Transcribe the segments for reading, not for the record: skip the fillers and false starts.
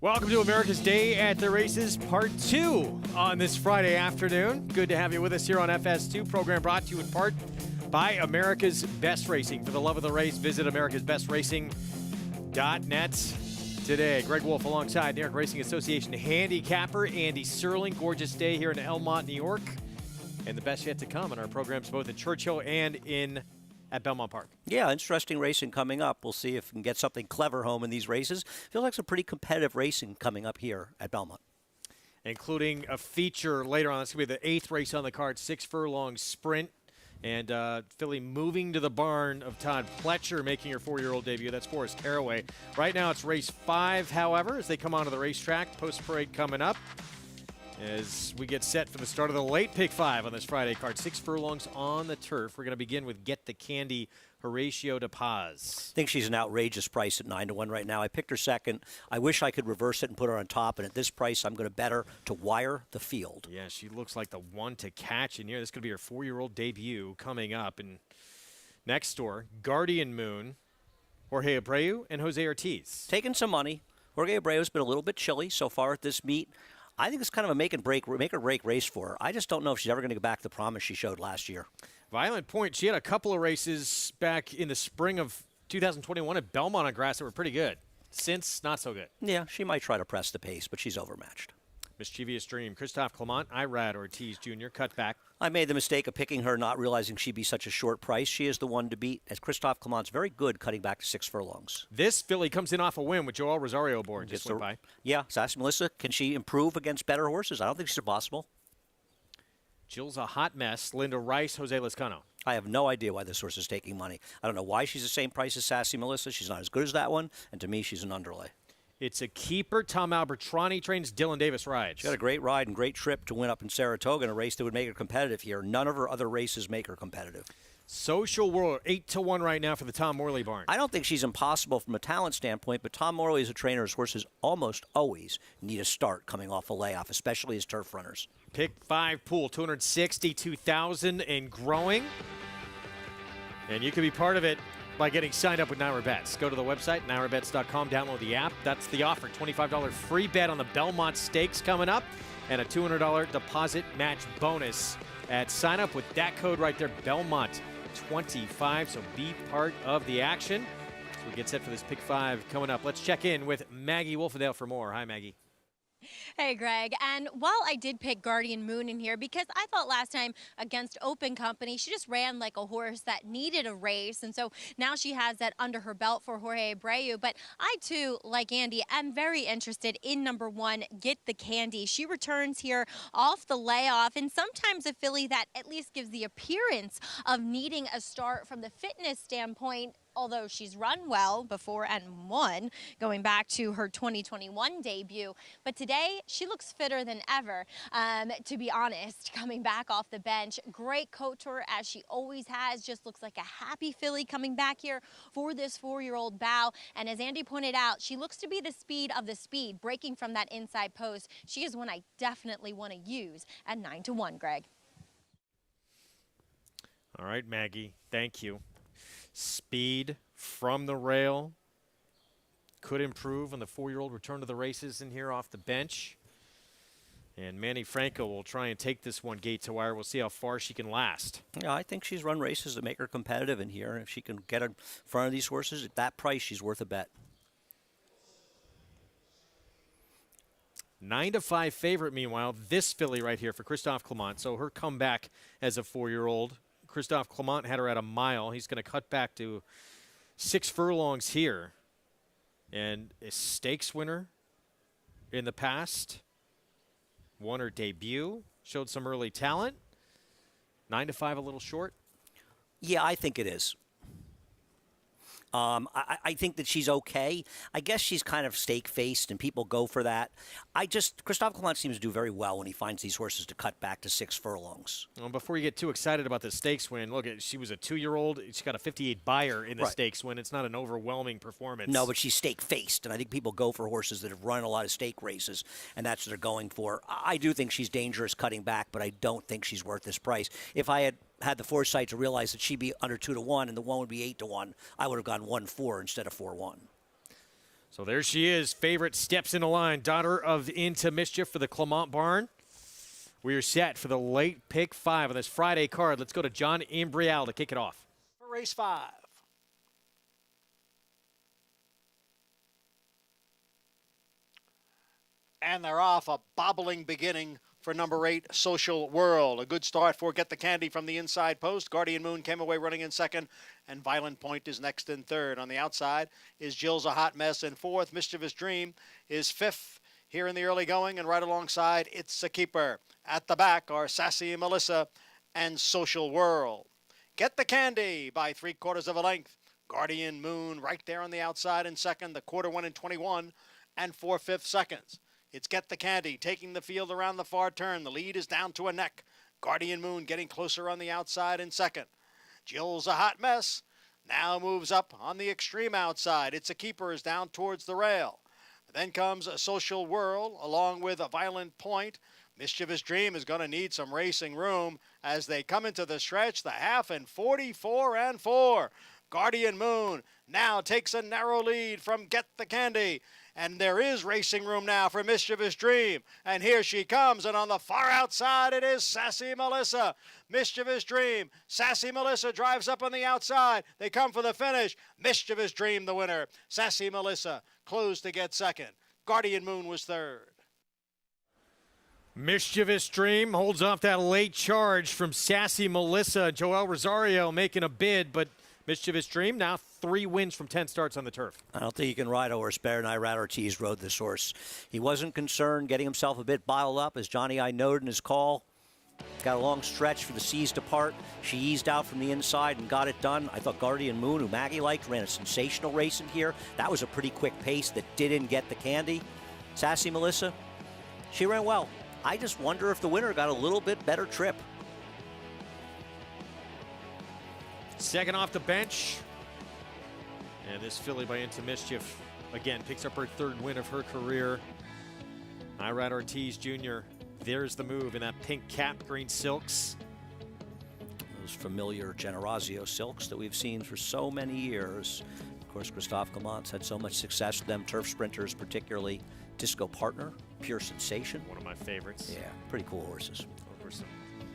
Welcome to America's Day at the Races, Part 2 on this Friday afternoon. Good to have you with us here on FS2, program brought to you in part by America's Best Racing. For the love of the race, visit americasbestracing.net today. Greg Wolf alongside New York Racing Association handicapper Andy Serling. Gorgeous day here in Belmont, New York. And the best yet to come in our programs both at Churchill and at Belmont Park. Yeah, interesting racing coming up. We'll see if we can get something clever home in these races. Feels like some pretty competitive racing coming up here at Belmont. Including a feature later on. That's going to be the 8th race on the card, 6 furlong sprint. And Philly moving to the barn of Todd Pletcher, making her 4-year-old debut. That's Forrest Caraway. Right now it's race 5, however, as they come onto the racetrack. Post-parade coming up as we get set for the start of the late pick 5 on this Friday card. 6 furlongs on the turf. We're going to begin with Get the Candy, Horatio de Paz. I think she's an outrageous price at 9-1 right now. I picked her second. I wish I could reverse it and put her on top, and at this price, I'm going to bet her to wire the field. Yeah, she looks like the one to catch in here. This is going to be her 4-year-old debut coming up. And next door, Guardian Moon, Jorge Abreu, and Jose Ortiz. Taking some money. Jorge Abreu's been a little bit chilly so far at this meet. I think it's kind of a make or break race for her. I just don't know if she's ever going to go back to the promise she showed last year. Violent Point, she had a couple of races back in the spring of 2021 at Belmont on grass that were pretty good. Since, not so good. Yeah, she might try to press the pace, but she's overmatched. Mischievous Dream, Christophe Clement, Irad Ortiz Jr., cut back. I made the mistake of picking her, not realizing she'd be such a short price. She is the one to beat, as Christophe Clement's very good cutting back to 6 furlongs. This filly comes in off a win with Joel Rosario aboard. Just went by. Yeah, Sassy Melissa, can she improve against better horses? I don't think she's impossible. Jill's a hot mess. Linda Rice, Jose Lezcano. I have no idea why this horse is taking money. I don't know why she's the same price as Sassy Melissa. She's not as good as that one, and to me, she's an underlay. It's a keeper. Tom Albertrani trains. Dylan Davis rides. She got a great ride and great trip to win up in Saratoga in a race that would make her competitive here. None of her other races make her competitive. Social World, 8-1 right now for the Tom Morley barn. I don't think she's impossible from a talent standpoint, but Tom Morley is a trainer. His horses almost always need a start coming off a layoff, especially his turf runners. Pick 5 pool, 262,000 and growing. And you can be part of it by getting signed up with Naira Bets. Go to the website, nairabets.com, download the app. That's the offer. $25 free bet on the Belmont Stakes coming up, and a $200 deposit match bonus at sign up with that code right there, Belmont25. So be part of the action. So we get set for this pick 5 coming up. Let's check in with Maggie Wolfendale for more. Hi, Maggie. Hey, Greg. And while I did pick Guardian Moon in here because I thought last time against Open Company, she just ran like a horse that needed a race. And so now she has that under her belt for Jorge Abreu. But I, too, like Andy, am very interested in number 1, Get the Candy. She returns here off the layoff, and sometimes a filly that at least gives the appearance of needing a start from the fitness standpoint, although she's run well before and won, going back to her 2021 debut. But today, she looks fitter than ever, to be honest, coming back off the bench. Great coat to her, as she always has. Just looks like a happy filly coming back here for this 4-year-old bow. And as Andy pointed out, she looks to be the speed of the speed, breaking from that inside post. She is one I definitely want to use at 9-1, Greg. All right, Maggie, thank you. Speed from the rail could improve on the 4-year-old return to the races in here off the bench. And Manny Franco will try and take this one gate to wire. We'll see how far she can last. Yeah, I think she's run races that make her competitive in here. If she can get in front of these horses at that price, she's worth a bet. 9-5 favorite, meanwhile, this filly right here for Christophe Clement. So her comeback as a 4-year-old. Christophe Clement had her at a mile. He's going to cut back to 6 furlongs here. And a stakes winner in the past. Won her debut. Showed some early talent. 9-5 a little short. Yeah, I think it is. I think that she's okay. I guess she's kind of stake-faced, and people go for that. Christophe Clement seems to do very well when he finds these horses to cut back to 6 furlongs. Well, before you get too excited about the stakes win, look, she was a 2-year-old. She got a 58 buyer in the stakes win. It's not an overwhelming performance. No, but she's stake-faced, and I think people go for horses that have run a lot of stake races, and that's what they're going for. I do think she's dangerous cutting back, but I don't think she's worth this price. If I had the foresight to realize that she'd be under 2-1 and the one would be 8-1, I would have gone 1-4 instead of 4-1. So there she is, favorite, steps in the line, daughter of Into Mischief for the Clement barn. We are set for the late pick 5 on this Friday card. Let's go to John Imbrial to kick it off. For race 5. And they're off, a bobbling beginning for number 8, Social World. A good start for Get the Candy from the inside post. Guardian Moon came away running in second, and Violent Point is next in third. On the outside is Jill's a Hot Mess in fourth. Mischievous Dream is fifth here in the early going, and right alongside, It's a Keeper. At the back are Sassy Melissa and Social World. Get the Candy by 3/4 of a length. Guardian Moon right there on the outside in second, the quarter 1 in 21 and 4/5 seconds. It's Get the Candy taking the field around the far turn. The lead is down to a neck. Guardian Moon getting closer on the outside in second. Jill's a Hot Mess now moves up on the extreme outside. It's a Keeper is down towards the rail. Then comes a Social World along with a Violent Point. Mischievous Dream is going to need some racing room as they come into the stretch. The half in 44 and 4. Guardian Moon now takes a narrow lead from Get the Candy. And there is racing room now for Mischievous Dream. And here she comes. And on the far outside, it is Sassy Melissa. Mischievous Dream. Sassy Melissa drives up on the outside. They come for the finish. Mischievous Dream, the winner. Sassy Melissa closed to get second. Guardian Moon was third. Mischievous Dream holds off that late charge from Sassy Melissa. Joel Rosario making a bid, but Mischievous Dream now 3 wins from 10 starts on the turf. I don't think you can ride a horse better than Irad Ortiz rode this horse. He wasn't concerned getting himself a bit bottled up, as Johnny I noted in his call. Got a long stretch for the C's to part. She eased out from the inside and got it done. I thought Guardian Moon, who Maggie liked, ran a sensational race in here. That was a pretty quick pace that didn't get the candy. Sassy Melissa, she ran well. I just wonder if the winner got a little bit better trip. Second off the bench. And this filly by Into Mischief, again, picks up her 3rd win of her career. Irad Ortiz Jr., there's the move in that pink cap, green silks. Those familiar Generosio silks that we've seen for so many years. Of course, Christophe Clement's had so much success with them, turf sprinters particularly. Disco Partner, pure sensation. One of my favorites. Yeah, pretty cool horses. Those were some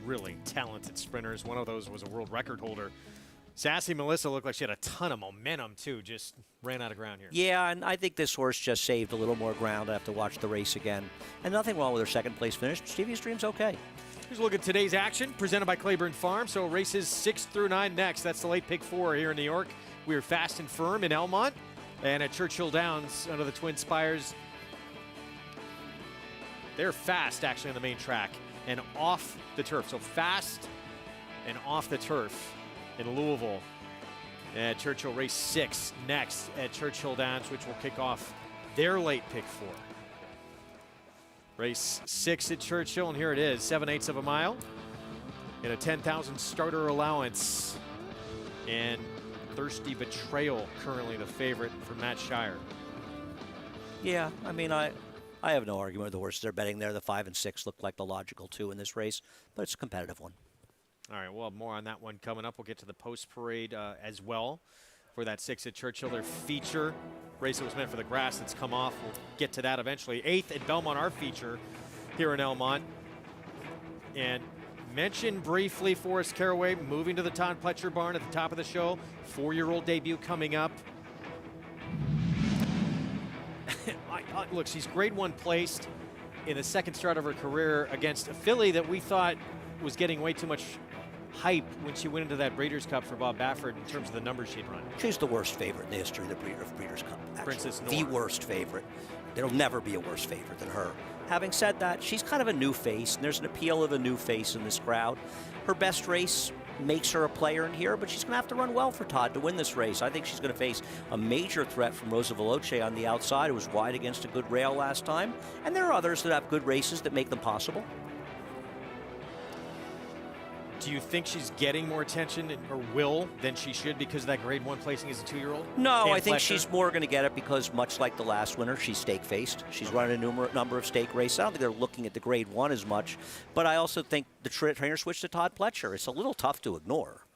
really talented sprinters. One of those was a world record holder. Sassy Melissa looked like she had a ton of momentum, too. Just ran out of ground here. Yeah, and I think this horse just saved a little more ground. I have to watch the race again. And nothing wrong with her second place finish. Stevie's Dream's okay. Here's a look at today's action, presented by Claiborne Farm. So races 6 through 9 next. That's the late pick 4 here in New York. We are fast and firm in Elmont. And at Churchill Downs, under the Twin Spires, they're fast, actually, on the main track and off the turf. So fast and off the turf in Louisville. At Churchill, race 6 next at Churchill Downs, which will kick off their late pick 4. Race 6 at Churchill, and here it is, 7/8 of a mile in a 10,000 starter allowance. And Thirsty Betrayal, currently the favorite for Matt Shire. Yeah, I mean, I have no argument with the horses they're betting there. The 5 and 6 look like the logical 2 in this race, but it's a competitive one. All right, we'll have more on that one coming up. We'll get to the post parade as well for that 6 at Churchill. Their feature race that was meant for the grass that's come off. We'll get to that eventually. 8th at Belmont, our feature here in Elmont. And mentioned briefly Forrest Caraway moving to the Todd Pletcher barn at the top of the show. 4-year-old debut coming up. Look, she's grade 1 placed in the 2nd start of her career against a filly that we thought was getting way too much hype when she went into that Breeders' Cup for Bob Baffert in terms of the numbers she'd run. She's the worst favorite in the history of the Breeders' Cup. Actually. Princess Nora. The worst favorite. There'll never be a worse favorite than her. Having said that, she's kind of a new face, and there's an appeal of a new face in this crowd. Her best race makes her a player in here, but she's going to have to run well for Todd to win this race. I think she's going to face a major threat from Rosa Veloce on the outside, who was wide against a good rail last time. And there are others that have good races that make them possible. Do you think she's getting more attention or will than she should because of that grade 1 placing as a 2-year-old? No, I think she's more going to get it because, much like the last winner, she's stake-faced. She's running a number of stake races. I don't think they're looking at the grade 1 as much, but I also think the trainer switched to Todd Pletcher. It's a little tough to ignore.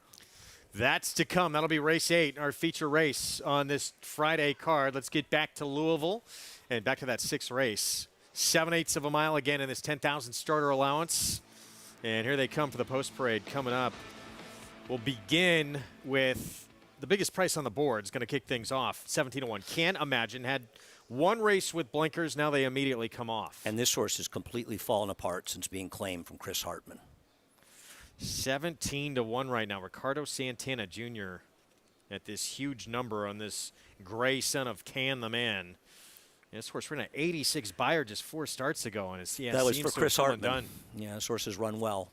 That's to come. That'll be race 8, our feature race on this Friday card. Let's get back to Louisville and back to that 6th race. 7/8 of a mile again in this 10,000 starter allowance. And here they come for the post parade coming up. We'll begin with the biggest price on the board. It's going to kick things off. 17-1. Can't Imagine had one race with blinkers. Now they immediately come off. And this horse has completely fallen apart since being claimed from Chris Hartman. 17-1 right now. Ricardo Santana Jr. at this huge number on this gray son of Can the Man. This horse ran an 86 buyer just 4 starts ago, and that was for Chris Hartman. Yeah, this horse has run well.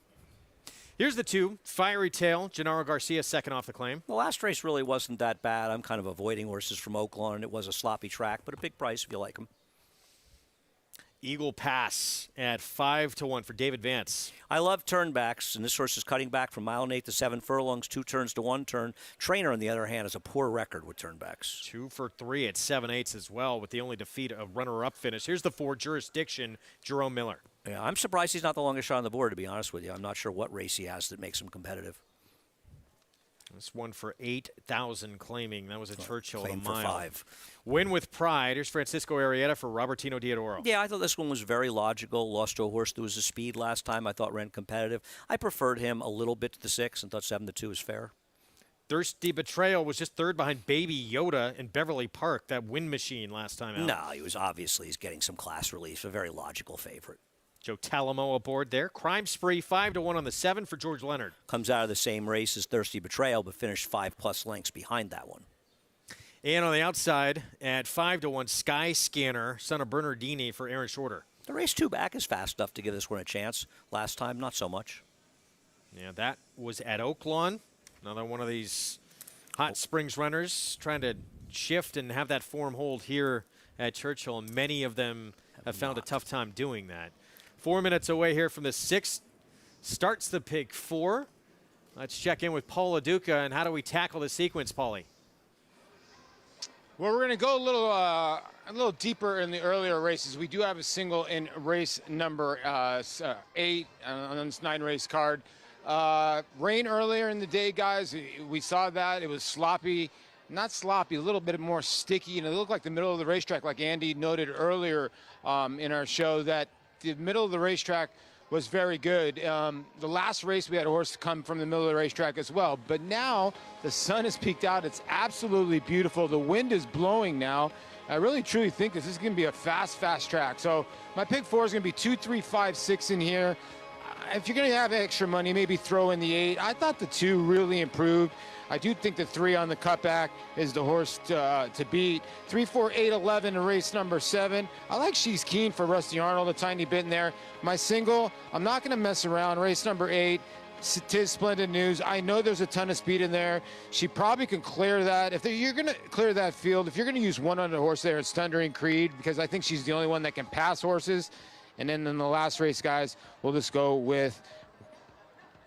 Here's the 2. Fiery Tail, Gennaro Garcia second off the claim. The last race really wasn't that bad. I'm kind of avoiding horses from Oaklawn. It was a sloppy track, but a big price if you like them. Eagle Pass at 5-1 for David Vance. I love turnbacks, and this horse is cutting back from 1 1/8 to 7 furlongs, 2 turns to 1 turn. Trainer, on the other hand, has a poor record with turnbacks. 2 for 3 at 7/8 as well, with the only defeat a runner-up finish. Here's the 4, Jurisdiction, Jerome Miller. Yeah, I'm surprised he's not the longest shot on the board, to be honest with you. I'm not sure what race he has that makes him competitive. This one for 8,000 claiming. That was a Churchill claim a mile. For 5. Win with Pride. Here's Francisco Arrieta for Robertino Diodoro. Yeah, I thought this one was very logical. Lost to a horse that was a speed last time. I thought ran competitive. I preferred him a little bit to the 6 and thought 7-2 is fair. Thirsty Betrayal was just 3rd behind Baby Yoda and Beverly Park, that wind machine last time out. No, he's getting some class relief. A very logical favorite. Joe Talamo aboard there. Crime Spree, 5-1 on the 7 for George Leonard. Comes out of the same race as Thirsty Betrayal, but finished 5+ lengths behind that one. And on the outside, at 5-1, Sky Scanner, son of Bernardini for Aaron Shorter. The race 2 back is fast enough to give this one a chance. Last time, not so much. Yeah, that was at Oaklawn. Another one of these Hot Springs runners trying to shift and have that form hold here at Churchill. And many of them have found a tough time doing that. 4 minutes away here from the 6th. Starts the Pig 4. Let's check in with Paul LaDuca, and how do we tackle the sequence, Paulie? Well, we're going to go a little deeper in the earlier races. We do have a single in race number 8 on this 9-race card. Rain earlier in the day, guys. We saw that. It was sloppy. Not sloppy, a little bit more sticky, and it looked like the middle of the racetrack, like Andy noted earlier in our show, that the middle of the racetrack was very good. The last race, we had a horse come from the middle of the racetrack as well. But now the sun has peaked out. It's absolutely beautiful. The wind is blowing now. I really, truly think this is going to be a fast track. So my pick 4 is going to be 2, 3, 5, 6 in here. If you're going to have extra money, maybe throw in the 8. I thought the 2 really improved. I do think the 3 on the cutback is the horse to beat. 3, 4, 8, 11 in race number 7. I like She's Keen for Rusty Arnold a tiny bit in there. My single, I'm not going to mess around. Race number 8, Tis Splendid News. I know there's a ton of speed in there. She probably can clear that. If you're going to clear that field, if you're going to use one other horse there, it's Thundering Creed, because I think she's the only one that can pass horses. And then in the last race, guys, we'll just go with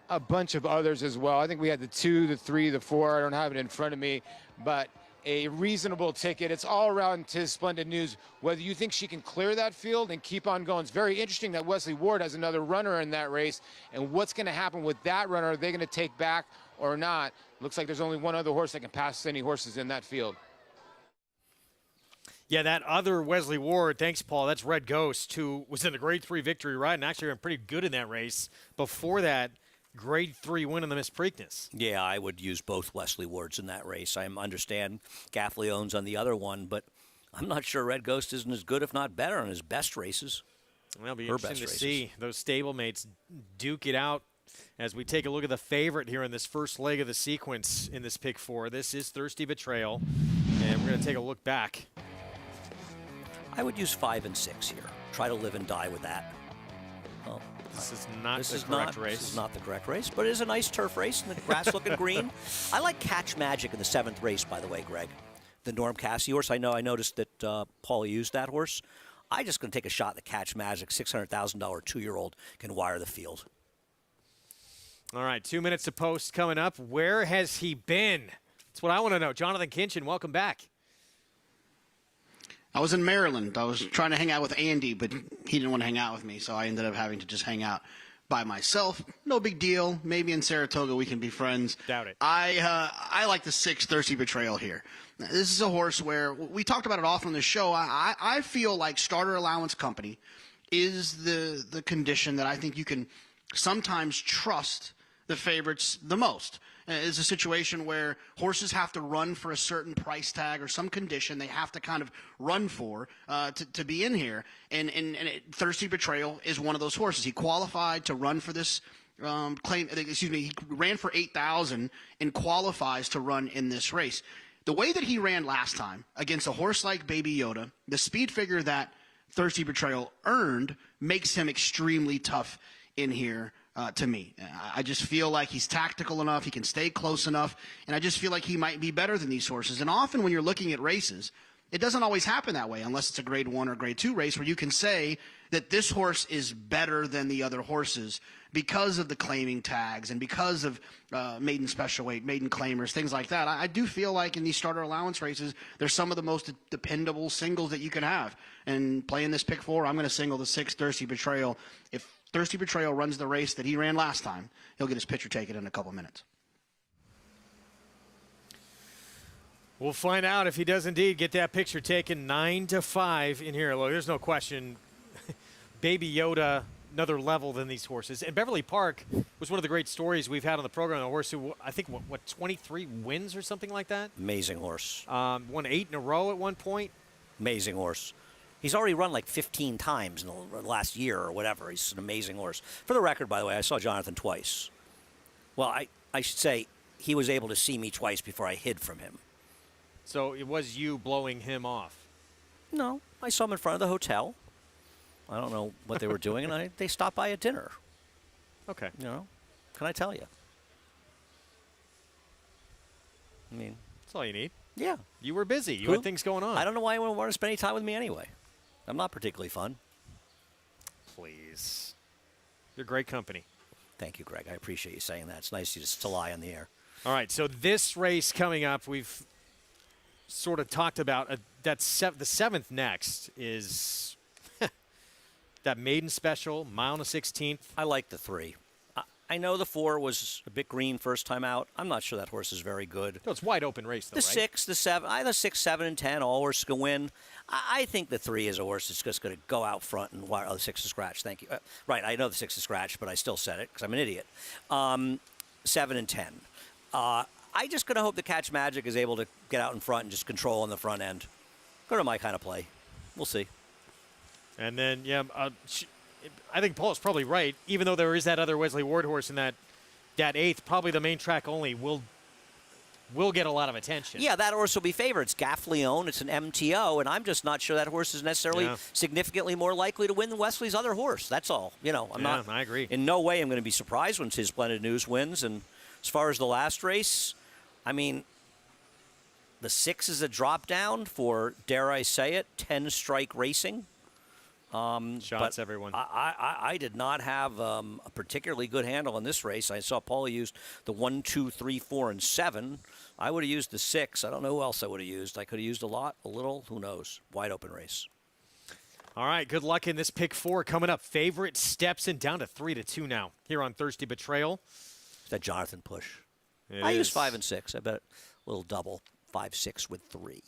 a bunch of others as well. I think we had the 2, the 3, the 4. I don't have it in front of me, but a reasonable ticket. It's all around Tis Splendid News. Whether you think she can clear that field and keep on going. It's very interesting that Wesley Ward has another runner in that race, and what's going to happen with that runner? Are they going to take back or not? Looks like there's only one other horse that can pass any horses in that field. Yeah, that other Wesley Ward, thanks, Paul, that's Red Ghost, who was in the Grade 3 victory ride and actually ran pretty good in that race. Before that, Grade 3 win in the Miss Preakness. Yeah, I would use both Wesley Wards in that race. I understand Gaffleone's on the other one, but I'm not sure Red Ghost isn't as good, if not better, on his best races. Well, it'll be interesting to see those stablemates duke it out as we take a look at the favorite here in this first leg of the sequence in this pick 4. This is Thirsty Betrayal, and we're going to take a look back. I would use 5 and 6 here. Try to live and die with that. Well, this is not the correct race. This is not the correct race, but it is a nice turf race, and the grass looking green. I like Catch Magic in the 7th race, by the way, Greg. The Norm Cassie horse. I noticed that Paul used that horse. I'm just going to take a shot at Catch Magic. $600,000 2-year-old can wire the field. All right, 2 minutes to post coming up. Where has he been? That's what I want to know. Jonathan Kinchin, welcome back. I was in Maryland. I was trying to hang out with Andy, but he didn't want to hang out with me, so I ended up having to just hang out by myself. No big deal. Maybe in Saratoga we can be friends. Doubt it. I like the 6 Thirsty Betrayal here. This is a horse where we talked about it often on the show. I feel like Starter Allowance Company is the condition that I think you can sometimes trust the favorites the most. It's a situation where horses have to run for a certain price tag or some condition they have to kind of run for to be in here. And Thirsty Betrayal is one of those horses. He qualified to run for this he ran for 8,000 and qualifies to run in this race. The way that he ran last time against a horse like Baby Yoda, the speed figure that Thirsty Betrayal earned makes him extremely tough in here. To me, I just feel like he's tactical enough, he can stay close enough, and I just feel like he might be better than these horses. And often when you're looking at races, it doesn't always happen that way unless it's a grade 1 or grade 2 race where you can say that this horse is better than the other horses because of the claiming tags and because of maiden special weight, maiden claimers, things like that. I do feel like in these starter allowance races, they're some of the most dependable singles that you can have. And playing this pick 4, I'm going to single the 6 Thirsty Betrayal. If Thirsty Betrayal runs the race that he ran last time, he'll get his picture taken in a couple minutes. We'll find out if he does indeed get that picture taken. 9-5 in here. Look, there's no question. Baby Yoda, another level than these horses. And Beverly Park was one of the great stories we've had on the program. A horse who, I think, what 23 wins or something like that? Amazing horse. Won 8 in a row at one point. Amazing horse. He's already run like 15 times in the last year or whatever. He's an amazing horse. For the record, by the way, I saw Jonathan twice. Well, I should say he was able to see me twice before I hid from him. So it was you blowing him off? No, I saw him in front of the hotel. I don't know what they were doing, and they stopped by at dinner. Okay. You know, can I tell you? I mean, that's all you need. Yeah. You were busy. You had things going on. I don't know why anyone would want to spend any time with me anyway. I'm not particularly fun. Please. You're great company. Thank you, Greg. I appreciate you saying that. It's nice just to lie on the air. All right, so this race coming up, we've sort of talked about. The 7th next is that maiden special, mile and a 16th. I like the 3. I know the 4 was a bit green first time out. I'm not sure that horse is very good. No, it's wide open race, though, the 6, the 7, either 6, 7, and 10, all horses can win. I think the 3 is a horse that's just going to go out front and the 6 is scratch. Thank you. Right, I know the 6 is scratch, but I still said it because I'm an idiot. 7 and 10. I just going to hope the Catch Magic is able to get out in front and just control on the front end. Go to my kind of play. We'll see. And then, I think Paul's probably right. Even though there is that other Wesley Ward horse in that 8th, probably the main track only will get a lot of attention. Yeah, that horse will be favored. It's Gaff Leone. It's an MTO, and I'm just not sure that horse is necessarily significantly more likely to win than Wesley's other horse. That's all. I'm not. I agree. In no way I'm going to be surprised when His Splendid News wins. And as far as the last race, I mean, the 6 is a drop down for, dare I say it, 10 Strike Racing. Shots, everyone. I did not have a particularly good handle on this race. I saw Paula used the 1, 2, 3, 4, and 7. I would have used the 6. I don't know who else I would have used. I could have used a lot, a little, who knows. Wide open race. All right, good luck in this pick 4 coming up. Favorite steps in down to 3-2 now here on Thirsty Betrayal. That Jonathan push. I used 5 and 6. I bet a little double 5, 6 with 3.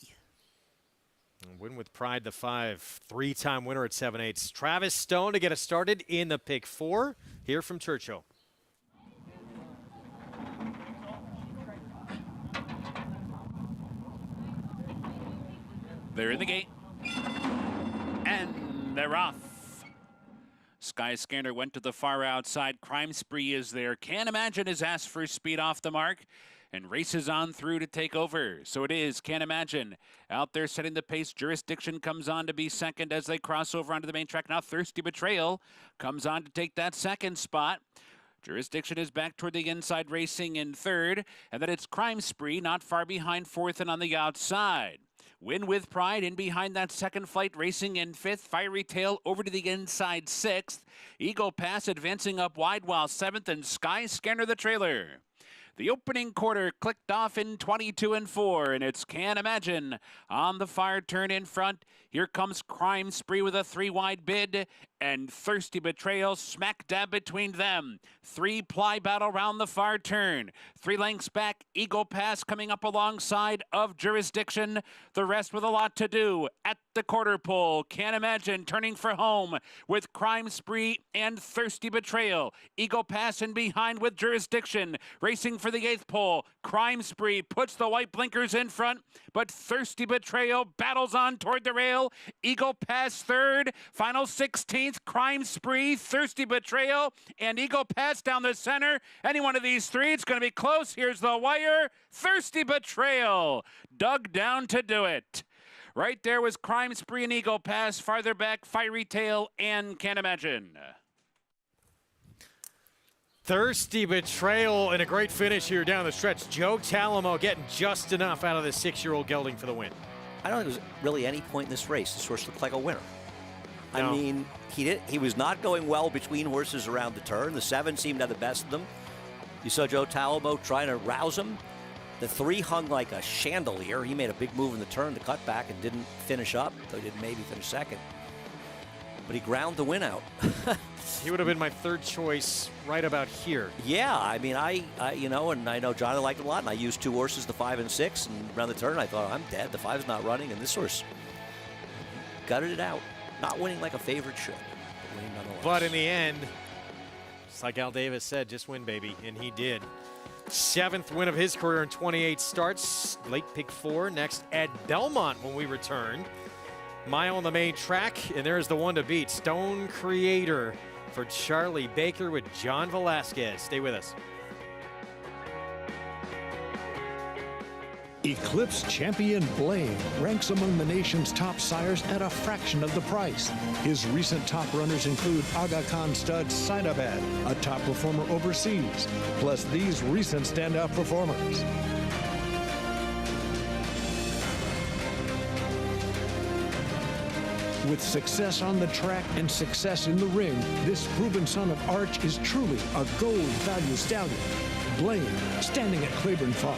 Win with pride, the 5. 3-time winner at 7/8. Travis Stone to get us started in the pick 4 here from Churchill. They're in the gate. And they're off. Sky Scanner went to the far outside. Crime Spree is there. Can't Imagine is asked for speed off the mark and races on through to take over. So it is Can't Imagine out there setting the pace. Jurisdiction comes on to be second as they cross over onto the main track. Now Thirsty Betrayal comes on to take that second spot. Jurisdiction is back toward the inside, racing in third. And then it's Crime Spree not far behind, fourth and on the outside. Win with Pride in behind that second flight, racing in fifth. Fiery Tail over to the inside, sixth. Eagle Pass advancing up wide while seventh, and Sky Scanner the trailer. The opening quarter clicked off in 22 and 4, and it's Can't Imagine on the far turn in front. Here comes Crime Spree with a 3-wide bid, and Thirsty Betrayal smack dab between them. 3-ply battle round the far turn. 3 lengths back, Eagle Pass coming up alongside of Jurisdiction. The rest with a lot to do. At the quarter pole, Can't Imagine turning for home with Crime Spree and Thirsty Betrayal. Eagle Pass in behind with Jurisdiction. Racing for the 8th pole. Crime Spree puts the white blinkers in front, but Thirsty Betrayal battles on toward the rail. Eagle Pass 3rd, final 16th. Crime Spree, Thirsty Betrayal, and Eagle Pass down the center. Any one of these 3, it's going to be close. Here's the wire. Thirsty Betrayal dug down to do it. Right there was Crime Spree and Eagle Pass. Farther back, Fiery Tail and Can't Imagine. Thirsty Betrayal and a great finish here down the stretch. Joe Talamo getting just enough out of the 6-year-old gelding for the win. I don't think there was really any point in this race this horse looked like a winner. No. I mean, he was not going well between horses around the turn. The 7 seemed to have the best of them. You saw Joe Talamo trying to rouse him. The 3 hung like a chandelier. He made a big move in the turn, the cutback, and didn't finish up, though he did maybe finish second. But he ground the win out. He would have been my 3rd choice right about here. Yeah, I mean, I you know, and I know Johnny liked it a lot, and I used 2 horses, the 5 and 6, and around the turn I thought, I'm dead. The 5's not running, and this horse gutted it out. Not winning like a favorite should, but winning nonetheless. But in the end, it's like Al Davis said, just win, baby, and he did. 7th win of his career in 28 starts. Late pick 4. Next at Belmont when we return. Mile on the main track, and there's the one to beat. Stone Creator for Charlie Baker with John Velasquez. Stay with us. Eclipse champion Blaine ranks among the nation's top sires at a fraction of the price. His recent top runners include Aga Khan stud Sinabad, a top performer overseas, plus these recent standout performers. With success on the track and success in the ring, this proven son of Arch is truly a gold value stallion. Blaine, standing at Claiborne Farm.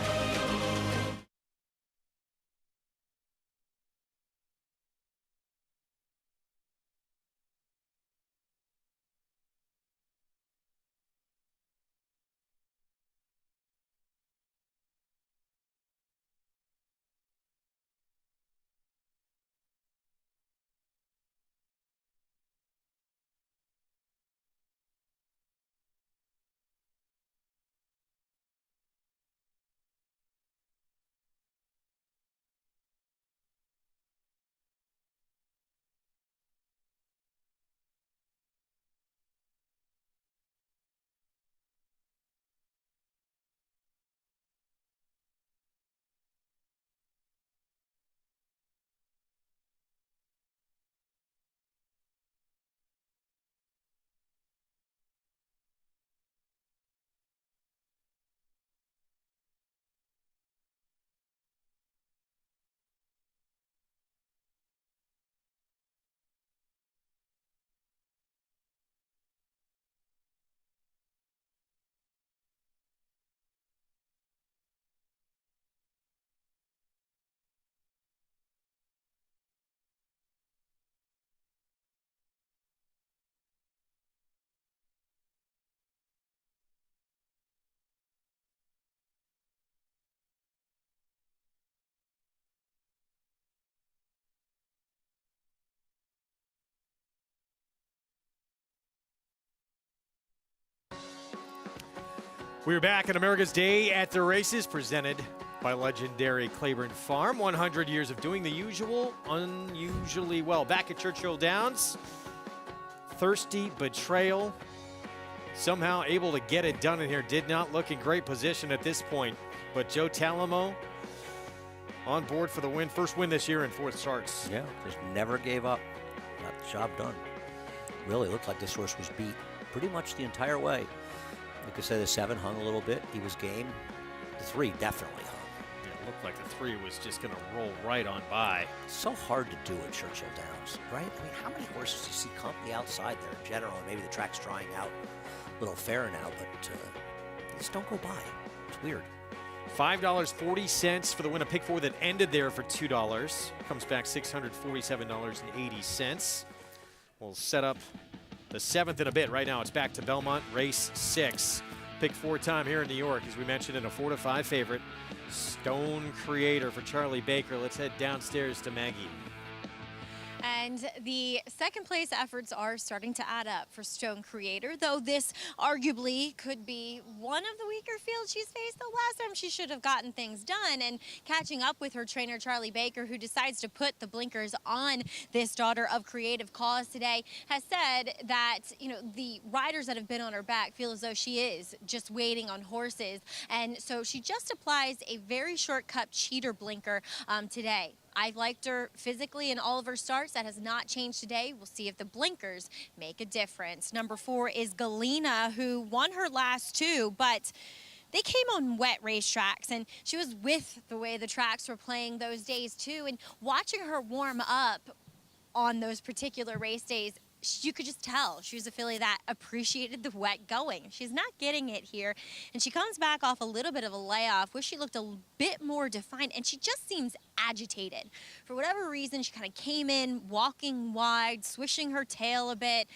We're back on America's Day at the Races, presented by legendary Claiborne Farm. 100 years of doing the usual, unusually well. Back at Churchill Downs, Thirsty Betrayal, somehow able to get it done in here. Did not look in great position at this point, but Joe Talamo on board for the win. First win this year in 4th starts. Yeah, just never gave up. Got the job done. Really looked like this horse was beat pretty much the entire way. Like I said, the 7 hung a little bit. He was game. The 3 definitely hung. Yeah, it looked like the 3 was just going to roll right on by. It's so hard to do at Churchill Downs, right? I mean, how many horses do you see company outside there in general? Maybe the track's drying out a little fairer now, but they just don't go by. It's weird. $5.40 for the win of pick 4 that ended there for $2. Comes back $647.80. We'll set up The 7th in a bit. Right now it's back to Belmont, race 6. Pick 4 time here in New York, as we mentioned, in a 4-5 favorite. Stone Creator for Charlie Baker. Let's head downstairs to Maggie. And the second place efforts are starting to add up for Stone Creator, though this arguably could be one of the weaker fields she's faced. The last time she should have gotten things done, and catching up with her trainer Charlie Baker, who decides to put the blinkers on this daughter of creative cause today, has said that, you know, the riders that have been on her back feel as though she is just waiting on horses, and so she just applies a very short-cut cheater blinker today. I've liked her physically in all of her starts. That has not changed today. We'll see if the blinkers make a difference. Number 4 is Galena, who won her last 2, but they came on wet racetracks, and she was with the way the tracks were playing those days too. And watching her warm up on those particular race days, you could just tell she was a filly that appreciated the wet going. She's not getting it here, and she comes back off a little bit of a layoff. Wish she looked a bit more defined, and she just seems agitated. For whatever reason, she kind of came in walking wide, swishing her tail a bit,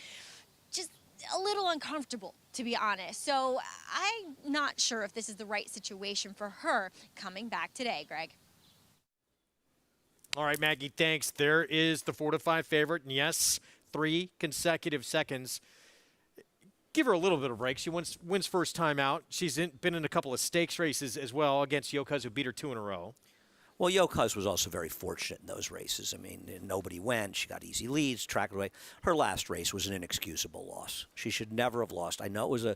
just a little uncomfortable, to be honest. So I'm not sure if this is the right situation for her coming back today, Greg. All right, Maggie, thanks. There is the 4-5 favorite, and yes, 3 consecutive seconds. Give her a little bit of break. She wins first time out. She's been in a couple of stakes races as well against Yokuz, who beat her 2 in a row. Well, Yokuz was also very fortunate in those races. I mean, nobody went. She got easy leads, tracked away. Her last race was an inexcusable loss. She should never have lost. I know it was a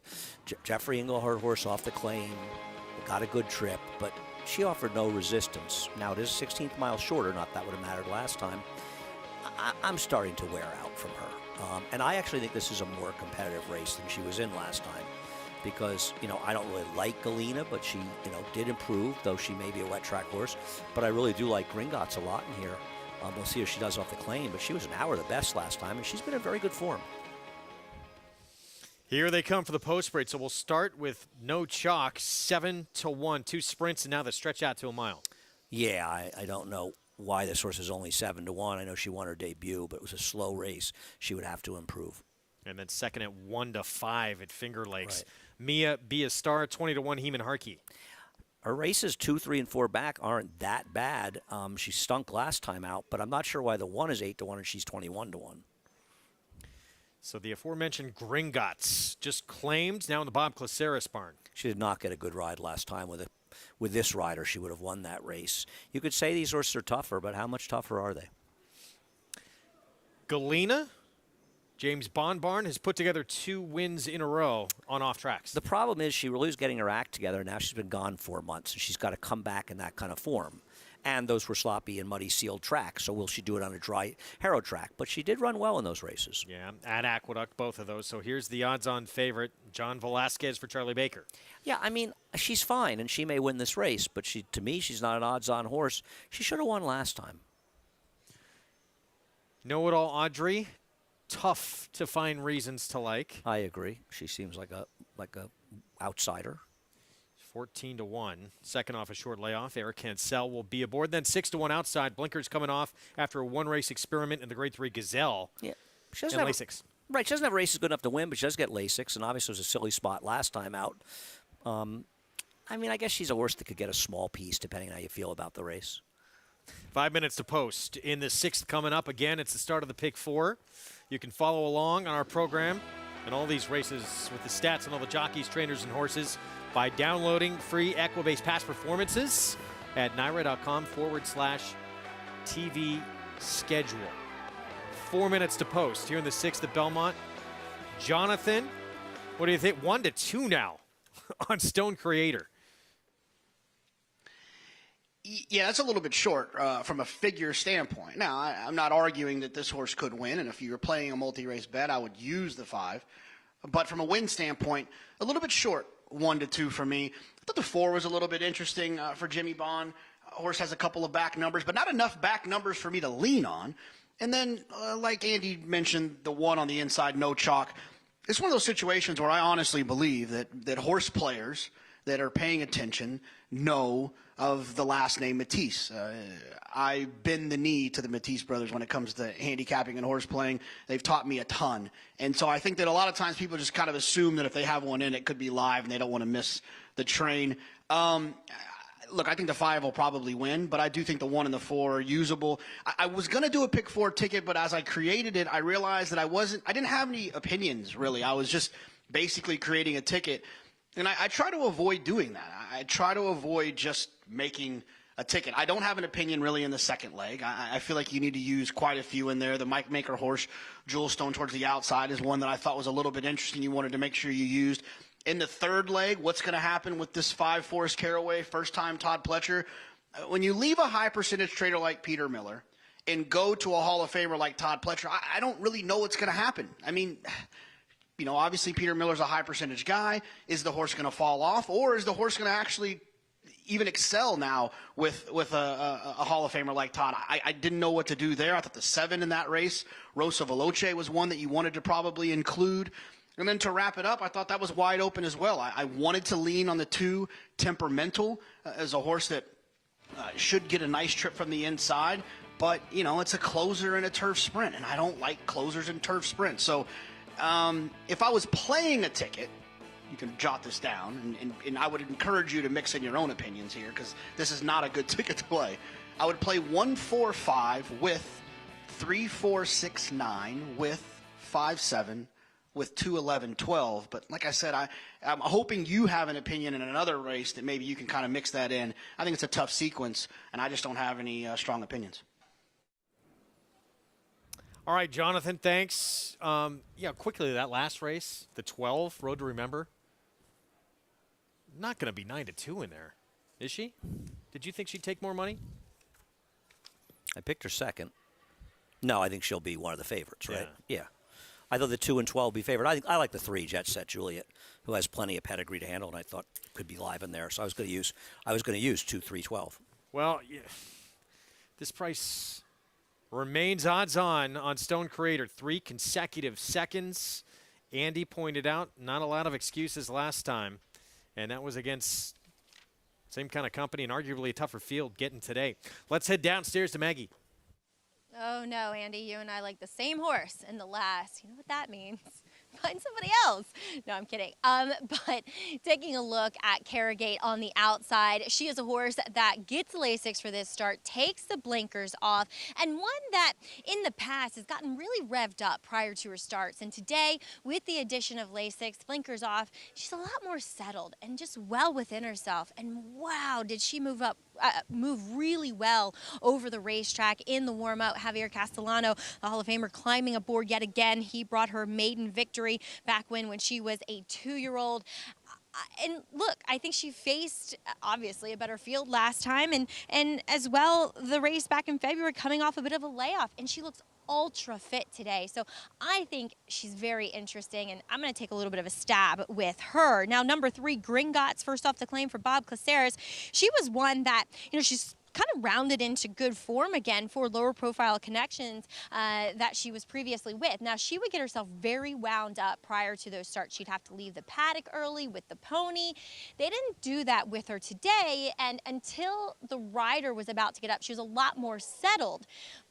Jeffrey Englehart horse off the claim. Got a good trip, but she offered no resistance. Now, it is 16th mile shorter. Not that would have mattered last time. I'm starting to wear out from her. And I actually think this is a more competitive race than she was in last time, because, you know, I don't really like Galena, but she, you know, did improve, though she may be a wet track horse. But I really do like Gringotts a lot in here. We'll see if she does off the claim, but she was an hour the best last time, and she's been in very good form. Here they come for the post parade. So we'll start with No Chalk, 7-1, 2 sprints, and now they stretch out to a mile. Yeah, I don't know why this horse is only 7-1. I know she won her debut, but it was a slow race. She would have to improve. And then second at 1-5 at Finger Lakes. Right. Mia Be a Star, 20-1, Heeman Harkey. Her races 2, 3, and 4 back aren't that bad. She stunk last time out, but I'm not sure why the 1 is 8-1 and she's 21-1. So the aforementioned Gringotts just claimed, now in the Bob Claceris barn. She did not get a good ride last time with it. With this rider, she would have won that race. You could say these horses are tougher, but how much tougher are they? Galena, James Bonbarn, has put together 2 wins in a row on off tracks. The problem is she really was getting her act together. Now she's been gone 4 months, and she's got to come back in that kind of form. And those were sloppy and muddy sealed tracks, so will she do it on a dry Harrow track? But she did run well in those races. Yeah, at Aqueduct, both of those. So here's the odds-on favorite, John Velasquez for Charlie Baker. Yeah, I mean, she's fine, and she may win this race, but to me, she's not an odds-on horse. She should have won last time. Know-it-all Audrey, tough to find reasons to like. I agree. She seems like a outsider. 14-1. Second off a short layoff. Eric Cancel will be aboard. Then 6-1 outside. Blinkers coming off after a 1-race experiment in the Grade 3 Gazelle. Yeah. She doesn't have Lasix. Right. She doesn't have races good enough to win, but she does get Lasix, and obviously it was a silly spot last time out. I mean, I guess she's a horse that could get a small piece depending on how you feel about the race. 5 minutes to post. In the 6th coming up again, it's the start of the Pick 4. You can follow along on our program and all these races with the stats and all the jockeys, trainers, and horses by downloading free Equibase past performances at NYRA.com/TV schedule. 4 minutes to post here in the 6th at Belmont. Jonathan, what do you think? 1-2 now on Stone Creator. Yeah, that's a little bit short from a figure standpoint. Now, I'm not arguing that this horse could win, and if you were playing a multi-race bet, I would use the 5. But from a win standpoint, a little bit short, 1-2 for me. I thought the 4 was a little bit interesting for Jimmy Bond. Horse has a couple of back numbers, but not enough back numbers for me to lean on. And then, like Andy mentioned, the 1 on the inside, No Chalk. It's one of those situations where I honestly believe that horse players that are paying attention know of the last name Matisse. I bend the knee to the Matisse brothers when it comes to handicapping and horse playing. They've taught me a ton. And so I think that a lot of times people just kind of assume that if they have one in, it could be live and they don't want to miss the train. Look, I think the 5 will probably win, but I do think the 1 and the 4 are usable. I was going to do a pick 4 ticket, but as I created it, I realized that I didn't have any opinions, really. I was just basically creating a ticket. And I try to avoid doing that. I try to avoid just making a ticket. I don't have an opinion really in the second leg. I feel like you need to use quite a few in there. The Mike Maker horse, Jewel Stone towards the outside, is one that I thought was a little bit interesting. You wanted to make sure you used. In the third leg, what's going to happen with this 5 Forest Caraway, first-time Todd Pletcher? When you leave a high-percentage trader like Peter Miller and go to a Hall of Famer like Todd Pletcher, I don't really know what's going to happen. I mean, you know, obviously Peter Miller's a high-percentage guy. Is the horse going to fall off, or is the horse going to actually even excel now with a Hall of Famer like Todd? I didn't know what to do there. I thought the 7 in that race, Rosa Veloce, was one that you wanted to probably include. And then to wrap it up, I thought that was wide open as well. I wanted to lean on the 2, Temperamental, as a horse that should get a nice trip from the inside. But, you know, it's a closer in a turf sprint, and I don't like closers in turf sprints. So if I was playing a ticket, you can jot this down, and I would encourage you to mix in your own opinions here, because this is not a good ticket to play. I would play 1-4-5 with 3-4-6-9 with 5-7 with 2-11-12. But like I said, I'm hoping you have an opinion in another race that maybe you can kind of mix that in. I think it's a tough sequence, and I just don't have any strong opinions. All right, Jonathan, thanks. Yeah, quickly, that last race, the 12, Road to Remember. Not going to be 9-2 in there, is she? Did you think she'd take more money? I picked her second. No, I think she'll be one of the favorites, right? Yeah. I thought the 2 and 12 would be favored. I like the 3, Jet Set Juliet, who has plenty of pedigree to handle, and I thought could be live in there. So I was going to use 2, 3, 12. Well, yeah, this price remains odds-on Stone Creator. 3 consecutive seconds. Andy pointed out not a lot of excuses last time, and that was against same kind of company and arguably a tougher field getting today. Let's head downstairs to Maggie. Oh, no, Andy, you and I like the same horse in the last. You know what that means. Find somebody else. No, I'm kidding. But taking a look at Carragate on the outside, she is a horse that gets Lasix for this start, takes the blinkers off, and one that in the past has gotten really revved up prior to her starts. And today, with the addition of Lasix, blinkers off, she's a lot more settled and just well within herself. And wow, did she move really well over the racetrack in the warm-up. Javier Castellano, the Hall of Famer, climbing aboard yet again. He brought her maiden victory back when she was a 2-year-old. And look, I think she faced, obviously, a better field last time, and as well, the race back in February coming off a bit of a layoff, and she looks ultra fit today. So I think she's very interesting, and I'm going to take a little bit of a stab with her. Now, number 3, Gringotts, first off the claim for Bob Caceres. She was one that, you know, she's kind of rounded into good form again for lower profile connections that she was previously with. Now, she would get herself very wound up prior to those starts. She'd have to leave the paddock early with the pony. They didn't do that with her today, and until the rider was about to get up, she was a lot more settled.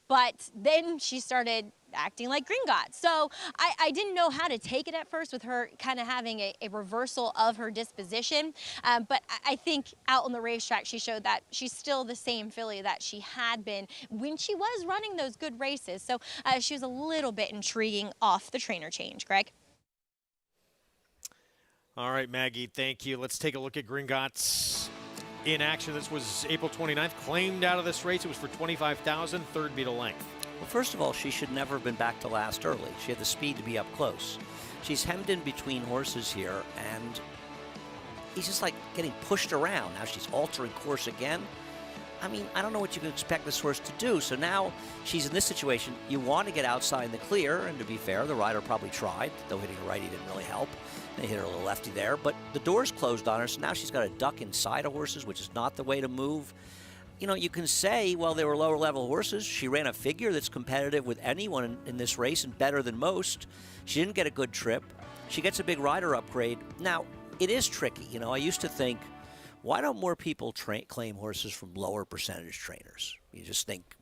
But then she started acting like Gringotts. So I didn't know how to take it at first with her kind of having a reversal of her disposition. But I think out on the racetrack, she showed that she's still the same filly that she had been when she was running those good races. So she was a little bit intriguing off the trainer change. Greg? All right, Maggie, thank you. Let's take a look at Gringotts in action. This was April 29th, claimed out of this race. It was for $25,000, third beat a length. Well, first of all, she should never have been back to last early. She had the speed to be up close. She's hemmed in between horses here, and he's just like getting pushed around. Now she's altering course again. I mean, I don't know what you can expect this horse to do. So now she's in this situation. You want to get outside in the clear, and to be fair, the rider probably tried, though hitting a righty didn't really help. They hit her a little lefty there, but the door's closed on her, so now she's got to duck inside of horses, which is not the way to move. You know, you can say, well, they were lower-level horses. She ran a figure that's competitive with anyone in this race and better than most. She didn't get a good trip. She gets a big rider upgrade. Now, it is tricky. You know, I used to think Why don't more people claim horses from lower percentage trainers? You just think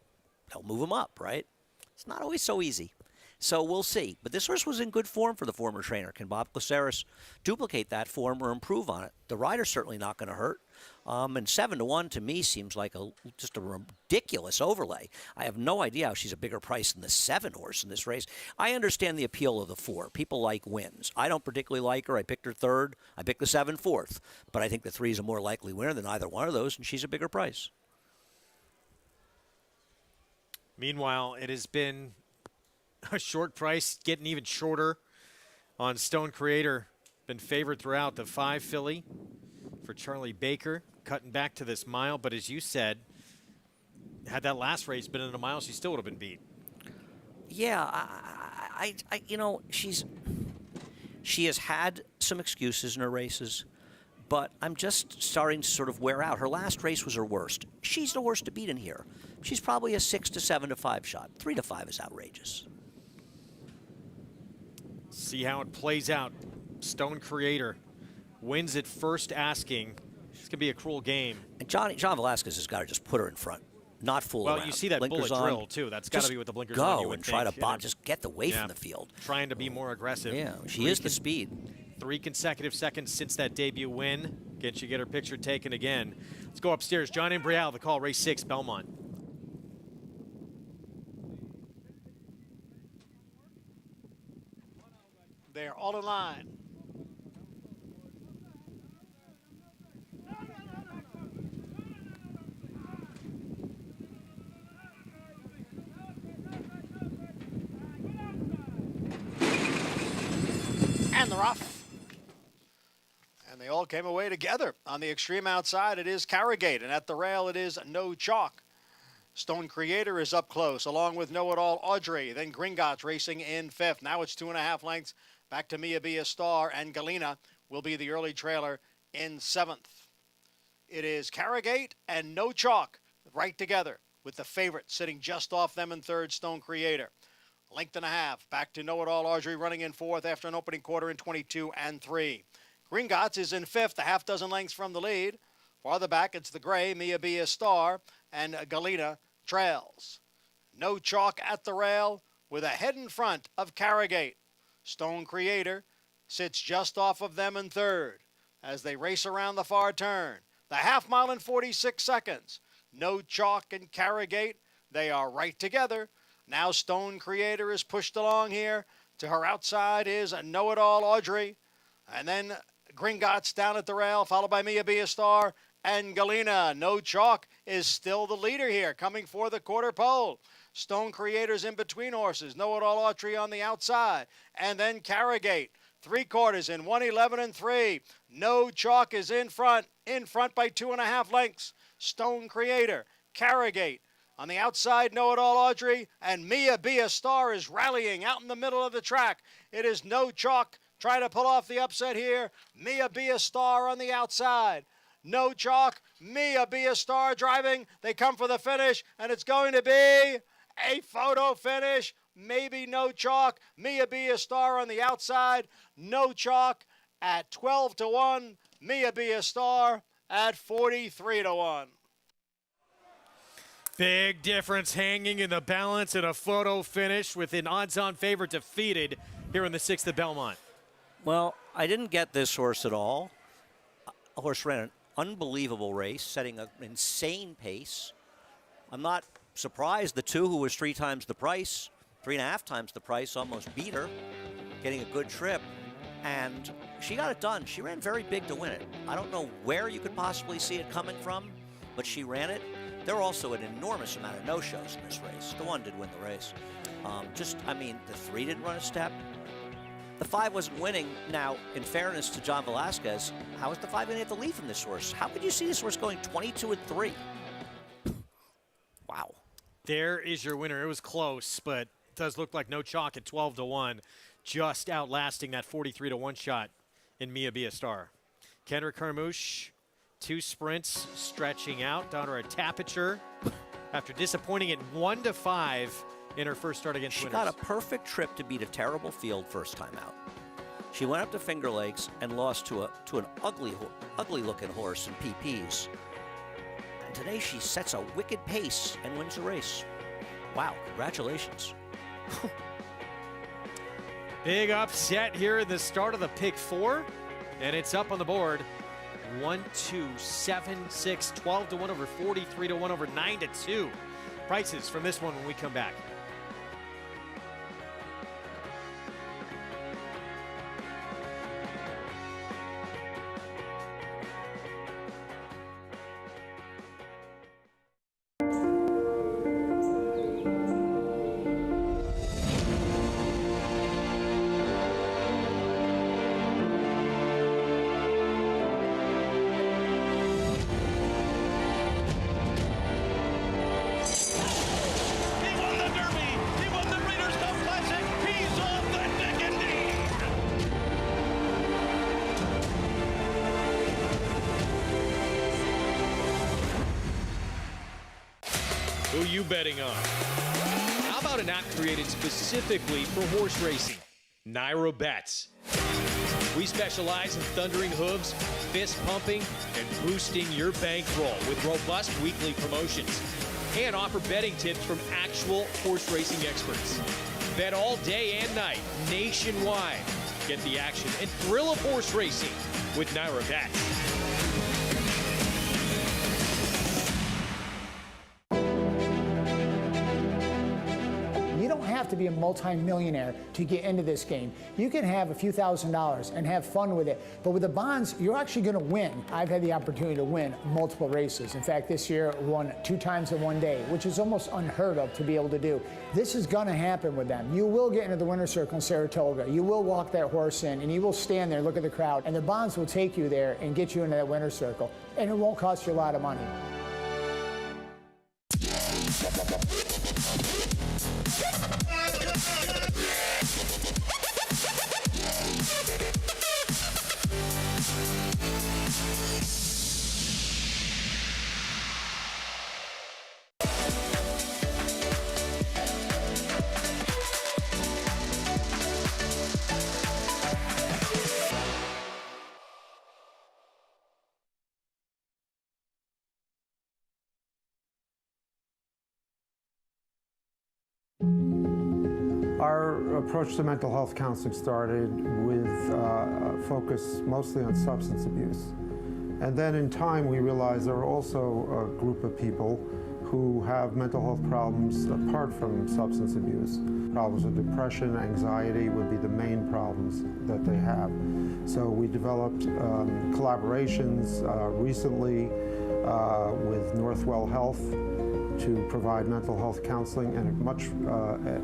they'll move them up, right? It's not always so easy. So we'll see. But this horse was in good form for the former trainer. Can Bob Caceres duplicate that form or improve on it? The rider's certainly not going to hurt. And 7-1 to me seems like just a ridiculous overlay. I have no idea how she's a bigger price than the 7 horse in this race. I understand the appeal of the 4. People like wins. I don't particularly like her. I picked her 3rd. I picked the 7 4th. But I think the 3 is a more likely winner than either one of those, and she's a bigger price. Meanwhile, it has been a short price, getting even shorter on Stone Creator. Been favored throughout. The 5 filly for Charlie Baker, cutting back to this mile. But as you said, had that last race been in a mile, she still would have been beat. Yeah, you know, she has had some excuses in her races, but I'm just starting to sort of wear out. Her last race was her worst. She's the horse to beat in here. She's probably a 6 to 7 to 5 shot. 3 to 5 is outrageous. See how it plays out. Stone Creator wins it first asking. It's going to be a cruel game. And John Velasquez has got to just put her in front, not fool around. Well, you see that blinkers bullet on. drill, too. That's got to be with the blinkers go on. You would and try think. to just get away from the field. Trying to be more aggressive. Yeah, she is the speed. 3 consecutive seconds since that debut win. Can she get her picture taken again? Let's go upstairs. John Imbrial, the call, race 6, Belmont. They're all in line. And they're off. And they all came away together. On the extreme outside, it is Carrigate, and at the rail, it is No Chalk. Stone Creator is up close, along with Know It All Audrey. Then Gringotts racing in 5th. Now it's 2.5 lengths back to Mia Be a Star, and Galena will be the early trailer in 7th. It is Carrigate and No Chalk right together, with the favorite sitting just off them in 3rd, Stone Creator. 1.5 lengths back to Know It All Audrey running in 4th after an opening quarter in 22 and 3. Gringotts is in 5th, a half dozen lengths from the lead. Farther back, it's the gray, Mia Be a Star, and Galena trails. No Chalk at the rail with a head in front of Carrigate. Stone Creator sits just off of them in 3rd as they race around the far turn. The half mile in 46 seconds. No Chalk and Carrigate, they are right together. Now Stone Creator is pushed along here. To her outside is Know It All Audrey. And then Gringotts down at the rail, followed by Mia Be a Star and Galena. No Chalk is still the leader here, coming for the quarter pole. Stone Creator's in between horses. Know It All Audrey on the outside. And then Carrigate. 3/4 in 1:11 and 3. No Chalk is in front by 2.5 lengths. Stone Creator, Carrigate. On the outside, Know It All Audrey, and Mia Be a Star is rallying out in the middle of the track. It is No Chalk trying to pull off the upset here. Mia Be a Star on the outside. No Chalk, Mia Be a Star driving. They come for the finish, and it's going to be a photo finish. Maybe No Chalk, Mia Be a Star on the outside. No Chalk at 12-1. Mia Be a Star at 43-1. Big difference hanging in the balance in a photo finish with an odds-on favorite defeated here in the 6th of Belmont. Well, I didn't get this horse at all. A horse ran an unbelievable race, setting an insane pace. I'm not surprised the 2 who was 3 times the price, 3.5 times the price, almost beat her, getting a good trip. And she got it done. She ran very big to win it. I don't know where you could possibly see it coming from, but she ran it. There were also an enormous amount of no-shows in this race. The 1 did win the race. The 3 didn't run a step. The 5 wasn't winning. Now, in fairness to John Velasquez, how is the 5 going to get the lead from this horse? How could you see this horse going 22 and 3? Wow. There is your winner. It was close, but it does look like No Chalk at 12-1, just outlasting that 43-1 shot in Mia Be a Star. Kendrick Carmouche, 2 sprints, stretching out down to her tapiture after disappointing at 1-5 in her first start against She winners. got a perfect trip to beat a terrible field first time out. She went up to Finger Lakes and lost to an ugly looking horse in PPs. And today she sets a wicked pace and wins the race. Wow, congratulations. Big upset here in the start of the pick 4, and it's up on the board. 1, 2, 7, 6, 12 to 1 over 43 to 1 over 9 to 2. Prices from this one when we come back. Who you betting on? How about an app created specifically for horse racing? Naira Bets. We specialize in thundering hooves, fist pumping, and boosting your bankroll with robust weekly promotions. And offer betting tips from actual horse racing experts. Bet all day and night, nationwide. Get the action and thrill of horse racing with Naira Bets. You don't have to be a multi-millionaire to get into this game. You can have a few $1,000s and have fun with it. But with the bonds, you're actually going to win. I've had the opportunity to win multiple races. In fact, this year I won 2 times in one day, which is almost unheard of to be able to do. This is going to happen with them. You will get into the winner's circle in Saratoga. You will walk that horse in, and you will stand there, look at the crowd, and the bonds will take you there and get you into that winner's circle. And it won't cost you a lot of money. Our approach to mental health counseling started with a focus mostly on substance abuse. And then in time we realized there are also a group of people who have mental health problems apart from substance abuse. Problems with depression, anxiety would be the main problems that they have. So we developed collaborations recently with Northwell Health to provide mental health counseling and a much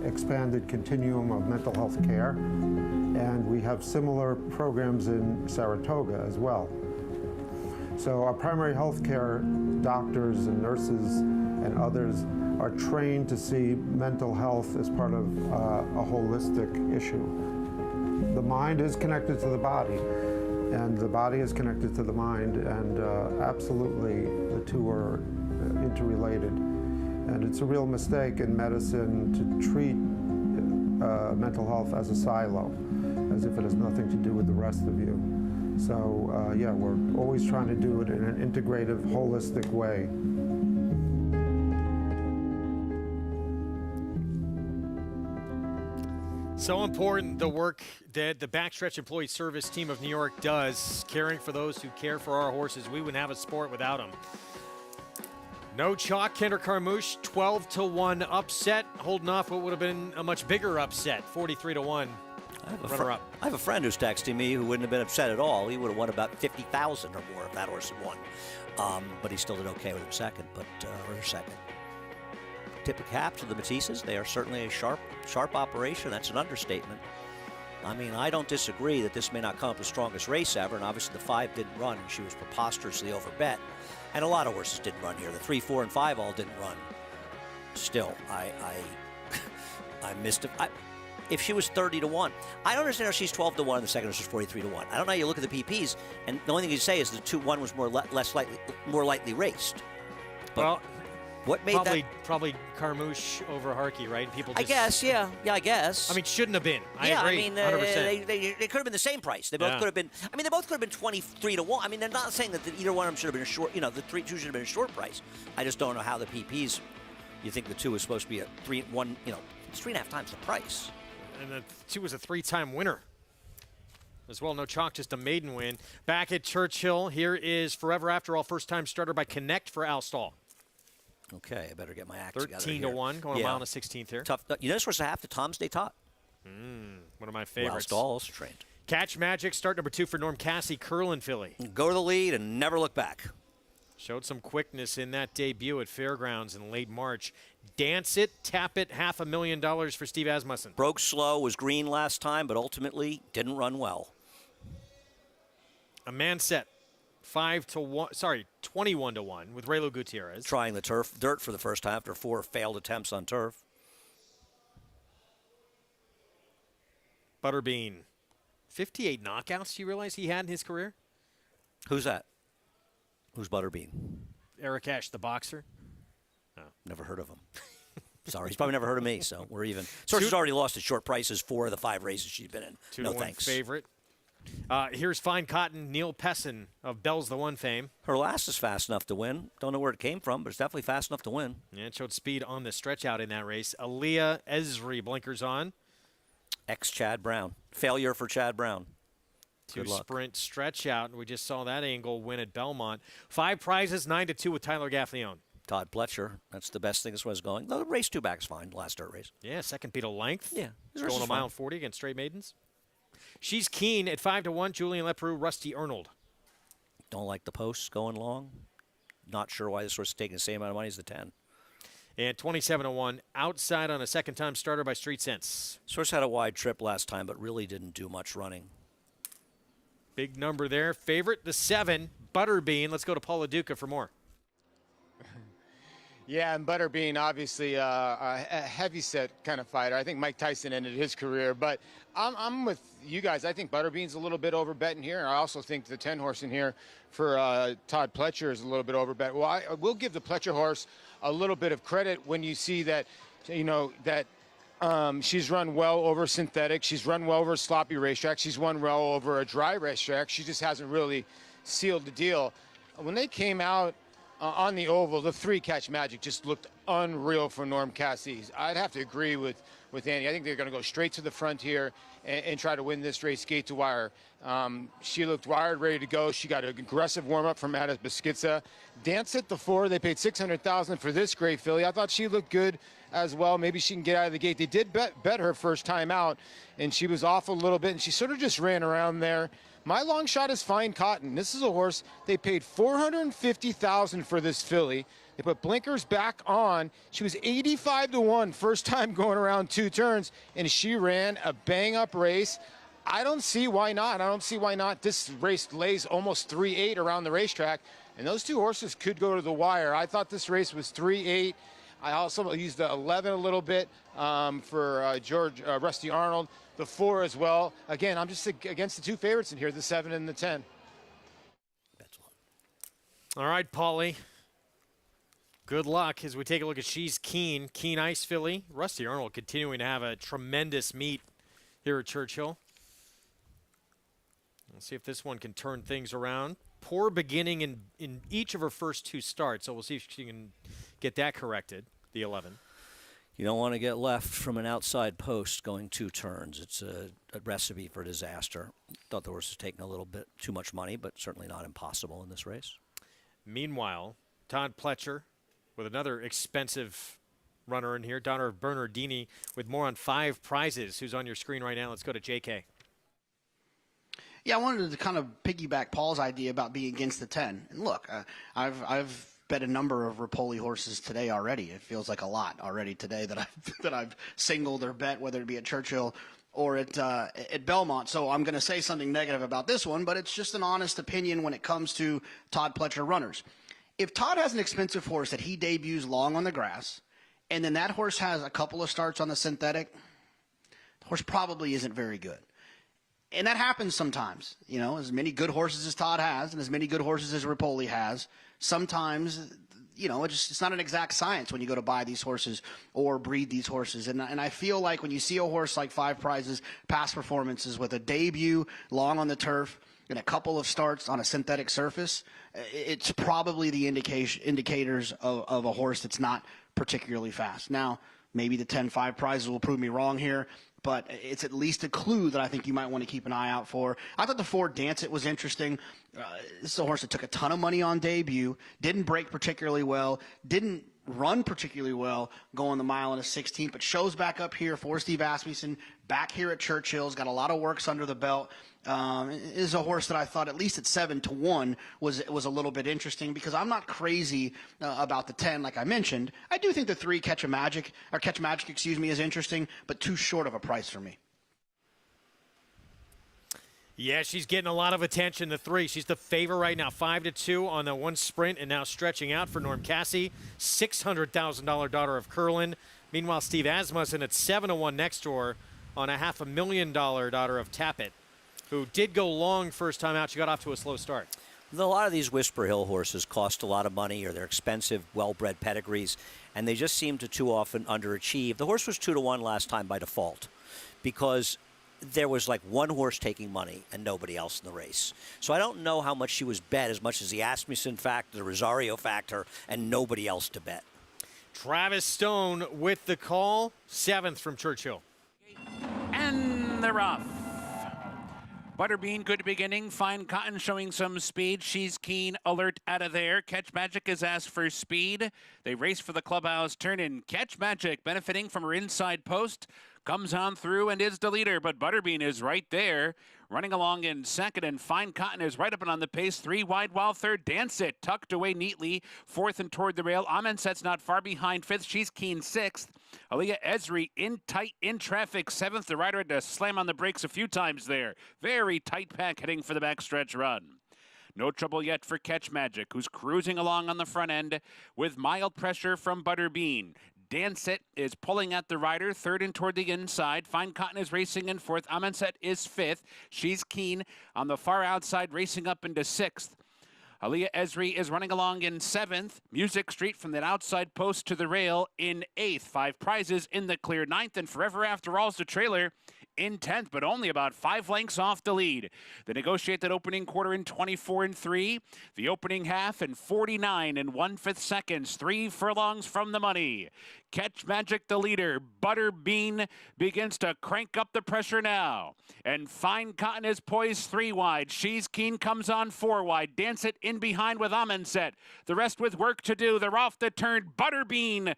expanded continuum of mental health care. And we have similar programs in Saratoga as well. So our primary health care doctors and nurses and others are trained to see mental health as part of a holistic issue. The mind is connected to the body, and the body is connected to the mind, and absolutely the two are interrelated. And it's a real mistake in medicine to treat mental health as a silo, as if it has nothing to do with the rest of you. So yeah, we're always trying to do it in an integrative, holistic way. So important, the work that the Backstretch Employee Service Team of New York does, caring for those who care for our horses. We wouldn't have a sport without them. No chalk, Kendrick Carmouche, 12-1 upset, holding off what would have been a much bigger upset, 43-1. Runner-up. I have a friend who's texting me who wouldn't have been upset at all. He would have won about 50,000 or more if that horse had won. But he still did okay with him second, or second. Tip of cap to the Matisses. They are certainly a sharp operation. That's an understatement. I mean, I don't disagree that this may not come up the strongest race ever, and obviously the 5 didn't run, and she was preposterously overbet. And a lot of horses didn't run here. The 3, 4, and 5 all didn't run. Still, I missed it. If she was 30-1, I don't understand how she's 12-1 and the second horse is 43-1. I don't know how you look at the PPs, and the only thing you say is the 2-1 was more lightly raced. But well, What made that? Probably Carmouche over Harkey, right? People. Just, I guess, yeah, I guess. I mean, shouldn't have been. I yeah, agree. I mean, 100%. they could have been the same price. They both could have been. I mean, they both could have been 23 to 1. I mean, they're not saying that either one of them should have been a short. You know, the two should have been a short price. I just don't know how the PPs. You think the 2 is supposed to be a 3-1? You know, it's 3.5 times the price. And the 2 was a 3-time winner. As well, no chalk, just a maiden win. Back at Churchill, here is Forever After All, first-time starter by Connect for Al Stahl. Okay, I better get my act together 13 to 1, going a mile and a 16th here. Tough. You know, this was a half to Tom's Day Tot. One of my favorites. Al Stahl also trained. Catch Magic, start number 2 for Norm Cassie, Curlin filly. Go to the lead and never look back. Showed some quickness in that debut at Fairgrounds in late March. Dance It, Tap It, $500,000 for Steve Asmussen. Broke slow, was green last time, but ultimately didn't run well. A man set, 21 to 1 with Raylo Gutierrez. Trying the dirt for the first time after 4 failed attempts on turf. Butterbean, 58 knockouts. Do you realize he had in his career? Who's that? Who's Butterbean? Eric Ash, the boxer. Never heard of him. Sorry, he's probably never heard of me, so we're even. Source's already lost at short prices 4 of the 5 races she's been in. 2 no to 1 thanks. favorite. Here's Fine Cotton, Neil Pessin of Bell's the One fame. Her last is fast enough to win. Don't know where it came from, but it's definitely fast enough to win. Yeah, it showed speed on the stretch out in that race. Aaliyah Esri, blinkers on. Chad Brown. Failure for Chad Brown. 2 sprint stretch out, and we just saw that angle win at Belmont. 5 prizes, 9 to 2 with Tyler Gaffleone. Todd Pletcher. That's the best thing this was going. The race 2 back's fine. Last dirt race. Yeah, second beat of length. Yeah. Going a mile 40 against straight maidens. She's keen at 5 to 1. Julian Leproux, Rusty Arnold. Don't like the posts going long. Not sure why this was taking the same amount of money as the 10. And 27 to 1. Outside on a second-time starter by Street Sense. Source had a wide trip last time, but really didn't do much running. Big number there. Favorite, the 7, Butterbean. Let's go to Paula Duca for more. Yeah, and Butterbean, obviously a heavy-set kind of fighter. I think Mike Tyson ended his career, but I'm with you guys. I think Butterbean's a little bit overbet in here. I also think the 10 horse in here for Todd Pletcher is a little bit overbet. Well, I will give the Pletcher horse a little bit of credit when you see that, you know, that she's run well over synthetic. She's run well over a sloppy racetrack. She's won well over a dry racetrack. She just hasn't really sealed the deal. When they came out on the oval, the 3 Catch Magic just looked unreal for Norm Cassis. I'd have to agree with Andy. I think they're going to go straight to the front here and try to win this race gate to wire. She looked wired, ready to go. She got an aggressive warm-up from Addis Beskica. Dance at the 4. They paid $600,000 for this great filly. I thought she looked good as well. Maybe she can get out of the gate. They did bet her first time out, and she was off a little bit, and she sort of just ran around there. My long shot is Fine Cotton. This is a horse. They paid $450,000 for this filly. They put blinkers back on. She was 85 to 1 first time going around 2 turns, and she ran a bang-up race. I don't see why not. I don't see why not. This race lays almost 3-8 around the racetrack, and those 2 horses could go to the wire. I thought this race was 3-8. I also used the 11 a little bit for Rusty Arnold. The 4 as well. Again, I'm just against the 2 favorites in here, the 7 and the 10. All right, Paulie. Good luck as we take a look at She's Keen. Keen Ice filly. Rusty Arnold continuing to have a tremendous meet here at Churchill. Let's see if this one can turn things around. Poor beginning in each of her first 2 starts, so we'll see if she can get that corrected, the 11. You don't want to get left from an outside post going 2 turns. It's a recipe for disaster. Thought the horse was taking a little bit too much money, but certainly not impossible in this race. Meanwhile, Todd Pletcher with another expensive runner in here. Donner Bernardini with more on 5 prizes. Who's on your screen right now? Let's go to JK. Yeah, I wanted to kind of piggyback Paul's idea about being against the 10. And look, I've bet a number of Rapoli horses today already. It feels like a lot already today that I've singled or bet, whether it be at Churchill or at Belmont. So I'm going to say something negative about this one, but it's just an honest opinion when it comes to Todd Pletcher runners. If Todd has an expensive horse that he debuts long on the grass, and then that horse has a couple of starts on the synthetic, the horse probably isn't very good. And that happens sometimes. You know, as many good horses as Todd has and as many good horses as Rapoli has, sometimes you know, it's not an exact science when you go to buy these horses or breed these horses. And I feel like when you see a horse like Five Prizes, past performances with a debut long on the turf and a couple of starts on a synthetic surface, it's probably the indicators of a horse that's not particularly fast. Now, maybe the 10-5 Prizes will prove me wrong here, but it's at least a clue that I think you might want to keep an eye out for. I thought the 4 Dance It was interesting. This is a horse that took a ton of money on debut, didn't break particularly well, didn't run particularly well going the mile in a 16th, but shows back up here for Steve Asmussen, back here at Churchill's, got a lot of works under the belt. Is a horse that I thought at least at 7-1 was a little bit interesting, because I'm not crazy about the 10 like I mentioned. I do think the 3 Catch Magic, is interesting, but too short of a price for me. Yeah, she's getting a lot of attention, the 3. She's the favorite right now, 5-2 on the 1 sprint, and now stretching out for Norm Cassie, $600,000 daughter of Curlin. Meanwhile, Steve Asmussen at 7-1 next door on a $500,000 daughter of Tappet, who did go long first time out. She got off to a slow start. A lot of these Whisper Hill horses cost a lot of money, or they're expensive, well-bred pedigrees, and they just seem to too often underachieve. The horse was 2-1 last time by default, because there was like one horse taking money and nobody else in the race. So I don't know how much she was bet, as much as the Asmussen factor, the Rosario factor, and nobody else to bet. Travis Stone with the call, 7th from Churchill. And they're off. Butterbean, good beginning. Fine Cotton showing some speed. She's Keen, alert out of there. Catch Magic is asked for speed. They race for the clubhouse turn in. Catch Magic, benefiting from her inside post, comes on through and is the leader, but Butterbean is right there. Running along in second, and Fine Cotton is right up and on the pace. 3 wide while third. Dance It tucked away neatly. 4th and toward the rail. Amenset's not far behind 5th. She's Keen 6th. Aaliyah Esri in tight, in traffic 7th. The rider had to slam on the brakes a few times there. Very tight pack heading for the backstretch run. No trouble yet for Catch Magic, who's cruising along on the front end with mild pressure from Butterbean. Dance It is pulling at the rider, 3rd and toward the inside. Fine Cotton is racing in 4th. Amenset is 5th. She's Keen on the far outside, racing up into 6th. Aaliyah Esri is running along in 7th. Music Street from that outside post to the rail in 8th. 5 Prizes in the clear 9th, and Forever After All's the trailer in 10th, but only about 5 lengths off the lead. They negotiate that opening quarter in 24 and 3. The opening half in 49 and 1/5 seconds. 3 furlongs from the money. Catch Magic, the leader. Butterbean begins to crank up the pressure now. And Fine Cotton is poised 3 wide. She's Keen comes on 4 wide. Dance It in behind with Amenset. The rest with work to do. They're off the turn. Butterbean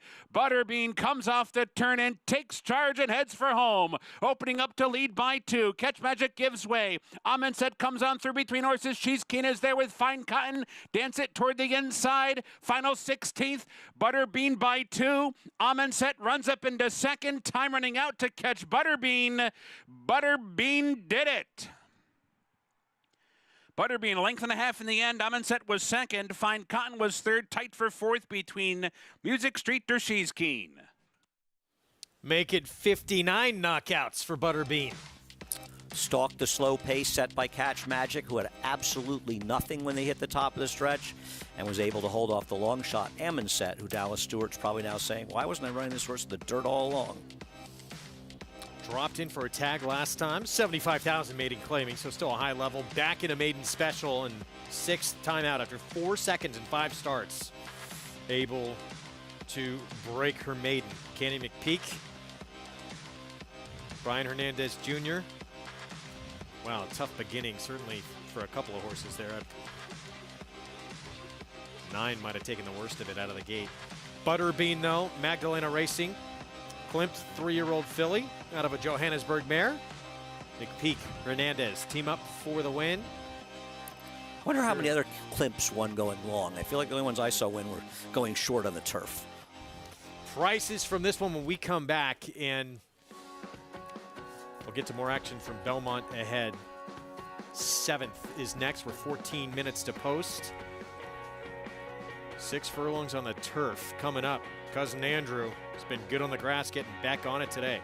comes off the turn and takes charge and heads for home. Opening up to lead by 2. Catch Magic gives way. Amenset comes on through between horses. She's Keen is there with Fine Cotton. Dance It toward the inside. Final 16th. Butterbean by 2. Amenset runs up into 2nd. Time running out to catch Butterbean. Butterbean did it. Butterbean, a length and a half in the end. Amenset was 2nd. Fine Cotton was 3rd. Tight for 4th between Music Street or She's Keen. Make it 59 knockouts for Butterbean. Stalked the slow pace set by Catch Magic, who had absolutely nothing when they hit the top of the stretch, and was able to hold off the long shot Amenset, who Dallas Stewart's probably now saying, why wasn't I running this horse in the dirt all along? Dropped in for a tag last time. 75,000 maiden claiming, so still a high level. Back in a maiden special, and 6th time out after 4 seconds and 5 starts. Able to break her maiden. Candy McPeak. Brian Hernandez Jr. Wow, tough beginning, certainly for a couple of horses there. 9 might have taken the worst of it out of the gate. Butterbean, though, Magdalena Racing. Klimt, 3-year-old filly out of a Johannesburg mare. McPeak, Hernandez team up for the win. Wonder how many other Klimps won going long. I feel like the only ones I saw win were going short on the turf. Prices from this one when we come back, and we'll get to more action from Belmont ahead. 7th is next. We're 14 minutes to post. 6 furlongs on the turf coming up. Cousin Andrew has been good on the grass, getting back on it today.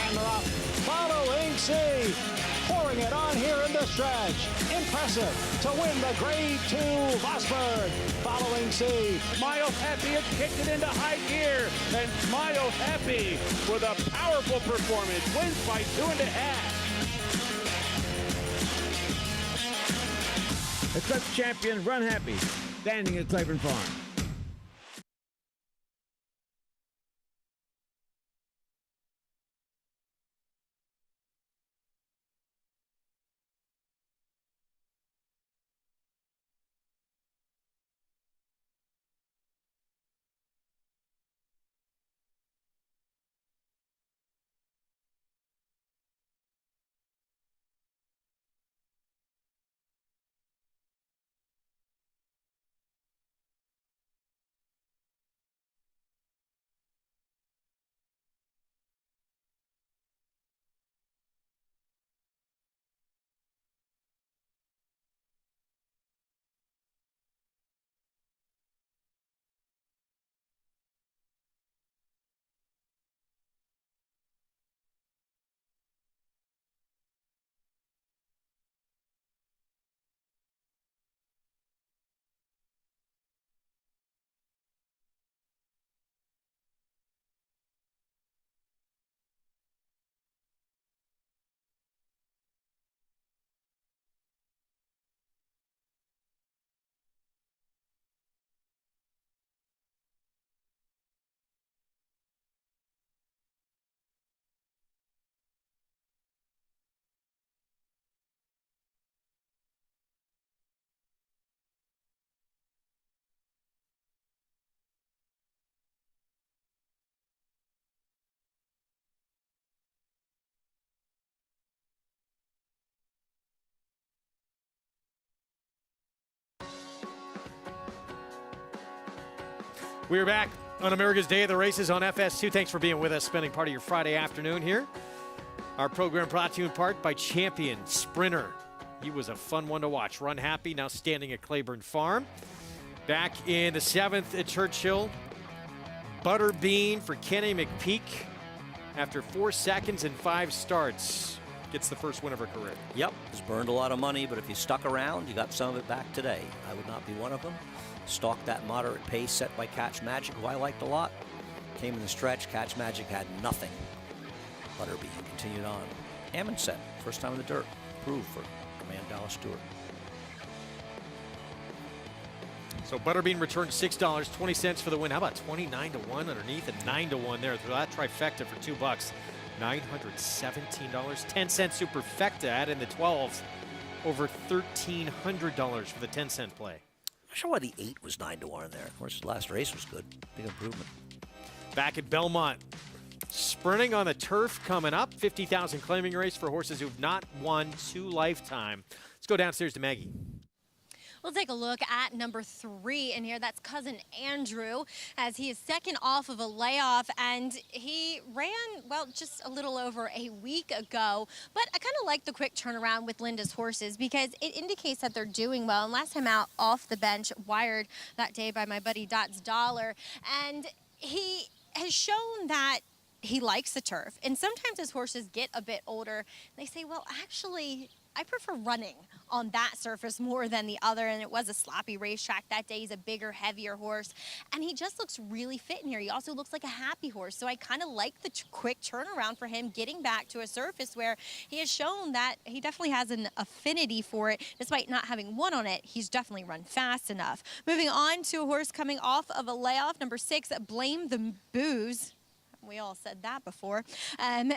And they're off. C. Pouring it on here in the stretch. Impressive to win the Grade 2 Vosburg. Following C. Mile Happy has kicked it into high gear, and Mile Happy with a powerful performance wins by 2.5. The Cup champion Run Happy, standing at Claiborne Farm. We're back on America's Day of the Races on FS2. Thanks for being with us, spending part of your Friday afternoon here. Our program brought to you in part by Champion Sprinter. He was a fun one to watch. Run Happy, now standing at Claiborne Farm. Back in the 7th at Churchill. Butterbean for Kenny McPeak. After 4 seconds and 5 starts, gets the first win of her career. Yep, has burned a lot of money, but if you stuck around, you got some of it back today. I would not be one of them. Stalked that moderate pace set by Catch Magic, who I liked a lot. Came in the stretch, Catch Magic had nothing. Butterbean continued on. Amundsen, first time in the dirt. Proved for Command Dallas Stewart. So Butterbean returned $6, 20 cents for the win. How about 29 to 1 underneath and 9 to 1 there? Through that trifecta for $2, $917. 10 cent superfecta add in the 12s, over $1,300 for the 10-cent play. I'm not sure why the 8 was 9 to 1 in there. Of course, his last race was good. Big improvement. Back at Belmont, sprinting on the turf coming up. 50,000 claiming race for horses who've not won 2 lifetime. Let's go downstairs to Maggie. We'll take a look at number 3 in here. That's Cousin Andrew, as he is second off of a layoff, and he ran, well, just a little over a week ago. But I kind of like the quick turnaround with Linda's horses because it indicates that they're doing well. And last time out off the bench, wired that day by my buddy Dots Dollar, and he has shown that he likes the turf. And sometimes as horses get a bit older, they say, well, actually, I prefer running on that surface more than the other, and it was a sloppy racetrack that day. He's a bigger, heavier horse, and he just looks really fit in here. He also looks like a happy horse, so I kind of like the quick turnaround for him getting back to a surface where he has shown that he definitely has an affinity for it. Despite not having won on it, he's definitely run fast enough. Moving on to a horse coming off of a layoff, number 6, Blame the Booze. We all said that before.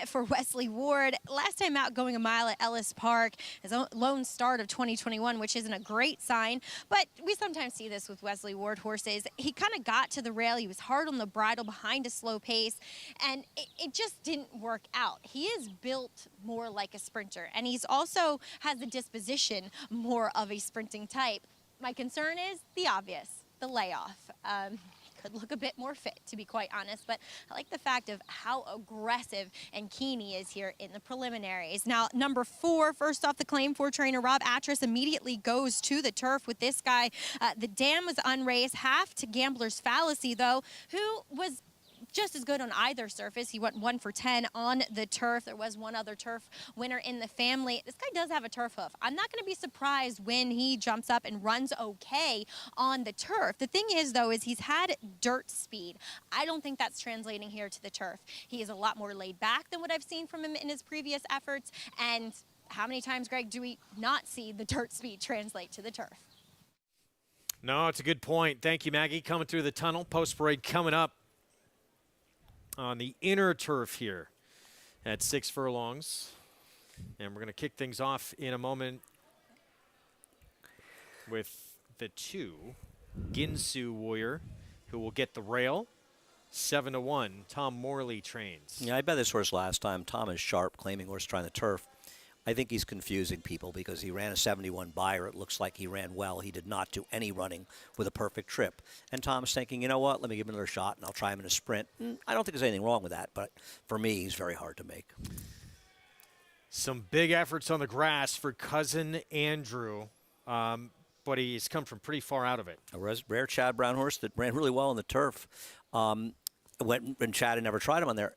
For Wesley Ward, last time out going a mile at Ellis Park, his lone start of 2021, which isn't a great sign, but we sometimes see this with Wesley Ward horses. He kind of got to the rail, he was hard on the bridle behind a slow pace, and it just didn't work out. He is built more like a sprinter, and he's also has the disposition more of a sprinting type. My concern is the obvious, the layoff. Could look a bit more fit, to be quite honest, but I like the fact of how aggressive and keen he is here in the preliminaries. Now, number 4, first off the claim for trainer Rob Atras, immediately goes to the turf with this guy. The dam was unraced, half to Gambler's Fallacy, though, who was just as good on either surface. He went 1 for 10 on the turf. There was one other turf winner in the family. This guy does have a turf hoof. I'm not going to be surprised when he jumps up and runs okay on the turf. The thing is, though, is he's had dirt speed. I don't think that's translating here to the turf. He is a lot more laid back than what I've seen from him in his previous efforts. And how many times, Greg, do we not see the dirt speed translate to the turf? No, it's a good point. Thank you, Maggie. Coming through the tunnel. Post parade coming up on the inner turf here at 6 furlongs. And we're going to kick things off in a moment with the 2, Ginsu Warrior, who will get the rail. 7-1, Tom Morley trains. Yeah, I bet this horse last time. Tom is sharp, claiming horse trying the turf. I think he's confusing people because he ran a 71 buyer. It looks like he ran well. He did not do any running with a perfect trip. And Tom's thinking, you know what, let me give him another shot, and I'll try him in a sprint. I don't think there's anything wrong with that, but for me, he's very hard to make. Some big efforts on the grass for Cousin Andrew, but he's come from pretty far out of it. A rare Chad Brown horse that ran really well on the turf. When Chad had never tried him on there.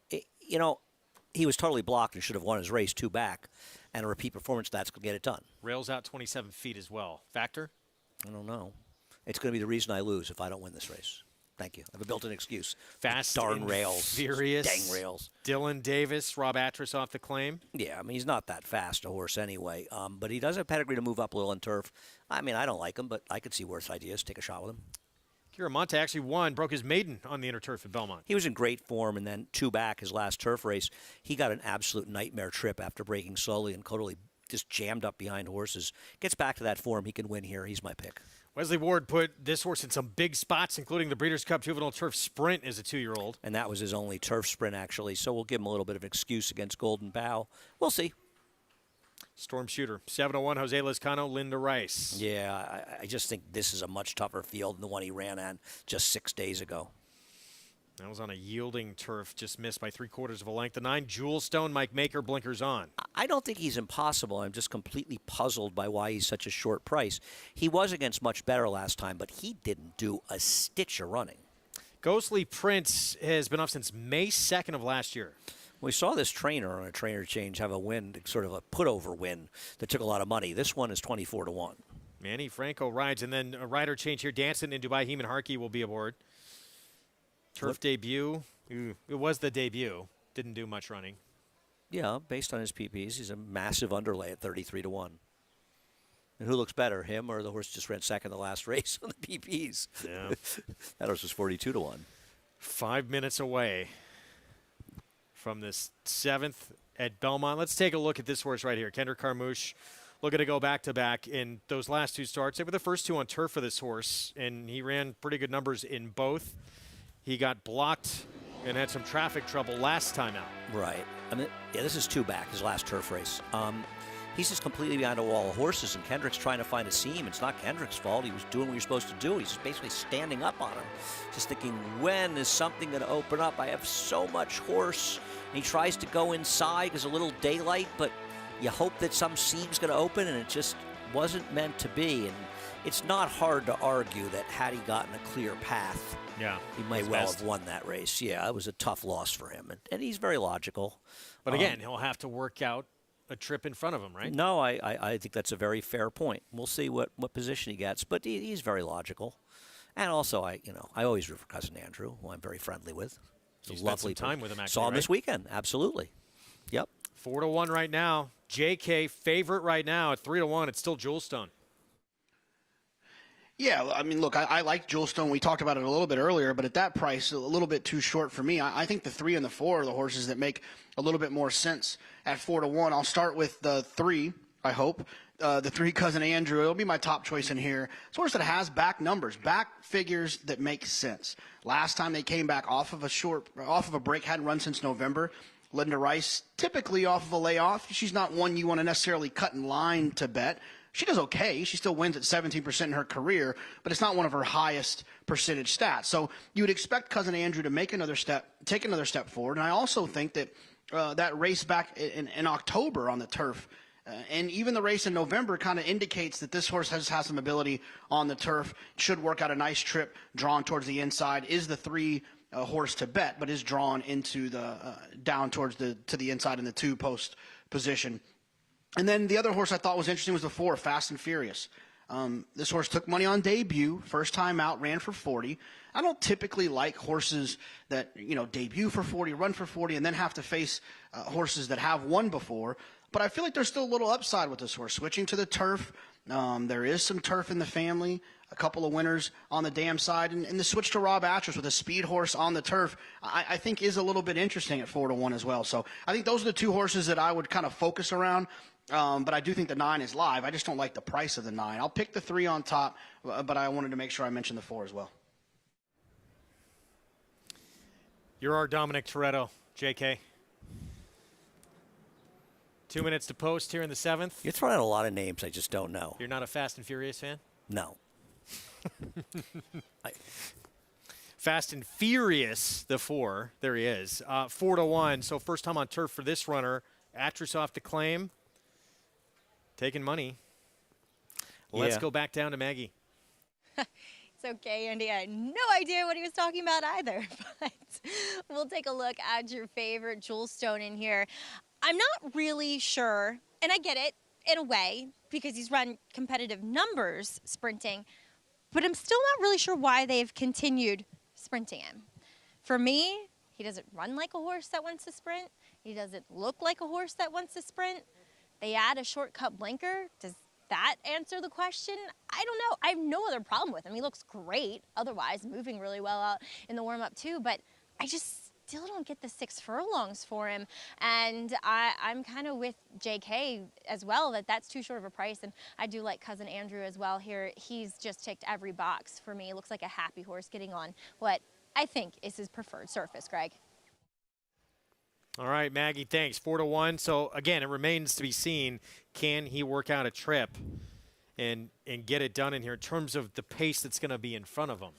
He was totally blocked and should have won his race 2 back. And a repeat performance, that's going to get it done. Rails out 27 feet as well. Factor? I don't know. It's going to be the reason I lose if I don't win this race. Thank you. I have a built-in excuse. Fast, darn rails. Furious. Dang rails. Dylan Davis, Rob Atras off the claim. Yeah, I mean, he's not that fast a horse anyway. But he does have pedigree to move up a little on turf. I mean, I don't like him, but I could see worse ideas. Take a shot with him. Kiramonte actually broke his maiden on the inner turf at Belmont. He was in great form, and then 2 back his last turf race. He got an absolute nightmare trip after breaking slowly and totally just jammed up behind horses. Gets back to that form. He can win here. He's my pick. Wesley Ward put this horse in some big spots, including the Breeders' Cup Juvenile Turf Sprint as a 2-year-old. And that was his only turf sprint, actually, so we'll give him a little bit of an excuse against Golden Bow. We'll see. Storm Shooter, 7-1, Jose Lizcano, Linda Rice. Yeah, I just think this is a much tougher field than the one he ran on just 6 days ago. That was on a yielding turf, just missed by 3/4 of a length. The 9, Jewel Stone, Mike Maker, blinkers on. I don't think he's impossible. I'm just completely puzzled by why he's such a short price. He was against much better last time, but he didn't do a stitch of running. Ghostly Prince has been off since May 2nd of last year. We saw this trainer on a trainer change have a win, sort of a put-over win that took a lot of money. This one is 24-1. Manny Franco rides, and then a rider change here. Dancing in Dubai, Heeman Harkey will be aboard. Turf debut. It was the debut. Didn't do much running. Yeah, based on his PPs, he's a massive underlay at 33-1. And who looks better, him or the horse just ran second the last race on the PPs? Yeah. That horse was 42-1. 5 minutes away from this 7th at Belmont. Let's take a look at this horse right here. Kendrick Carmouche looking to go back-to-back in those last 2 starts. They were the first 2 on turf for this horse, and he ran pretty good numbers in both. He got blocked and had some traffic trouble last time out. Right. I mean, yeah, this is 2 back, his last turf race. He's just completely behind a wall of horses, and Kendrick's trying to find a seam. It's not Kendrick's fault. He was doing what you're supposed to do. He's just basically standing up on him, just thinking, when is something going to open up? I have so much horse. And he tries to go inside because a little daylight, but you hope that some seam's going to open, and it just wasn't meant to be. And it's not hard to argue that had he gotten a clear path, he might well have won that race. Yeah, it was a tough loss for him, and he's very logical. But again, he'll have to work out a trip in front of him, right? No, I think that's a very fair point. We'll see what position he gets, but he's very logical. And also, I always root for Cousin Andrew, who I'm very friendly with. He's lovely time with him, actually. Saw him this weekend, absolutely. Yep. 4-1 right now. JK favorite right now at 3-1. It's still Jewel Stone. Yeah, I mean, look, I like Jewel Stone. We talked about it a little bit earlier, but at that price, a little bit too short for me. I think the 3 and the 4 are the horses that make a little bit more sense at 4-1. I'll start with the 3, I hope. The 3, Cousin Andrew. It'll be my top choice in here. It's a horse that has back numbers, back figures that make sense. Last time they came back off of a break, hadn't run since November. Linda Rice, typically off of a layoff. She's not one you want to necessarily cut in line to bet. She does okay. She still wins at 17% in her career, but it's not one of her highest percentage stats. So you would expect Cousin Andrew to take another step forward. And I also think that that race back in October on the turf, and even the race in November kind of indicates that this horse has some ability on the turf, should work out a nice trip drawn towards the inside, is the 3 horse to bet, but is drawn into the down towards to the inside in the 2-post position. And then the other horse I thought was interesting was the 4, Fast and Furious. This horse took money on debut, first time out, ran for 40. I don't typically like horses that, debut for 40, run for 40, and then have to face horses that have won before. But I feel like there's still a little upside with this horse. Switching to the turf, there is some turf in the family, a couple of winners on the dam side, and the switch to Rob Atras with a speed horse on the turf, I think is a little bit interesting at 4-1 as well. So I think those are the 2 horses that I would kind of focus around. But I do think the 9 is live. I just don't like the price of the 9. I'll pick the 3 on top, but I wanted to make sure I mentioned the 4 as well. You're our Dominic Toretto, JK. 2 minutes to post here in the 7th. You're throwing out a lot of names I just don't know. You're not a Fast and Furious fan? No. Fast and Furious, the 4. There he is. 4-1. So first time on turf for this runner. Atras off the claim. Taking money. Let's go back down to Maggie. It's okay, Andy. I had no idea what he was talking about either. But we'll take a look at your favorite jewel stone in here. I'm not really sure, and I get it in a way because he's run competitive numbers sprinting, but I'm still not really sure why they've continued sprinting him. For me, he doesn't run like a horse that wants to sprint. He doesn't look like a horse that wants to sprint. They add a shortcut blinker. Does that answer the question? I don't know. I have no other problem with him. He looks great otherwise, moving really well out in the warm-up too, but I just still don't get the 6 furlongs for him. And I'm kind of with JK as well, that's too short of a price. And I do like Cousin Andrew as well here. He's just ticked every box for me. Looks like a happy horse getting on what I think is his preferred surface, Greg. All right, Maggie, thanks. 4-1. So, again, it remains to be seen, can he work out a trip and get it done in here in terms of the pace that's going to be in front of him?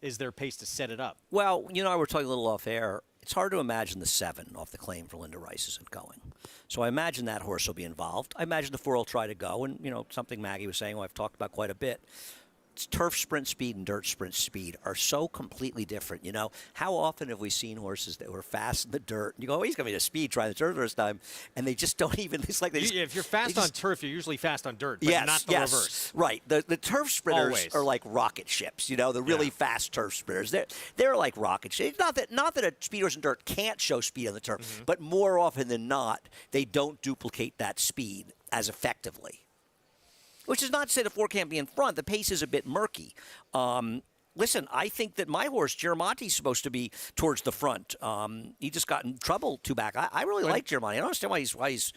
Is there pace to set it up? Well, I were talking a little off air. It's hard to imagine the 7 off the claim for Linda Rice isn't going. So I imagine that horse will be involved. I imagine the 4 will try to go. And, something Maggie was saying, I've talked about quite a bit. Turf sprint speed and dirt sprint speed are so completely different. How often have we seen horses that were fast in the dirt? And you go, oh, he's going to be a speed trying the turf first time. And they just don't even, it's like they just, if you're fast on turf, you're usually fast on dirt, but not the reverse. Right. The turf sprinters Always are like rocket ships, the really fast turf sprinters. They're like rocket ships. Not that a speed horse in dirt can't show speed on the turf, but more often than not, they don't duplicate that speed as effectively. Which is not to say the 4 can't be in front. The pace is a bit murky. Listen, I think that my horse, Giramonte's supposed to be towards the front. He just got in trouble 2 back. I really like Giramonte. I don't understand why he's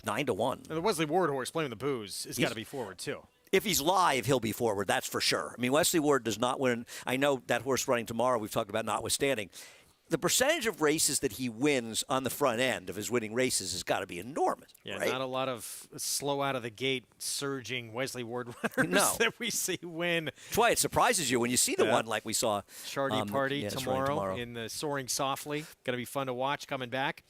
9-1. And the Wesley Ward horse, Blaming the Booze, has got to be forward, too. If he's live, he'll be forward, that's for sure. I mean, Wesley Ward does not win. I know that horse running tomorrow, we've talked about notwithstanding. The percentage of races that he wins on the front end of his winning races has got to be enormous. Yeah, right? Not a lot of slow out of the gate surging Wesley Ward runners that we see win. That's why it surprises you when you see the one like we saw. Shardy Party tomorrow in the Soaring Softly. Going to be fun to watch coming back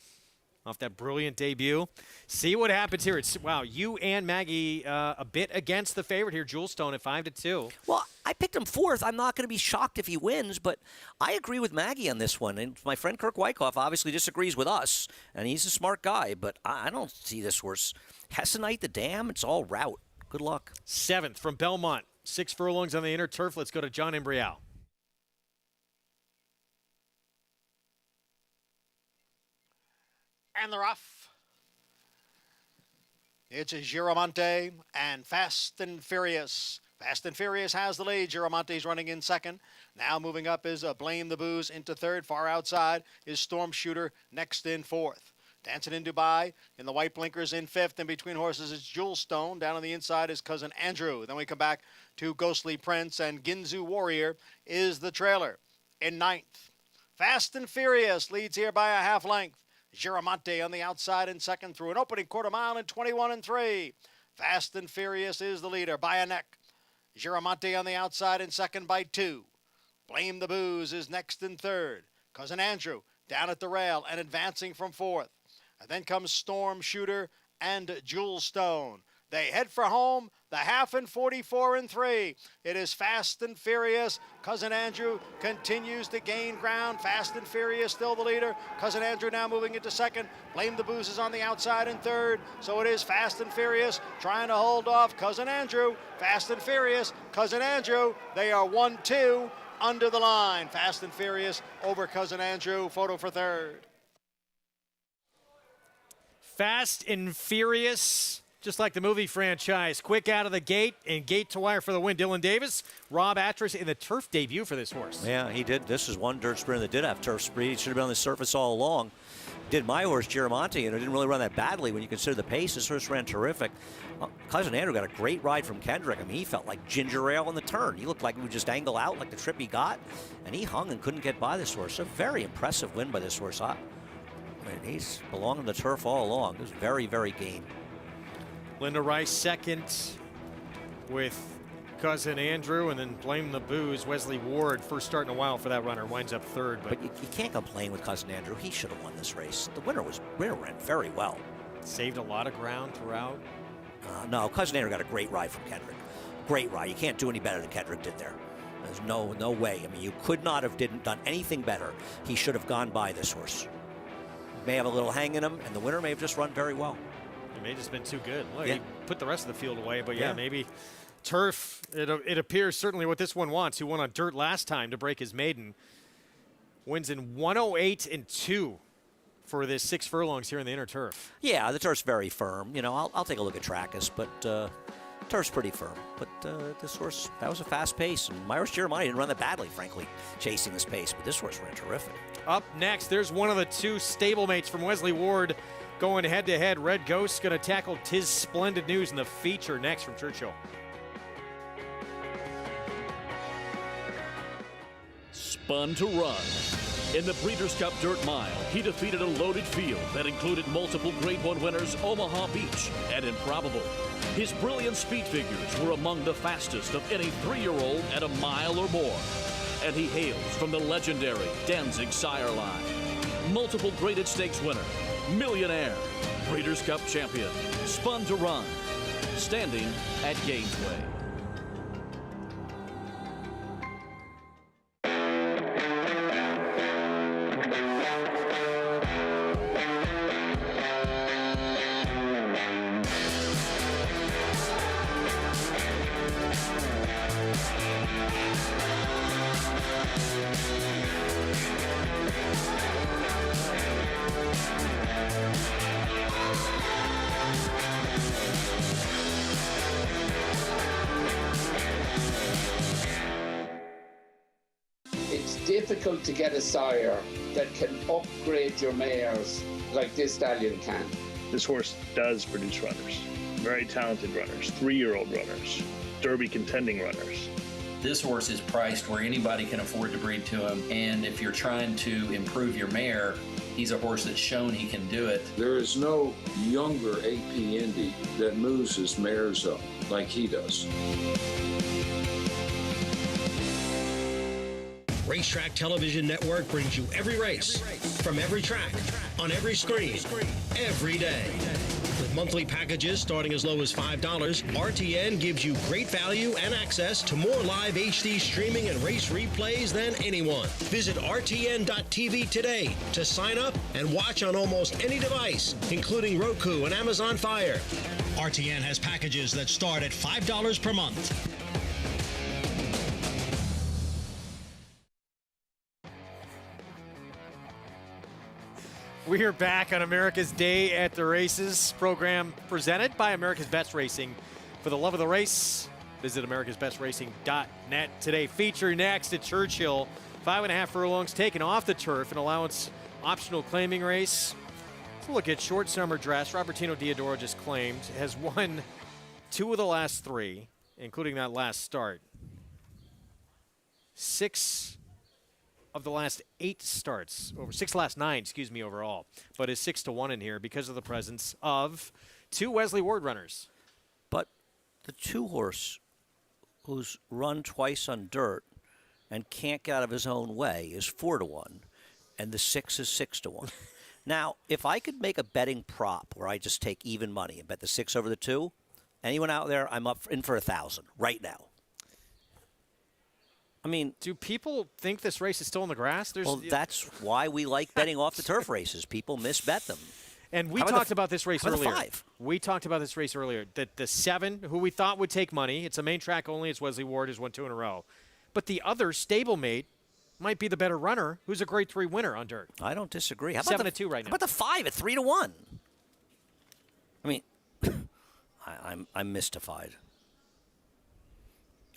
off that brilliant debut. See what happens here. Wow, you and Maggie a bit against the favorite here, Jewel Stone at 5-2. Well, I picked him 4th. I'm not going to be shocked if he wins, but I agree with Maggie on this one. And my friend Kirk Wyckoff obviously disagrees with us, and he's a smart guy, but I don't see this horse. Hessenite, the dam, it's all route. Good luck. 7th from Belmont. 6 furlongs on the inner turf. Let's go to John Embrial. And they're off. It's a Giramonte and Fast and Furious. Fast and Furious has the lead. Giramonte's running in 2nd. Now moving up is Blame the Booze into 3rd. Far outside is Storm Shooter next in 4th. Dancing in Dubai in the white blinkers in 5th. In between horses is Jewel Stone. Down on the inside is Cousin Andrew. Then we come back to Ghostly Prince, and Ginzu Warrior is the trailer in 9th. Fast and Furious leads here by a half length. Giramonte on the outside in 2nd through an opening quarter mile in 21-3. Fast and Furious is the leader by a neck. Giramonte on the outside in 2nd by 2. Blame the Booze is next in 3rd. Cousin Andrew down at the rail and advancing from 4th. And then comes Storm Shooter and Jewel Stone. They head for home. The half in 44 and 3. It is Fast and Furious. Cousin Andrew continues to gain ground. Fast and Furious still the leader. Cousin Andrew now moving into second. Blame the Booze is on the outside in third. So it is Fast and Furious trying to hold off Cousin Andrew. Fast and Furious, Cousin Andrew. They are 1-2 under the line. Fast and Furious over Cousin Andrew. Photo for third. Fast and Furious, just like the movie franchise. Quick out of the gate and gate to wire for the win. Dylan Davis, Rob Atras in the turf debut for this horse. Yeah, he did. This is one dirt sprinter that did have turf speed. He should have been on the surface all along. Did my horse, Giramonte, and it didn't really run that badly when you consider the pace. This horse ran terrific. Cousin Andrew got a great ride from Kendrick. I mean, he felt like ginger ale on the turn. He looked like he would just angle out like the trip he got, and he hung and couldn't get by this horse. A very impressive win by this horse. I mean, he's belonged on the turf all along. It was very, very game. Linda Rice second with Cousin Andrew, and then Blame the Booze. Wesley Ward, first start in a while for that runner, winds up third. But you can't complain with Cousin Andrew. He should have won this race. The winner ran very well. Saved a lot of ground throughout. No, Cousin Andrew got a great ride from Kendrick. Great ride. You can't do any better than Kendrick did there. There's no way. I mean, you could not have done anything better. He should have gone by this horse. May have a little hang in him, and the winner may have just run very well. It may have just been too good. Look, Yeah. he put the rest of the field away, but yeah, maybe turf, it appears certainly what this one wants. He won on dirt last time to break his maiden. Wins in 108 and 2 for this 6 furlongs here in the inner turf. Yeah, the turf's very firm. You know, I'll take a look at Trackus, but turf's pretty firm. But this horse, that was a fast pace, and my horse Jeremiah didn't run that badly, frankly, chasing this pace, but this horse ran terrific. Up next, there's one of the two stablemates from Wesley Ward going head-to-head. Red Ghost's going to tackle Tis Splendid News in the feature next from Churchill. Spun to Run. In the Breeders' Cup Dirt Mile, he defeated a loaded field that included multiple Grade 1 winners Omaha Beach and Improbable. His brilliant speed figures were among the fastest of any 3-year-old at a mile or more. And he hails from the legendary Danzig sire line. Multiple graded stakes winner, millionaire, Breeders' Cup champion, Spun to Run, standing at Gainesway. Difficult to get a sire that can upgrade your mares like this stallion can. This horse does produce runners, very talented runners, 3-year-old runners, Derby contending runners. This horse is priced where anybody can afford to breed to him, and if you're trying to improve your mare, he's a horse that's shown he can do it. There is no younger AP Indy that moves his mares up like he does. Racetrack Television Network brings you every race, from every track, on every screen, every day. With monthly packages starting as low as $5, RTN gives you great value and access to more live HD streaming and race replays than anyone. Visit RTN.tv today to sign up and watch on almost any device, including Roku and Amazon Fire. RTN has packages that start at $5 per month. We are back on America's Day at the Races program presented by America's Best Racing. For the love of the race, visit americasbestracing.net today. Feature next at Churchill. 5.5 furlongs taken off the turf, an allowance optional claiming race. Let's look at short summer dress. Robertino Diodoro just claimed, has won 2 of the last 3, including that last start. 6 of the last 8 starts, 6 last 9, overall, but is 6-1 in here because of the presence of 2 Wesley Ward runners. But the 2 horse who's run twice on dirt and can't get out of his own way is 4-1, and the 6 is 6-1. Now, if I could make a betting prop where I just take even money and bet the 6 over the 2, Anyone out there? I'm in for 1,000 right now. I mean, do people think this race is still in the grass? That's why we like betting off the turf races. People misbet them. And we talked about this race earlier. 5? We talked about this race earlier, that the 7, who we thought would take money, it's a main track only, it's Wesley Ward, who's won 2 in a row. But the other stablemate might be the better runner, who's a grade 3 winner on dirt. I don't disagree. How about 7-2 right now. How about the 5 at 3-1? I mean, I'm mystified.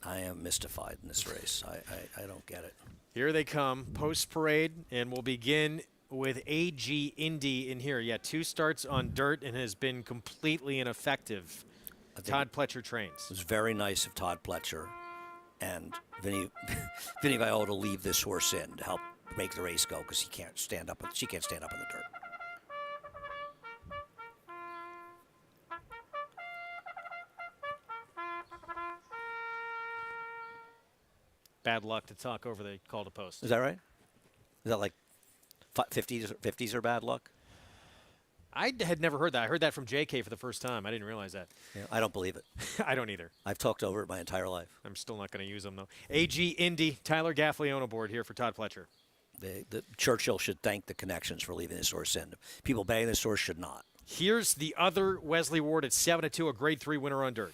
I am mystified in this race. I don't get it. Here they come, post-parade, and we'll begin with AG Indy in here. Yeah, 2 starts on dirt and has been completely ineffective. Todd Pletcher trains. It was very nice of Todd Pletcher and Vinny Viola to leave this horse in to help make the race go because she can't stand up in the dirt. Bad luck to talk over the call to post. Is that right? Is that like 50s or bad luck? I had never heard that. I heard that from JK for the first time. I didn't realize that. Yeah, I don't believe it. I don't either. I've talked over it my entire life. I'm still not going to use them, though. AG Indy, Tyler Gaffalione aboard here for Todd Pletcher. The Churchill should thank the connections for leaving this horse in. People betting this horse should not. Here's the other Wesley Ward at 7-2, a grade 3 winner on dirt.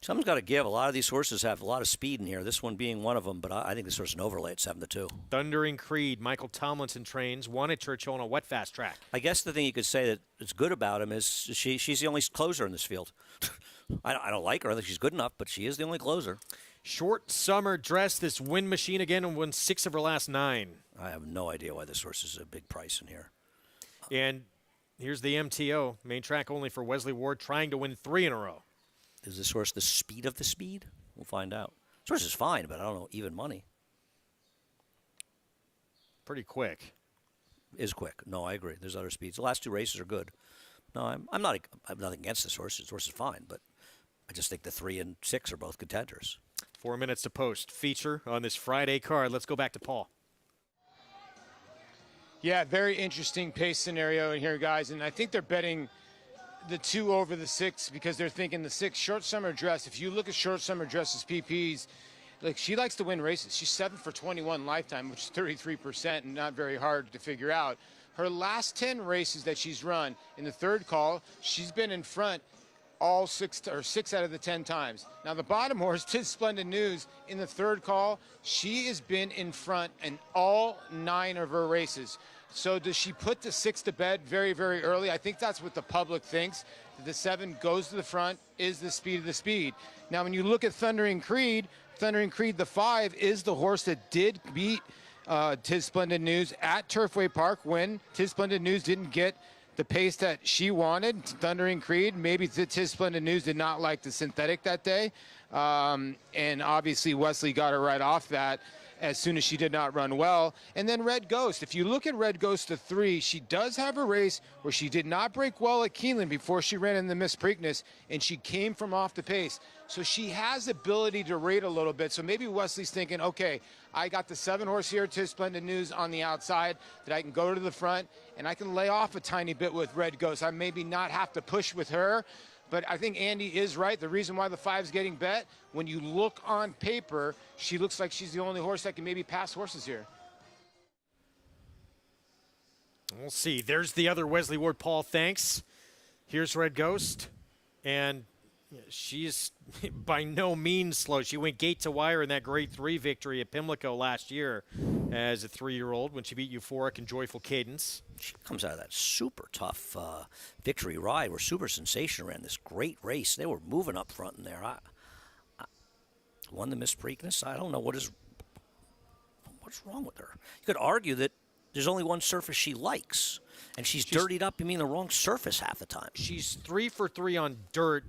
Someone's got to give. A lot of these horses have a lot of speed in here, this one being one of them, but I think this horse is an overlay at 7-2. Thundering Creed, Michael Tomlinson trains, won at Churchill on a wet fast track. I guess the thing you could say that is good about him is she's the only closer in this field. I don't like her. I think she's good enough, but she is the only closer. Short Summer Dress, this win machine again, and won 6 of her last 9. I have no idea why this horse is a big price in here. And here's the MTO, main track only for Wesley Ward, trying to win 3 in a row. Is this horse the speed of the speed? We'll find out. This horse is fine, but I don't know, even money. Pretty quick. Is quick. No, I agree. There's other speeds. The last 2 races are good. No, I'm nothing against this horse. This horse is fine, but I just think the 3 and 6 are both contenders. 4 minutes to post. Feature on this Friday card. Let's go back to Paul. Yeah, very interesting pace scenario in here, guys, and I think they're betting the 2 over the 6 because they're thinking the 6 Short Summer Dress. If you look at Short Summer Dress's PPs, like, she likes to win races. She's 7 for 21 lifetime, which is 33% and not very hard to figure out. Her last 10 races that she's run in the third call, she's been in front all 6 out of the 10 times. Now the bottom horse, Tis Splendid News, in the third call, she has been in front in all 9 of her races. So does she put the 6 to bed very, very early? I think that's what the public thinks. The 7 goes to the front, is the speed of the speed. Now, when you look at Thundering Creed, the 5 is the horse that did beat Tis Splendid News at Turfway Park when Tis Splendid News didn't get the pace that she wanted. Thundering Creed, maybe Tis Splendid News did not like the synthetic that day. And obviously Wesley got her right off that as soon as she did not run well. And then Red Ghost. If you look at Red Ghost to 3, she does have a race where she did not break well at Keeneland before she ran in the Miss Preakness, and she came from off the pace. So she has ability to rate a little bit. So maybe Wesley's thinking, okay, I got the 7 horse here, Tis Splendid News, on the outside that I can go to the front, and I can lay off a tiny bit with Red Ghost. I maybe not have to push with her. But I think Andy is right. The reason why the 5's getting bet, when you look on paper, she looks like she's the only horse that can maybe pass horses here. We'll see. There's the other Wesley Ward, Paul. Thanks. Here's Red Ghost. And she's by no means slow. She went gate to wire in that grade 3 victory at Pimlico last year as a 3-year-old when she beat Euphoric and Joyful Cadence. She comes out of that super tough victory ride where Super Sensation ran this great race. They were moving up front in there. I won the Miss Preakness. I don't know what's wrong with her. You could argue that there's only one surface she likes, and she's dirtied up, the wrong surface half the time. She's 3 for 3 on dirt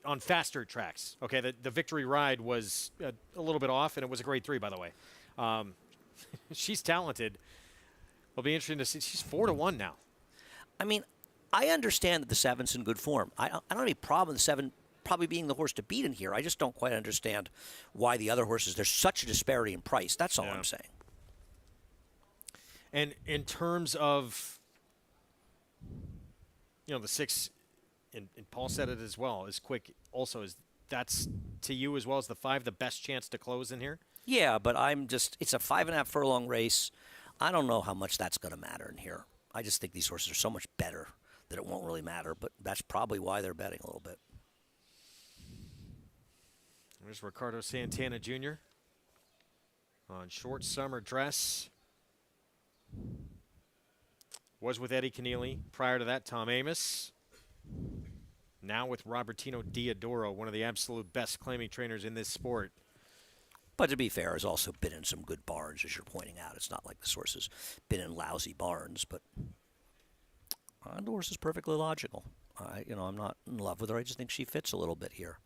on faster tracks. Okay, the victory ride was a little bit off, and it was a grade 3, by the way. She's talented. It'll be interesting to see. She's 4-1 now. I understand that the 7's in good form. I don't have any problem with the 7 probably being the horse to beat in here. I just don't quite understand why the other horses, there's such a disparity in price. That's all I'm saying. And in terms of, the 6 and Paul said it as well, is quick also. Is that's to you as well as the 5 the best chance to close in here? Yeah, but it's a 5.5 furlong race. I don't know how much that's going to matter in here. I just think these horses are so much better that it won't really matter, but that's probably why they're betting a little bit. There's Ricardo Santana Jr. on Short Summer Dress. Was with Eddie Keneally. Prior to that, Tom Amos. Now with Robertino Diodoro, one of the absolute best claiming trainers in this sport. But to be fair, has also been in some good barns, as you're pointing out. It's not like this horse has been in lousy barns, but the horse is perfectly logical. I'm not in love with her. I just think she fits a little bit here.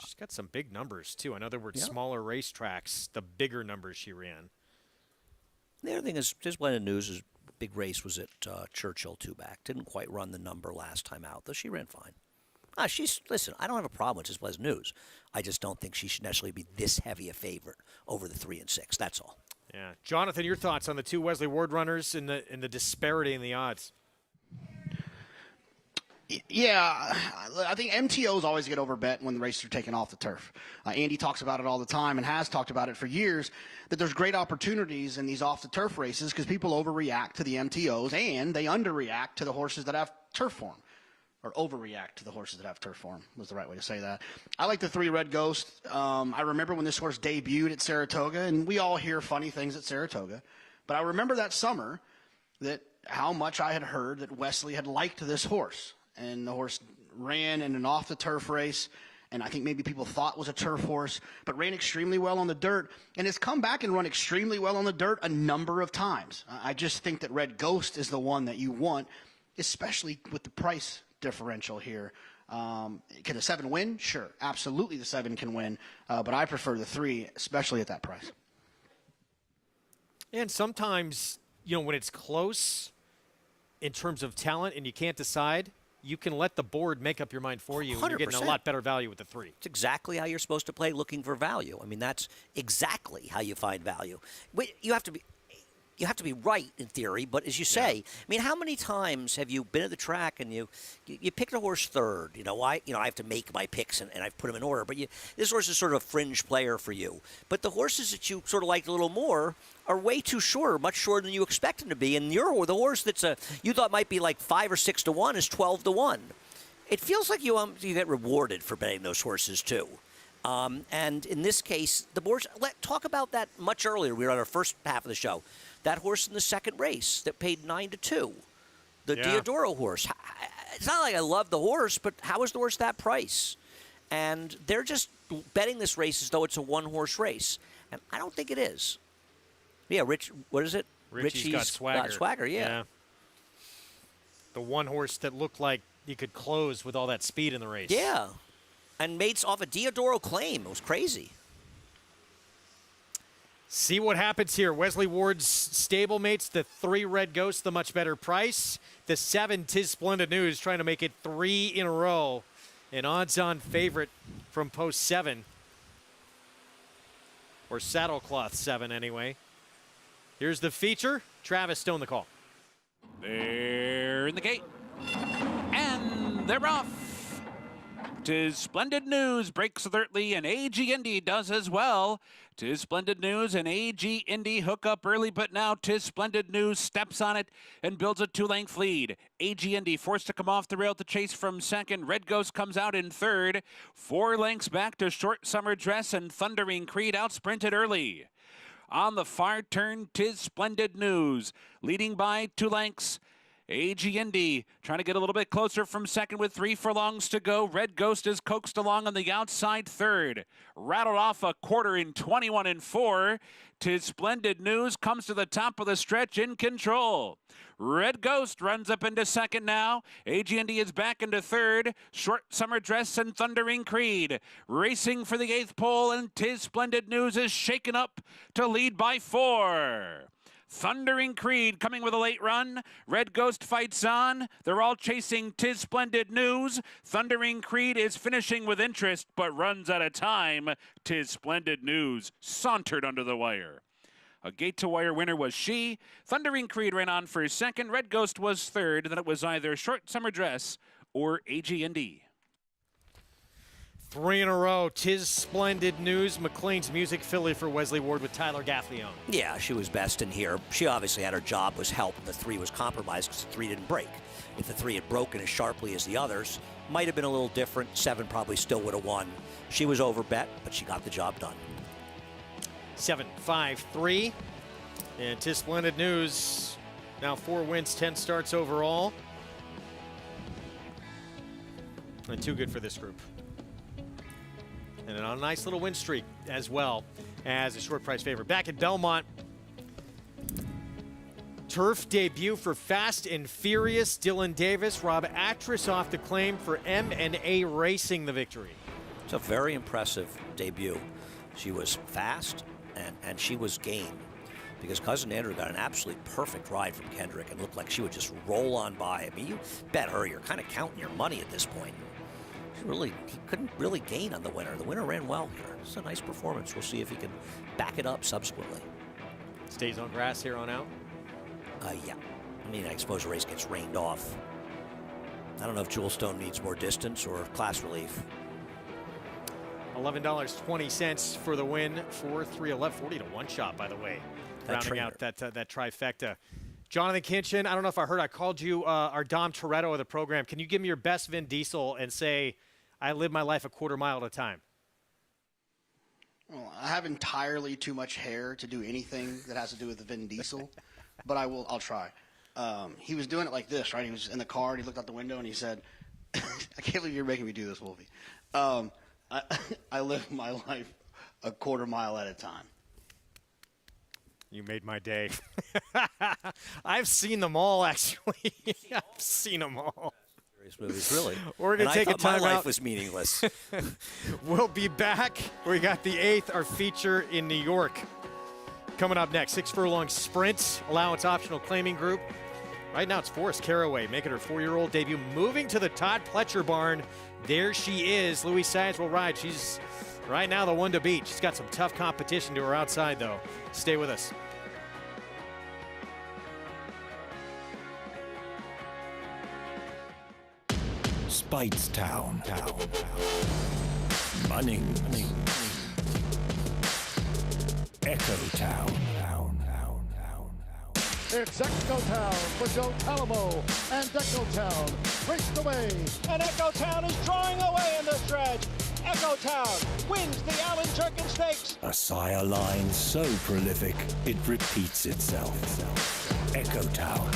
She's got some big numbers, too. I know there were smaller racetracks, the bigger numbers she ran. The other thing is, just Splendid News, is big race was at Churchill 2-back. Didn't quite run the number last time out, though she ran fine. Listen, I don't have a problem with Just Pleasant News. I just don't think she should necessarily be this heavy a favorite over the 3 and 6. That's all. Yeah. Jonathan, your thoughts on the 2 Wesley Ward runners and the disparity in the odds? Yeah, I think MTOs always get overbet when the races are taken off the turf. Andy talks about it all the time and has talked about it for years, that there's great opportunities in these off-the-turf races because people overreact to the MTOs and they underreact to the horses that have turf form. Or overreact to the horses that have turf form was the right way to say that. I like the 3 Red Ghost. I remember when this horse debuted at Saratoga, and we all hear funny things at Saratoga. But I remember that summer that how much I had heard that Wesley had liked this horse. And the horse ran in an off-the-turf race, and I think maybe people thought was a turf horse, but ran extremely well on the dirt, and has come back and run extremely well on the dirt a number of times. I just think that Red Ghost is the one that you want, especially with the price differential here. Can the 7 win? Sure, absolutely the 7 can win, but I prefer the 3, especially at that price. And sometimes, when it's close in terms of talent and you can't decide, you can let the board make up your mind for you, 100%. And you're getting a lot better value with the 3. It's exactly how you're supposed to play, looking for value. I mean, that's exactly how you find value. You have to be right in theory, but as you say, I mean, how many times have you been at the track and you picked a horse third? I have to make my picks and I've put them in order, but this horse is sort of a fringe player for you. But the horses that you sort of like a little more are way too short, much shorter than you expect them to be. And the horse that's you thought might be like 5 or 6 to 1 is 12 to 1. It feels like you get rewarded for betting those horses too. And in this case, the boards. Talk about that much earlier. We were on our first half of the show. That horse in the second race that paid 9 to 2, the Diodoro horse. It's not like I love the horse, but how is the horse that price? And they're just betting this race as though it's a 1-horse race, and I don't think it is. Yeah, what is it? Richie's got Swagger. Got Swagger, yeah. The 1 horse that looked like he could close with all that speed in the race. Yeah, and made off a Diodoro claim. It was crazy. See what happens here. Wesley Ward's stablemates, the 3 Red Ghosts, the much better price. The 7 Tis Splendid News, trying to make it 3 in a row. An odds-on favorite from post 7. Or saddlecloth 7, anyway. Here's the feature. Travis Stone, the call. They're in the gate. And they're off. Tis Splendid News breaks alertly, and AG Indy does as well. Tis Splendid News and AG Indy hook up early, but now Tis Splendid News steps on it and builds a 2-length lead. AG Indy forced to come off the rail to chase from second. Red Ghost comes out in third. 4 lengths back to Short Summer Dress, and Thundering Creed out-sprinted early. On the far turn, Tis Splendid News, leading by 2 lengths. AG Indy trying to get a little bit closer from second with 3 furlongs to go. Red Ghost is coaxed along on the outside third. Rattled off a quarter in 21 and 4. Tis Splendid News comes to the top of the stretch in control. Red Ghost runs up into second now. AG Indy is back into third. Short Summer Dress and Thundering Creed racing for the 8th pole, and Tis Splendid News is shaken up to lead by 4. Thundering Creed coming with a late run. Red Ghost fights on. They're all chasing Tis Splendid News. Thundering Creed is finishing with interest, but runs out of time. Tis Splendid News sauntered under the wire. A gate-to-wire winner was she. Thundering Creed ran on for second. Red Ghost was third. Then it was either Short Summer Dress or AG&E. 3 in a row. 'Tis Splendid News. McLean's Music Philly for Wesley Ward with Tyler Gaffleone. Yeah, she was best in here. She obviously had her job was helped. The 3 was compromised because the 3 didn't break. If the 3 had broken as sharply as the others, might have been a little different. 7 probably still would have won. She was overbet, but she got the job done. 7-5-3. And 'Tis Splendid News. Now 4 wins, 10 starts overall. And too good for this group. And on a nice little win streak as well as a short price favorite. Back at Belmont, turf debut for Fast and Furious. Dylan Davis, Rob Atras off the claim for M&A Racing the victory. It's a very impressive debut. She was fast and she was game because Cousin Andrew got an absolutely perfect ride from Kendrick and looked like she would just roll on by. I mean, you bet her, you're kind of counting your money at this point. He couldn't really gain on the winner. The winner ran well here. It's a nice performance. We'll see if he can back it up subsequently. Stays on grass here on out? Yeah. I mean, I suppose the race gets rained off. I don't know if Jewel Stone needs more distance or class relief. $11.20 for the win for 311. 40 to 1 shot, by the way. Rounding out that trifecta. Jonathan Kinchin, I don't know if I heard, I called you our Dom Toretto of the program. Can you give me your best Vin Diesel and say, I live my life a quarter mile at a time? Well, I have entirely too much hair to do anything that has to do with the Vin Diesel, but I'll try. He was doing it like this, right? He was in the car and he looked out the window and he said, I can't believe you're making me do this, Wolfie. I live my life a quarter mile at a time. You made my day. I've seen them all, actually. I've seen them all. Movies, really. We're going to take a time out. My life was meaningless. We'll be back. We got the 8th, our feature in New York. Coming up next, 6 furlong sprint, allowance optional claiming group. Right now it's Forrest Caraway making her 4-year-old debut, moving to the Todd Pletcher barn. There she is. Louise Saenz will ride. She's right now the one to beat. She's got some tough competition to her outside, though. Stay with us. Speightstown. Munning. Echo Town. It's Echo Town for Joe Talamo, and Echo Town raced away, and Echo Town is drawing away in the stretch. Echo Town wins the Allen Jerkin Stakes. A sire line so prolific it repeats itself. Echo Town.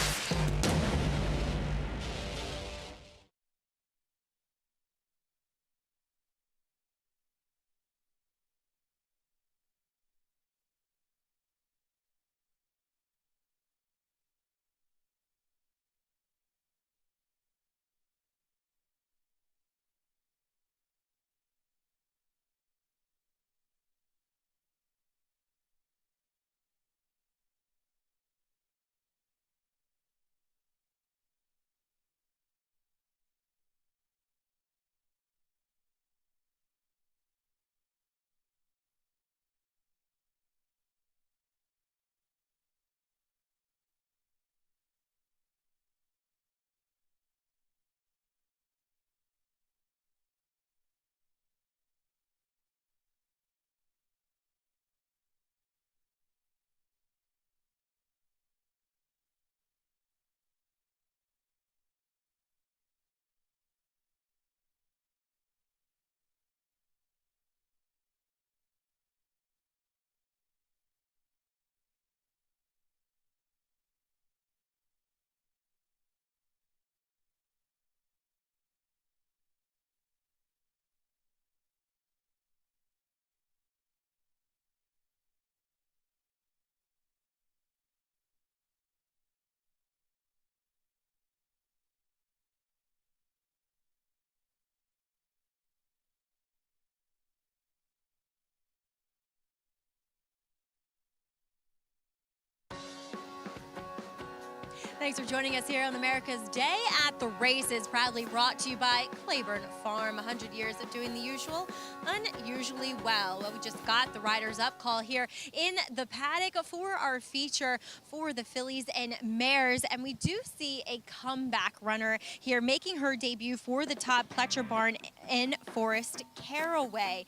Thanks for joining us here on America's Day at the Races, proudly brought to you by Claiborne Farm. 100 years of doing the usual, unusually well. Well, we just got the Riders Up call here in the paddock for our feature for the fillies and mares. And we do see a comeback runner here making her debut for the Todd Pletcher barn in Forest Caraway.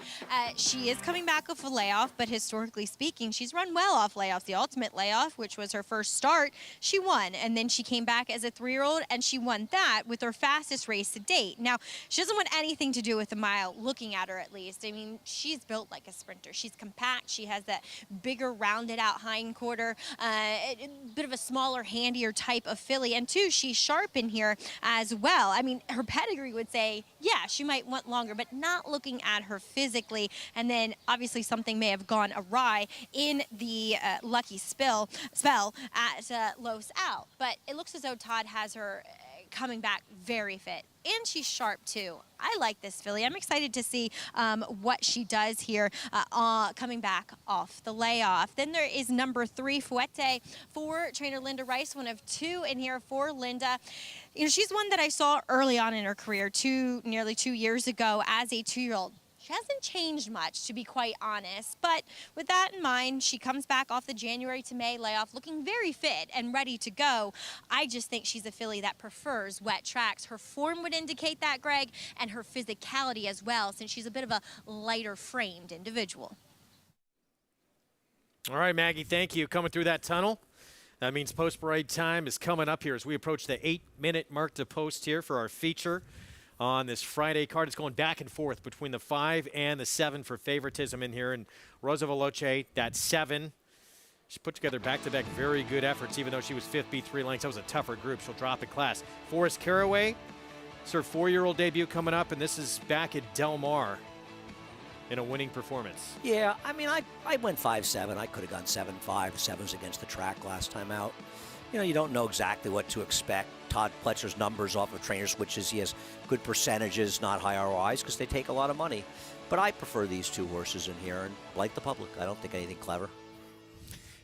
She is coming back off a layoff, but historically speaking, she's run well off layoffs. The ultimate layoff, which was her first start, she won. And then she came back as a 3-year-old and she won that with her fastest race to date. Now, she doesn't want anything to do with the mile, looking at her at least. I mean, she's built like a sprinter. She's compact. She has that bigger, rounded out hind quarter, a bit of a smaller, handier type of filly. And two, she's sharp in here as well. I mean, her pedigree would say, yeah, she might want longer, but not looking at her physically. And then obviously something may have gone awry in the lucky spell at Los Al. But it looks as though Todd has her coming back very fit, and she's sharp too. I like this filly. I'm excited to see what she does here coming back off the layoff. Then there is number 3, Fouette, for trainer Linda Rice, one of 2 in here for Linda. You know, she's one that I saw early on in her career, nearly 2 years ago as a 2-year-old. She hasn't changed much, to be quite honest, but with that in mind, she comes back off the January to May layoff looking very fit and ready to go. I just think she's a filly that prefers wet tracks. Her form would indicate that, Greg, and her physicality as well, since she's a bit of a lighter framed individual. All right, Maggie, thank you. Coming through that tunnel. That means post-parade time is coming up here as we approach the 8-minute mark to post here for our feature on this Friday card. It's going back and forth between the 5 and the 7 for favoritism in here. And Rosa Veloce, that 7. She put together back-to-back very good efforts, even though she was 5th, beat 3 lengths. That was a tougher group. She'll drop in class. Forest Caraway, it's her 4-year-old debut coming up, and this is back at Del Mar in a winning performance. Yeah, I mean, I went 5-7. I could have gone 7-5. 7's against the track last time out. You know, you don't know exactly what to expect. Todd Pletcher's numbers off of trainer switches, he has good percentages, not high ROIs, because they take a lot of money. But I prefer these 2 horses in here, and like the public, I don't think anything clever.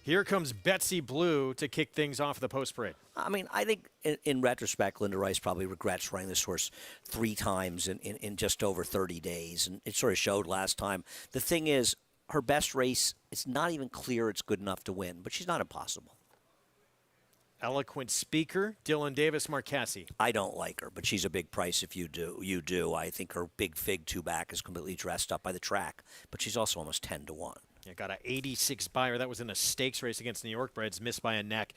Here comes Betsy Blue to kick things off the post parade. I mean, I think in retrospect, Linda Rice probably regrets running this horse 3 times in just over 30 days, and it sort of showed last time. The thing is, her best race, it's not even clear it's good enough to win, but she's not impossible. Eloquent speaker, Dylan Davis-Marcassi. I don't like her, but she's a big price if you do. You do. I think her big fig 2-back is completely dressed up by the track, but she's also almost 10-1. Yeah, got an 86 buyer. That was in a stakes race against New York Breds, missed by a neck.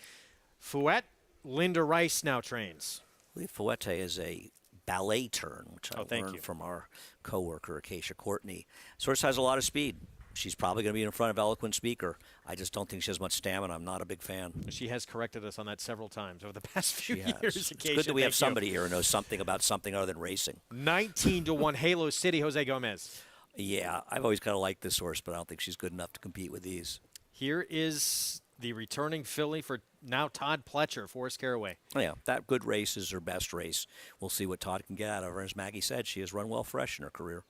Fouette, Linda Rice now trains. I believe Fouette is a ballet turn, which I learned you. from our coworker, Acacia Courtney. This horse has a lot of speed. She's probably going to be in front of Eloquent Speaker. I just don't think she has much stamina. I'm not a big fan. She has corrected us on that several times over the past few years. It's good that we have somebody here who knows something about something other than racing. 19-1 Halo City, Jose Gomez. Yeah, I've always kind of liked this horse, but I don't think she's good enough to compete with these. Here is the returning filly for now Todd Pletcher, Forest Caraway. Yeah, that good race is her best race. We'll see what Todd can get out of her. As Maggie said, she has run well fresh in her career.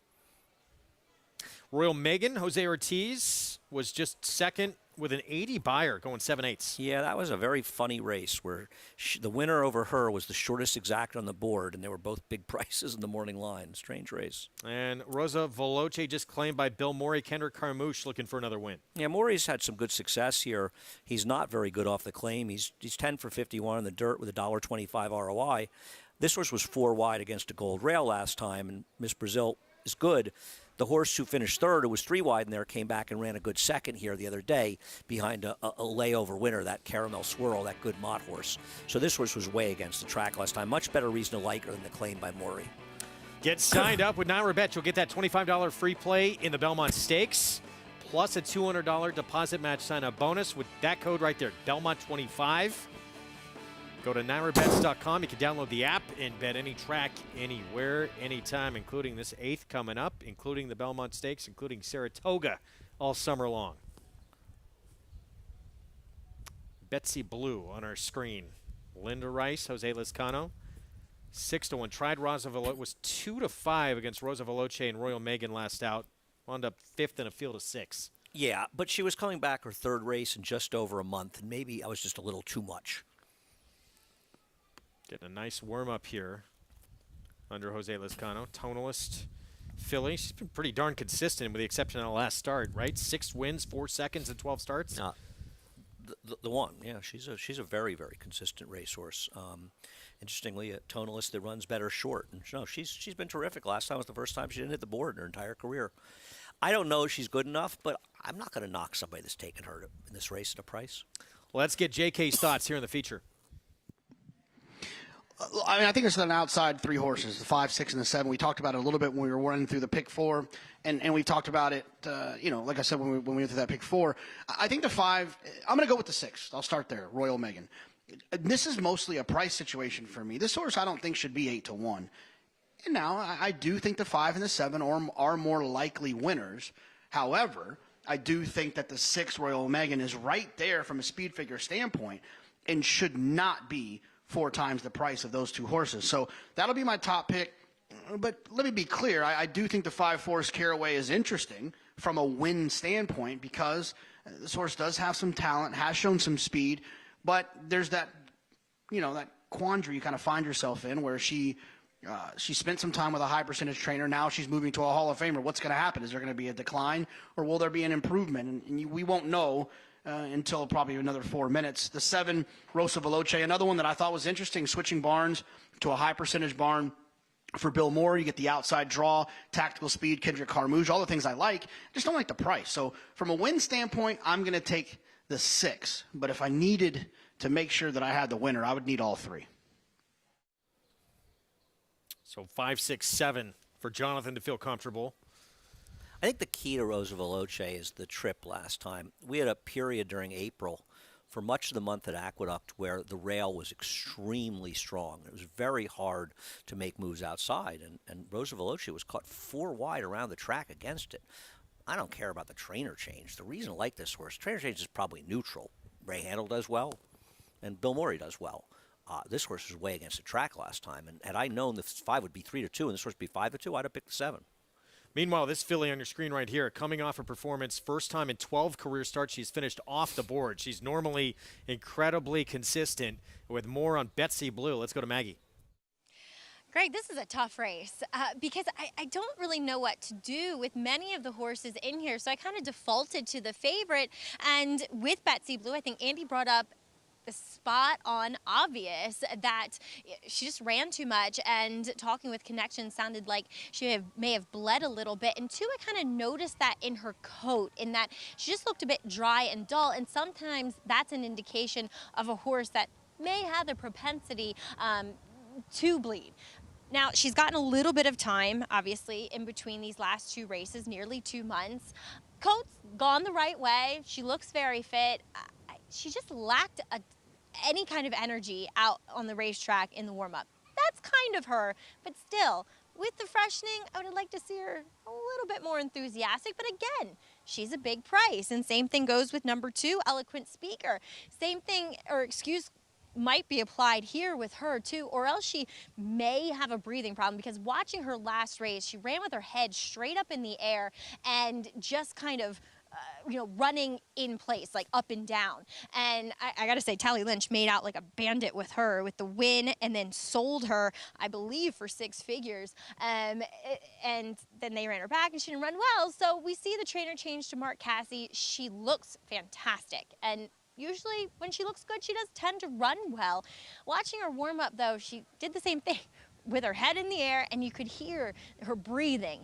Royal Megan, Jose Ortiz, was just second with an 80 buyer going 7/8. Yeah, that was a very funny race where the winner over her was the shortest exact on the board, and they were both big prices in the morning line. Strange race. And Rosa Veloce just claimed by Bill Morey. Kendrick Carmouche looking for another win. Yeah, Morey's had some good success here. He's not very good off the claim. He's 10 for 51 in the dirt with a $1.25 ROI. This horse was 4 wide against a gold rail last time, and Miss Brazil is good. The horse who finished third, who was 3 wide in there, came back and ran a good second here the other day behind a layover winner, that Caramel Swirl, that good Mott horse. So this horse was way against the track last time. Much better reason to like her than the claim by Morey. Get signed up with Naira Bet. You'll get that $25 free play in the Belmont Stakes, plus a $200 deposit match sign-up bonus with that code right there, Belmont25. Go to NairaBets.com. You can download the app and bet any track, anywhere, anytime, including this 8th coming up, including the Belmont Stakes, including Saratoga all summer long. Betsy Blue on our screen. Linda Rice, Jose Lizcano, 6-1. Tried Rosa Veloce, was 2-5 against Rosa Veloce and Royal Megan last out. Wound up 5th in a field of 6. Yeah, but she was coming back her 3rd race in just over a month, and maybe I was just a little too much. Getting a nice warm-up here under Jose Lezcano. Tonalist filly. She's been pretty darn consistent with the exception of the last start, right? 6 wins, 4 seconds, and 12 starts. The one, yeah, she's a very, very consistent racehorse. Interestingly, a Tonalist that runs better short. And no, she's been terrific. Last time was the first time she didn't hit the board in her entire career. I don't know if she's good enough, but I'm not going to knock somebody that's taken her in this race at a price. Let's get JK's thoughts here in the feature. I mean, I think it's an outside 3 horses, the 5, 6, and the 7. We talked about it a little bit when we were running through the pick 4, and we talked about it, like I said, when we went through that pick 4. I think the 5, I'm going to go with the 6. I'll start there, Royal Megan. This is mostly a price situation for me. This horse I don't think should be 8-1. And now I do think the 5 and the 7 are more likely winners. However, I do think that the 6 Royal Megan is right there from a speed figure standpoint and should not be 4 times the price of those 2 horses. So that'll be my top pick. But let me be clear. I do think the 5 Forest Caraway is interesting from a win standpoint because this horse does have some talent, has shown some speed, but there's that, that quandary you kind of find yourself in where she spent some time with a high percentage trainer. Now she's moving to a Hall of Famer. What's going to happen? Is there going to be a decline or will there be an improvement? And we won't know until probably another 4 minutes. The 7, Rosa Veloce, another one that I thought was interesting, switching barns to a high percentage barn for Bill Moore. You get the outside draw, tactical speed, Kendrick Carmouge, all the things I like. I just don't like the price. So from a win standpoint, I'm going to take the 6. But if I needed to make sure that I had the winner, I would need all 3. So 5, 6, 7 for Jonathan to feel comfortable. I think the key to Rosa Veloce is the trip last time. We had a period during April for much of the month at Aqueduct where the rail was extremely strong. It was very hard to make moves outside, and Rosa Veloce was caught 4 wide around the track against it. I don't care about the trainer change. The reason I like this horse, trainer change is probably neutral. Ray Handel does well, and Bill Morey does well. This horse was way against the track last time, and had I known the 5 would be 3-2 and this horse would be 5-2, I'd have picked the 7. Meanwhile, this filly on your screen right here, coming off a performance, first time in 12 career starts, she's finished off the board. She's normally incredibly consistent. With more on Betsy Blue, let's go to Maggie. Greg, this is a tough race because I don't really know what to do with many of the horses in here, so I kind of defaulted to the favorite. And with Betsy Blue, I think Andy brought up the spot on obvious that she just ran too much, and talking with Connection sounded like she may have bled a little bit. And 2, I kind of noticed that in her coat, in that she just looked a bit dry and dull, and sometimes that's an indication of a horse that may have the propensity to bleed. Now, she's gotten a little bit of time, obviously, in between these last 2 races, nearly 2 months. Coat's gone the right way. She looks very fit. She just lacked any kind of energy out on the racetrack in the warm-up. That's kind of her, but still, with the freshening, I would like to see her a little bit more enthusiastic. But again, she's a big price, and same thing goes with number 2, Eloquent Speaker. Same thing, or excuse, might be applied here with her too, or else she may have a breathing problem, because watching her last race, she ran with her head straight up in the air and just kind of running in place, like up and down. And I got to say, Tally Lynch made out like a bandit with her, with the win, and then sold her, I believe, for 6 figures. And then they ran her back, and she didn't run well. So we see the trainer change to Mark Cassie. She looks fantastic. And usually when she looks good, she does tend to run well. Watching her warm up, though, she did the same thing with her head in the air, and you could hear her breathing.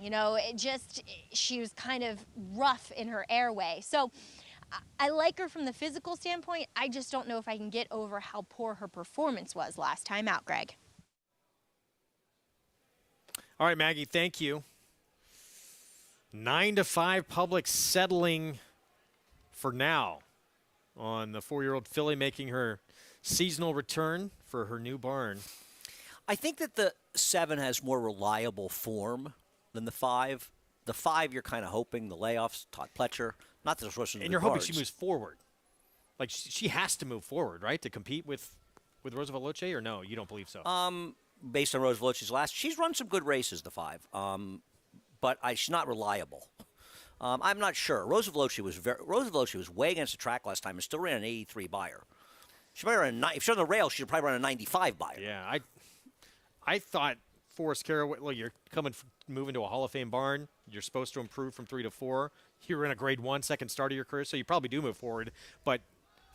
She was kind of rough in her airway. So I like her from the physical standpoint. I just don't know if I can get over how poor her performance was last time out, Greg. All right, Maggie, thank you. 9-5 Public settling for now on the 4-year-old filly making her seasonal return for her new barn. I think that the 7 has more reliable form than the 5. The 5, you're kind of hoping the layoffs, Todd Pletcher, not that this horse in the And you're cards. hoping she moves forward. Like, she has to move forward, right, to compete with Rosa Veloce, or no, you don't believe so? Based on Rosa Veloce's last, she's run some good races, the 5, but she's not reliable. I'm not sure. Rosa Veloce was way against the track last time and still ran an 83 buyer. She might run if she's on the rail, she'd probably run a 95 by her. Yeah, I thought Forrest Caraway, well, you're moving to a Hall of Fame barn. You're supposed to improve from 3 to 4. You're in a grade 1, second start of your career, so you probably do move forward. But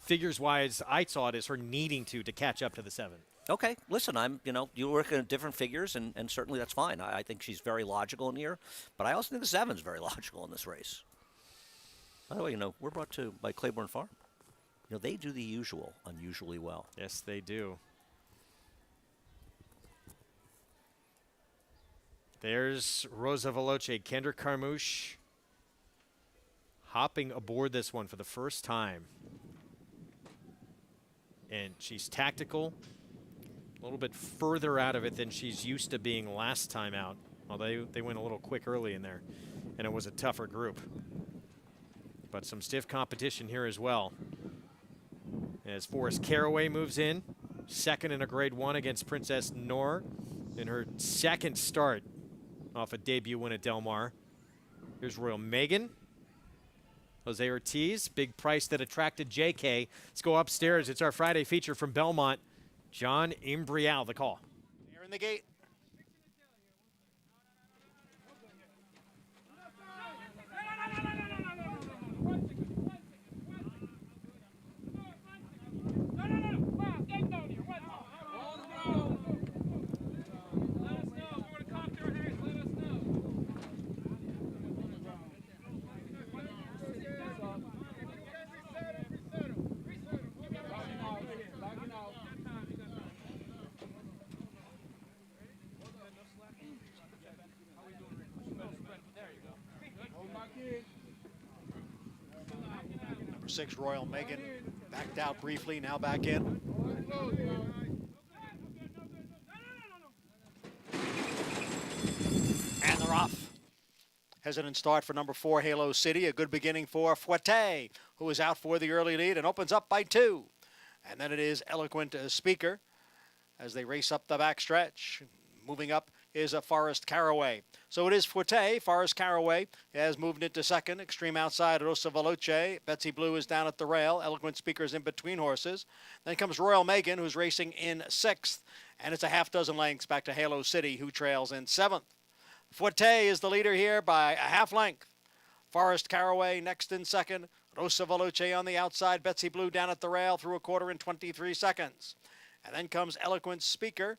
figures-wise, I saw it as her needing to catch up to the 7. Okay, listen, you work in different figures, and certainly that's fine. I think she's very logical in here, but I also think the 7's very logical in this race. By the way, we're brought to by Claiborne Farm. They do the usual unusually well. Yes, they do. There's Rosa Veloce, Kendra Carmouche hopping aboard this one for the first time. And she's tactical, a little bit further out of it than she's used to being last time out. Well, they went a little quick early in there, and it was a tougher group. But some stiff competition here as well. As Forrest Caraway moves in, second in a grade 1 against Princess Noor in her second start off a debut win at Del Mar. Here's Royal Megan. Jose Ortiz, big price that attracted JK. Let's go upstairs. It's our Friday feature from Belmont. John Imbrial, the call. Here in the gate. Number 6, Royal Megan, backed out briefly, now back in. And they're off. Hesitant start for number 4, Halo City. A good beginning for Fouette, who is out for the early lead and opens up by 2. And then it is Eloquent Speaker as they race up the backstretch. Moving up is a Forrest Caraway. So it is Fouette. Forrest Caraway has moved into second. Extreme outside, Rosa Veloce. Betsy Blue is down at the rail. Eloquent Speaker is in between horses. Then comes Royal Megan, who's racing in 6th. And it's a half dozen lengths back to Halo City, who trails in 7th. Fouette is the leader here by a half length. Forrest Caraway next in second. Rosa Veloce on the outside. Betsy Blue down at the rail through a quarter in 23 seconds. And then comes Eloquent Speaker,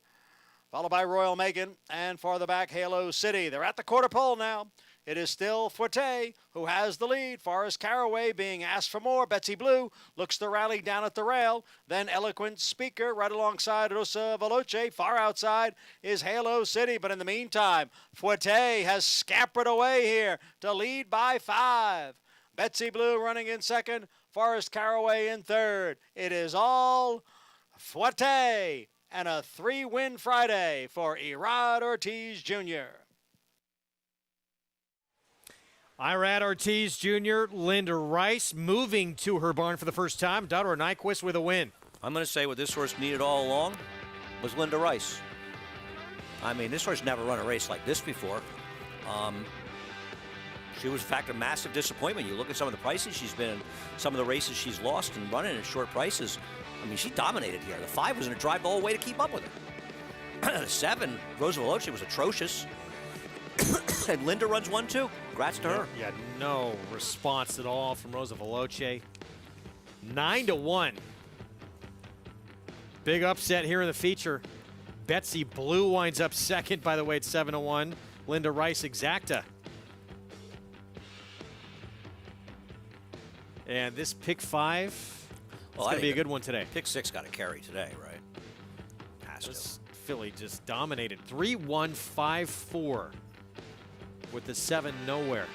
followed by Royal Megan, and farther back, Halo City. They're at the quarter pole now. It is still Fouette who has the lead. Forrest Caraway being asked for more. Betsy Blue looks to rally down at the rail. Then Eloquent Speaker right alongside Rosa Veloce. Far outside is Halo City. But in the meantime, Fouette has scampered away here to lead by 5. Betsy Blue running in second. Forrest Caraway in third. It is all Fouette. And a 3-win Friday for Irad Ortiz Jr. Irad Ortiz Jr., Linda Rice moving to her barn for the first time. Daughter Nyquist with a win. I'm going to say what this horse needed all along was Linda Rice. I mean, this horse never run a race like this before. She was, in fact, a massive disappointment. You look at some of the prices she's been in, some of the races she's lost and running at short prices. I mean, she dominated here. The 5 was going to drive the whole way to keep up with her. The 7, Rosa Veloce, was atrocious. And Linda runs 1-2. Congrats to her. Yeah, no response at all from Rosa Veloce. 9-1. Big upset here in the feature. Betsy Blue winds up second, by the way, at 7-1. Linda Rice exacta. And this pick 5, it's going to be a good one today. Pick 6 got to carry today, right? Has to. Philly just dominated. 3-1-5-4 with the 7 nowhere.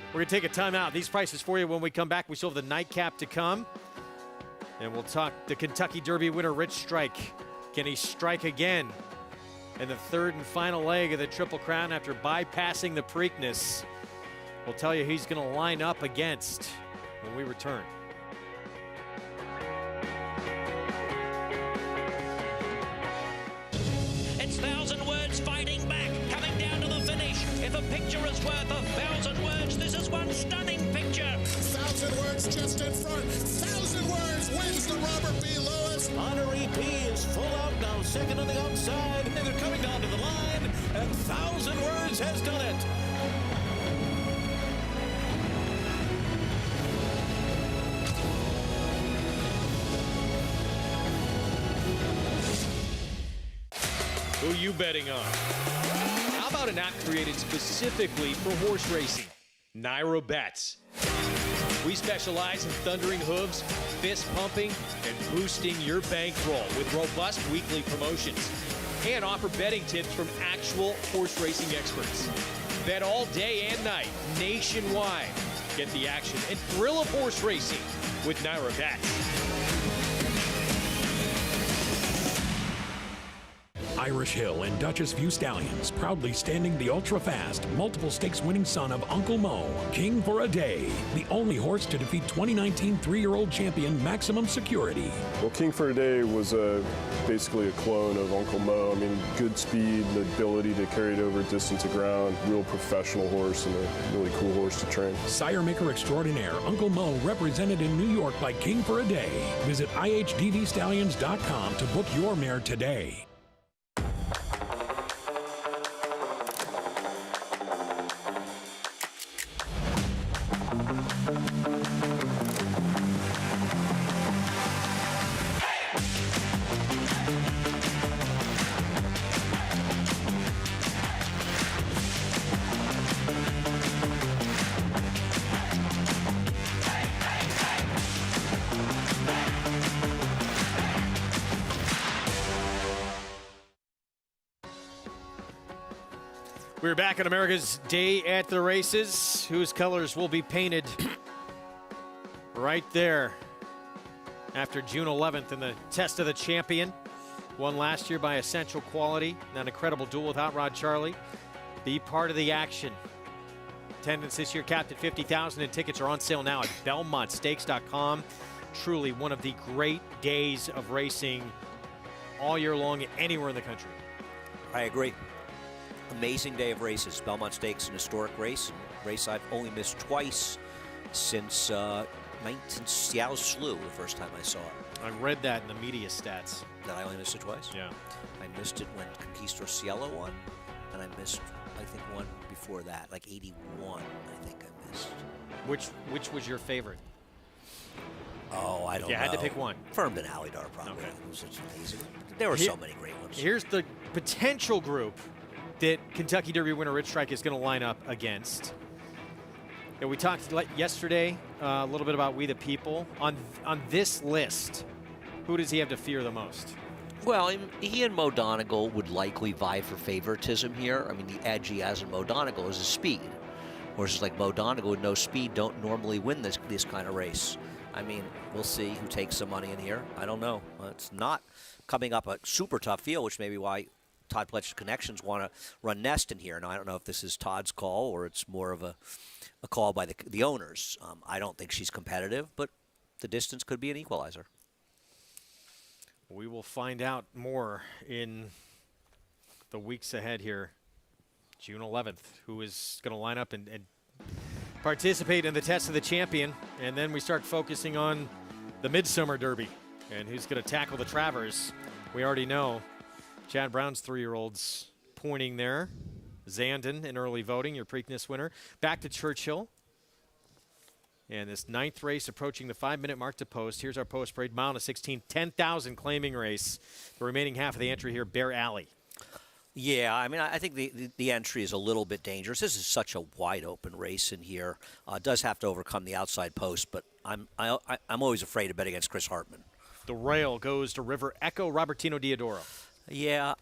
We're going to take a timeout. These prices for you when we come back. We still have the Nightcap to come. And we'll talk the Kentucky Derby winner, Rich Strike. Can he strike again in the third and final leg of the Triple Crown after bypassing the Preakness? We'll tell you he's going to line up against when we return. It's 1,000 words fighting back, coming down to the finish. If a picture is worth 1,000 words, this is one stunning picture. 1,000 Words just in front. 1,000 Words wins the Robert B. Lewis. Honor EP is full out now, second on the outside, and they're coming down to the line, and 1,000 Words has done it. Who you betting on? How about an app created specifically for horse racing? Naira Bets. We specialize in thundering hooves, fist pumping, and boosting your bankroll with robust weekly promotions. And offer betting tips from actual horse racing experts. Bet all day and night, nationwide. Get the action and thrill of horse racing with Naira Bets. Irish Hill and Duchess View Stallions, proudly standing the ultra-fast, multiple stakes winning son of Uncle Mo, King for a Day, the only horse to defeat 2019 three-year-old champion Maximum Security. Well, King for a Day was basically a clone of Uncle Mo. I mean, good speed, the ability to carry it over distance of ground, real professional horse and a really cool horse to train. Sire maker extraordinaire Uncle Mo, represented in New York by King for a Day. Visit ihdvstallions.com to book your mare today. We're back on America's Day at the Races, whose colors will be painted right there after June 11th in the Test of the Champion. Won last year by Essential Quality. An incredible duel with Hot Rod Charlie. Be part of the action. Attendance this year capped at 50,000, and tickets are on sale now at BelmontStakes.com. Truly one of the great days of racing all year long anywhere in the country. I agree. Amazing day of races. Belmont Stakes, an historic race. Race I've only missed twice since Seattle Slew, the first time I saw it. I read that in the media stats. That I only missed it twice? Yeah. I missed it when Conquistador Cielo won, and I missed, I think, one before that, like 81, I think I missed. Which was your favorite? Oh, I don't know. You had to pick one. Firmed and Alidar, probably. Okay. It was just amazing. There were so many great ones. Here's the potential group that Kentucky Derby winner Rich Strike is going to line up against. And we talked yesterday a little bit about We the People. On this list, who does he have to fear the most? Well, he and Mo Donegal would likely vie for favoritism here. I mean, the edge he has in Mo Donegal is his speed. Horses like Mo Donegal with no speed don't normally win this kind of race. I mean, we'll see who takes some money in here. I don't know. It's not coming up a super tough field, which may be why Todd Pletcher's connections want to run Nest in here. Now, I don't know if this is Todd's call or it's more of a call by the owners. I don't think she's competitive, but the distance could be an equalizer. We will find out more in the weeks ahead here. June 11th, who is going to line up and participate in the Test of the Champion. And then we start focusing on the Midsummer Derby and who's going to tackle the Travers. We already know Chad Brown's 3-year-olds pointing there. Zandon in early voting, your Preakness winner. Back to Churchill. And this 9th race approaching the 5-minute mark to post. Here's our post parade. Mile and a 16, 10,000 claiming race. The remaining half of the entry here, Bear Alley. Yeah, I mean, I think the entry is a little bit dangerous. This is such a wide open race in here. It does have to overcome the outside post, but I'm always afraid to bet against Chris Hartman. The rail goes to River Echo, Robertino Diodoro. Yeah,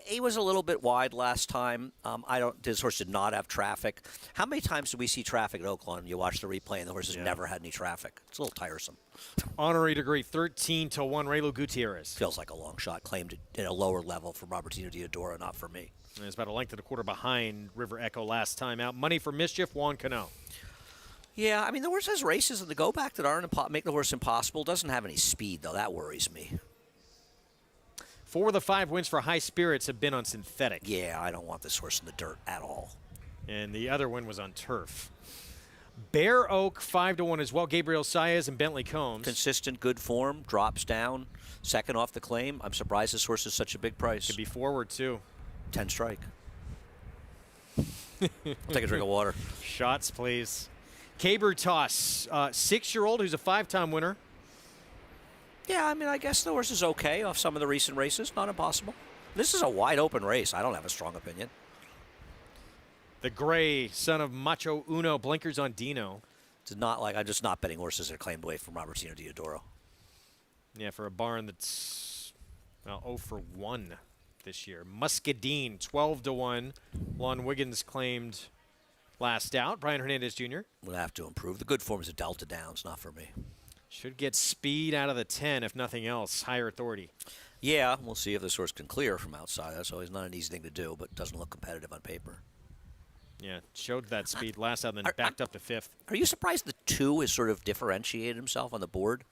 he was a little bit wide last time. This horse did not have traffic. How many times did we see traffic at Oakland? You watch the replay, and the horse has never had any traffic. It's a little tiresome. Honorary degree, 13-1, Raylo Gutierrez. Feels like a long shot, claimed at a lower level for Robertino Diodoro, not for me. And it's about a length and a quarter behind River Echo last time out. Money for Mischief, Juan Cano. Yeah, I mean, the horse has races in the go back that aren't make the horse impossible. Doesn't have any speed, though. That worries me. 4 of the 5 wins for High Spirits have been on synthetic. Yeah, I don't want this horse in the dirt at all. And the other win was on turf. Bear Oak 5-1 as well. Gabriel Saez and Bentley Combs. Consistent, good form, drops down, second off the claim. I'm surprised this horse is such a big price. Could be forward, too. 10 strike. I'll take a drink of water. Shots, please. Caber Toss, 6-year-old who's a 5-time winner. Yeah, I mean, I guess the horse is okay off some of the recent races. Not impossible. This is a wide-open race. I don't have a strong opinion. The Gray, son of Macho Uno, blinkers on Dino. It's not like I'm just not betting horses that are claimed away from Robertino Diodoro. Yeah, for a barn that's 0 for 1 this year. Muscadine, 12-1. Lon Wiggins claimed last out. Brian Hernandez Jr. Would have to improve. The good form is a Delta Downs, not for me. Should get speed out of the 10, if nothing else. Higher authority. Yeah, we'll see if this horse can clear from outside. That's always not an easy thing to do, but doesn't look competitive on paper. Yeah, showed that speed last out and then backed up to 5th. Are you surprised the 2 has sort of differentiated himself on the board?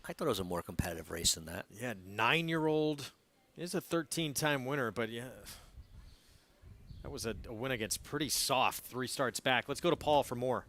I thought it was a more competitive race than that. Yeah, 9-year-old is a 13-time winner, but yeah, that was a win against pretty soft 3 starts back. Let's go to Paul for more.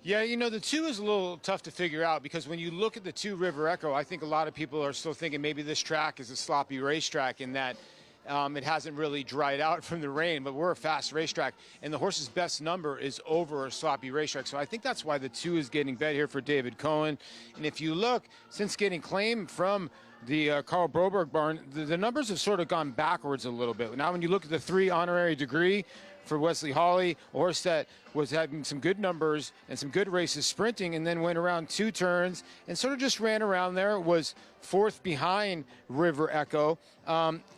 Yeah, you know, the 2 is a little tough to figure out because when you look at the 2 River Echo, I think a lot of people are still thinking maybe this track is a sloppy racetrack in that it hasn't really dried out from the rain, but we're a fast racetrack, and the horse's best number is over a sloppy racetrack. So I think that's why the 2 is getting bet here for David Cohen. And if you look, since getting claim from the Carl Broberg barn, the numbers have sort of gone backwards a little bit. Now when you look at the 3 honorary degree for Wesley Hawley, a horse that was having some good numbers and some good races sprinting and then went around 2 turns and sort of just ran around there, was 4th behind River Echo.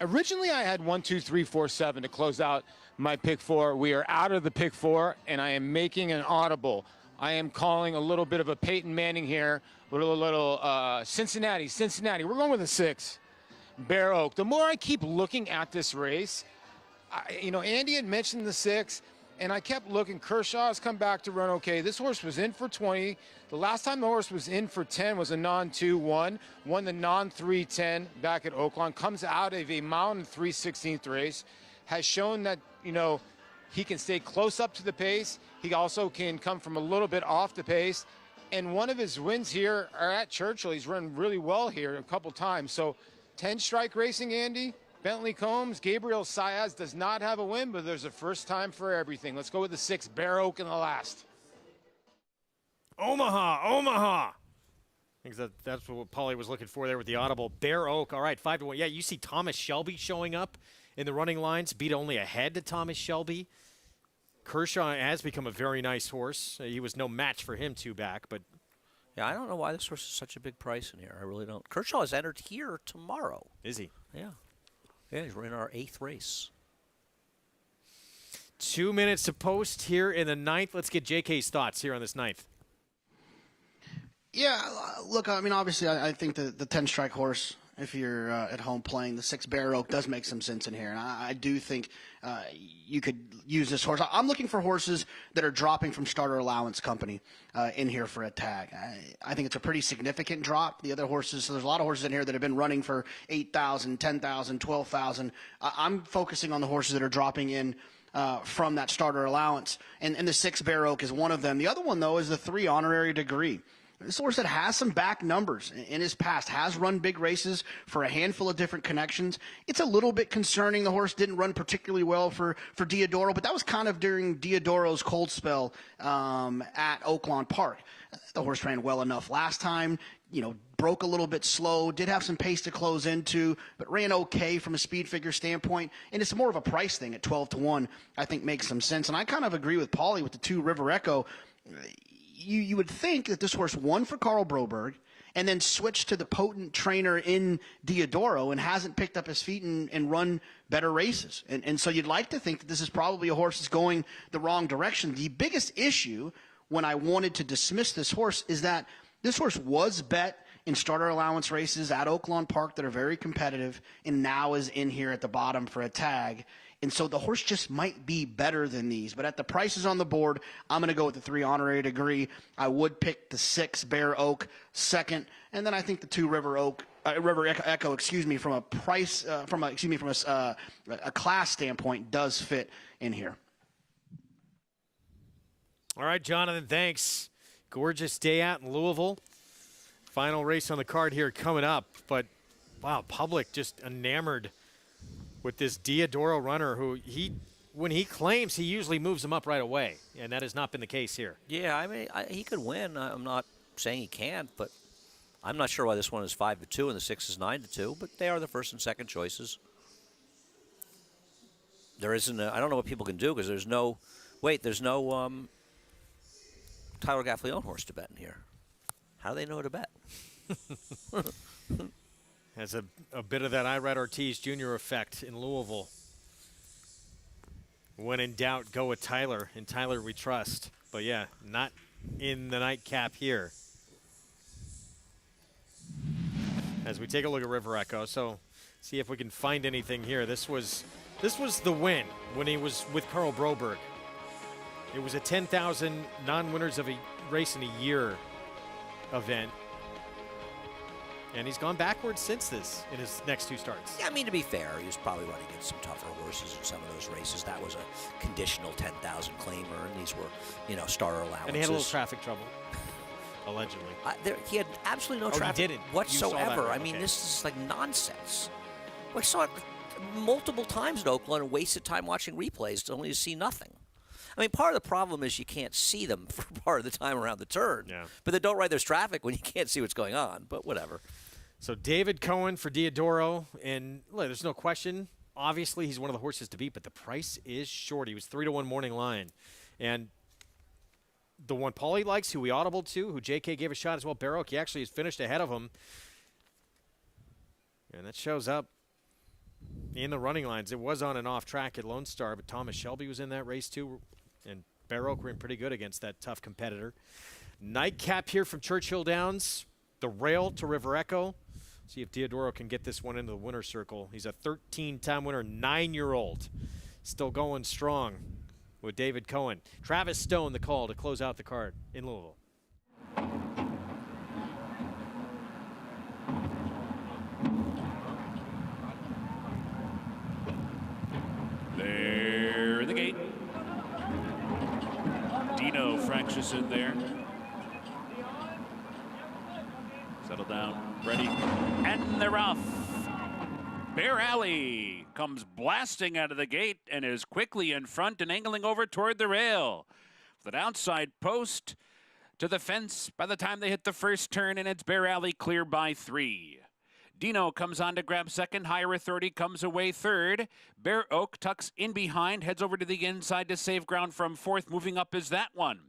Originally I had 1, 2, 3, 4, 7 to close out my pick 4. We are out of the pick 4 and I am making an audible. I am calling a little bit of a Peyton Manning here, a little Cincinnati. We're going with a 6, Bear Oak. The more I keep looking at this race, you know, Andy had mentioned the 6, and I kept looking. Kershaw has come back to run okay. This horse was in for 20. The last time the horse was in for 10 was a non-2-1. Won the non-3-10 back at Oaklawn. Comes out of a mile and 3/16 race. Has shown that, you know, he can stay close up to the pace. He also can come from a little bit off the pace. And one of his wins here are at Churchill. He's run really well here a couple times. So 10 strike racing, Andy. Bentley Combs, Gabriel Saez does not have a win, but there's a first time for everything. Let's go with the 6, Bear Oak in the last. Omaha. I think that's what Paulie was looking for there with the audible. Bear Oak, all right, 5-1. Yeah, you see Thomas Shelby showing up in the running lines, beat only ahead to Thomas Shelby. Kershaw has become a very nice horse. He was no match for him 2 back, but yeah, I don't know why this horse is such a big price in here. I really don't. Kershaw is entered here tomorrow. Is he? Yeah. Yeah, he's in our 8th race. 2 minutes to post here in the 9th. Let's get JK's thoughts here on this 9th. Yeah, look, I mean, obviously, I think the 10-strike horse, if you're at home playing, the 6 Bear Oak does make some sense in here. And I do think you could use this horse. I'm looking for horses that are dropping from starter allowance company in here for a tag. I think it's a pretty significant drop. The other horses, so there's a lot of horses in here that have been running for 8,000, 10,000, 12,000. I'm focusing on the horses that are dropping in from that starter allowance. And the 6 Bear Oak is one of them. The other one, though, is the 3 honorary degree. This horse that has some back numbers in his past, has run big races for a handful of different connections. It's a little bit concerning. The horse didn't run particularly well for Diodoro, but that was kind of during Diodoro's cold spell at Oaklawn Park. The horse ran well enough last time, you know, broke a little bit slow, did have some pace to close into, but ran okay from a speed figure standpoint. And it's more of a price thing at 12-1, I think makes some sense. And I kind of agree with Paulie with the 2 River Echo. You would think that this horse won for Carl Broberg and then switched to the potent trainer in Diodoro and hasn't picked up his feet and run better races. And so you'd like to think that this is probably a horse that's going the wrong direction. The biggest issue when I wanted to dismiss this horse is that this horse was bet in starter allowance races at Oaklawn Park that are very competitive and now is in here at the bottom for a tag. And so the horse just might be better than these. But at the prices on the board, I'm going to go with the 3 honorary degree. I would pick the 6 Bear Oak second. And then I think the 2 River Echo, from a price, from a class standpoint, does fit in here. All right, Jonathan, thanks. Gorgeous day out in Louisville. Final race on the card here coming up. But, wow, public just enamored with this Diodoro runner who when he claims, he usually moves them up right away. And that has not been the case here. Yeah, I mean, he could win. I'm not saying he can't, but I'm not sure why this one is 5-2 and the 6 is 9-2. But they are the first and second choices. There isn't I don't know what people can do because there's no Tyler Gaffleone horse to bet in here. How do they know to bet? Has a bit of that Irad Ortiz Jr. effect in Louisville. When in doubt, go with Tyler, and Tyler we trust. But yeah, not in the nightcap here. As we take a look at River Echo, so see if we can find anything here. This was the win when he was with Carl Broberg. It was a 10,000 non-winners of a race in a year event. And he's gone backwards since this in his next 2 starts. Yeah, I mean, to be fair, he was probably running against some tougher horses in some of those races. That was a conditional 10,000 claimer, and these were, starter allowances. And he had a little traffic trouble, allegedly. He had absolutely no traffic whatsoever. I mean, this is like nonsense. We saw it multiple times at Oakland and wasted time watching replays only to see nothing. I mean, part of the problem is you can't see them for part of the time around the turn. Yeah. But they don't write there's traffic when you can't see what's going on. But whatever. So David Cohen for Diodoro. And look, there's no question. Obviously, he's one of the horses to beat, but the price is short. He was 3-1 morning line. And the one Paulie likes, who we audibled to, who JK gave a shot as well, Bear Oak, he actually has finished ahead of him. And that shows up in the running lines. It was on and off track at Lone Star, but Thomas Shelby was in that race too. And Bear Oak ran pretty good against that tough competitor. Nightcap here from Churchill Downs. The rail to River Echo. See if Diodoro can get this one into the winner's circle. He's a 13-time winner, 9-year-old. Still going strong with David Cohen. Travis Stone, the call to close out the card in Louisville. There in the gate. Dino fractious in there. Settle down, ready, and they're off. Bear Alley comes blasting out of the gate and is quickly in front and angling over toward the rail. With an outside post to the fence by the time they hit the first turn, and it's Bear Alley clear by 3. Dino comes on to grab second. Higher Authority comes away third. Bear Oak tucks in behind, heads over to the inside to save ground from fourth. Moving up is that one.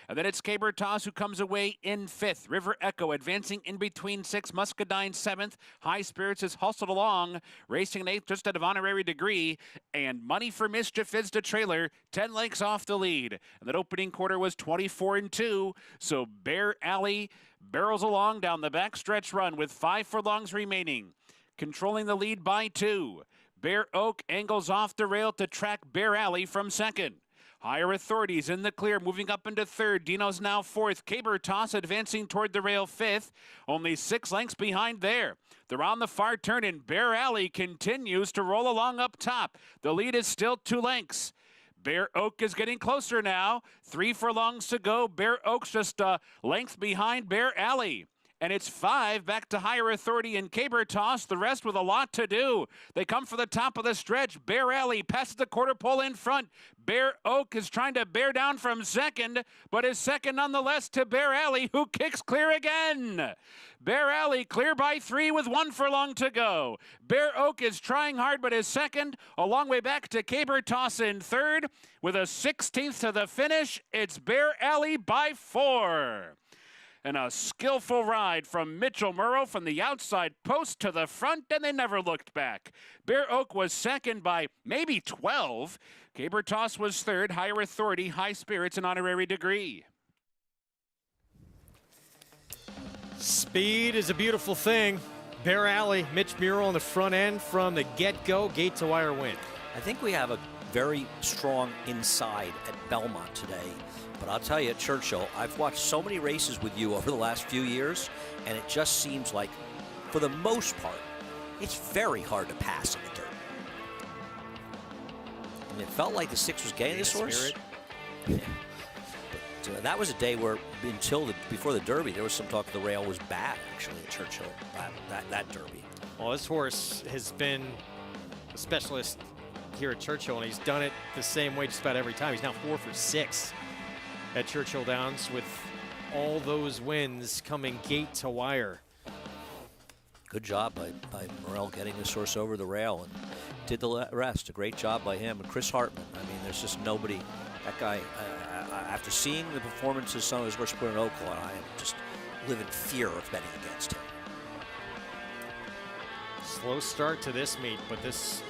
And then it's Caber Toss who comes away in fifth. River Echo advancing in between 6. Muscadine 7th. High Spirits is hustled along, racing an 8th just out of honorary degree. And Money for Mischief is the trailer, 10 lengths off the lead. And that opening quarter was 24-2. So Bear Alley barrels along down the backstretch run with 5 furlongs remaining. Controlling the lead by 2. Bear Oak angles off the rail to track Bear Alley from second. Higher Authorities in the clear, moving up into third. Dino's now fourth. Caber Toss advancing toward the rail fifth. Only 6 lengths behind there. They're on the far turn, and Bear Alley continues to roll along up top. The lead is still 2 lengths. Bear Oak is getting closer now. 3 furlongs to go. Bear Oak's just a length behind Bear Alley. And it's 5 back to Higher Authority and Caber Toss. The rest with a lot to do. They come for the top of the stretch. Bear Alley passes the quarter pole in front. Bear Oak is trying to bear down from second, but is second nonetheless to Bear Alley, who kicks clear again. Bear Alley clear by 3 with 1 furlong to go. Bear Oak is trying hard, but is second. A long way back to Caber Toss in third. With a 16th to the finish, it's Bear Alley by 4. And a skillful ride from Mitchell Murrow from the outside post to the front, and they never looked back. Bear Oak was second by maybe 12. Caber Toss was third. Higher Authority, High Spirits, and honorary degree. Speed is a beautiful thing. Bear Alley, Mitch Murrow on the front end from the get-go, gate to wire win. I think we have a very strong inside at Belmont today. But I'll tell you, at Churchill, I've watched so many races with you over the last few years, and it just seems like, for the most part, it's very hard to pass in the dirt. And it felt like the 6 was getting this horse. that was a day where before the Derby, there was some talk the rail was bad actually at Churchill. That Derby. Well, this horse has been a specialist here at Churchill, and he's done it the same way just about every time. He's now 4 for 6 at Churchill Downs with all those wins coming gate to wire. Good job by Morrell getting this horse over the rail and did the rest. A great job by him. And Chris Hartman, I mean, there's just nobody. That guy, after seeing the performances some of his horses put in Oakland, I just live in fear of betting against him. Slow start to this meet, but this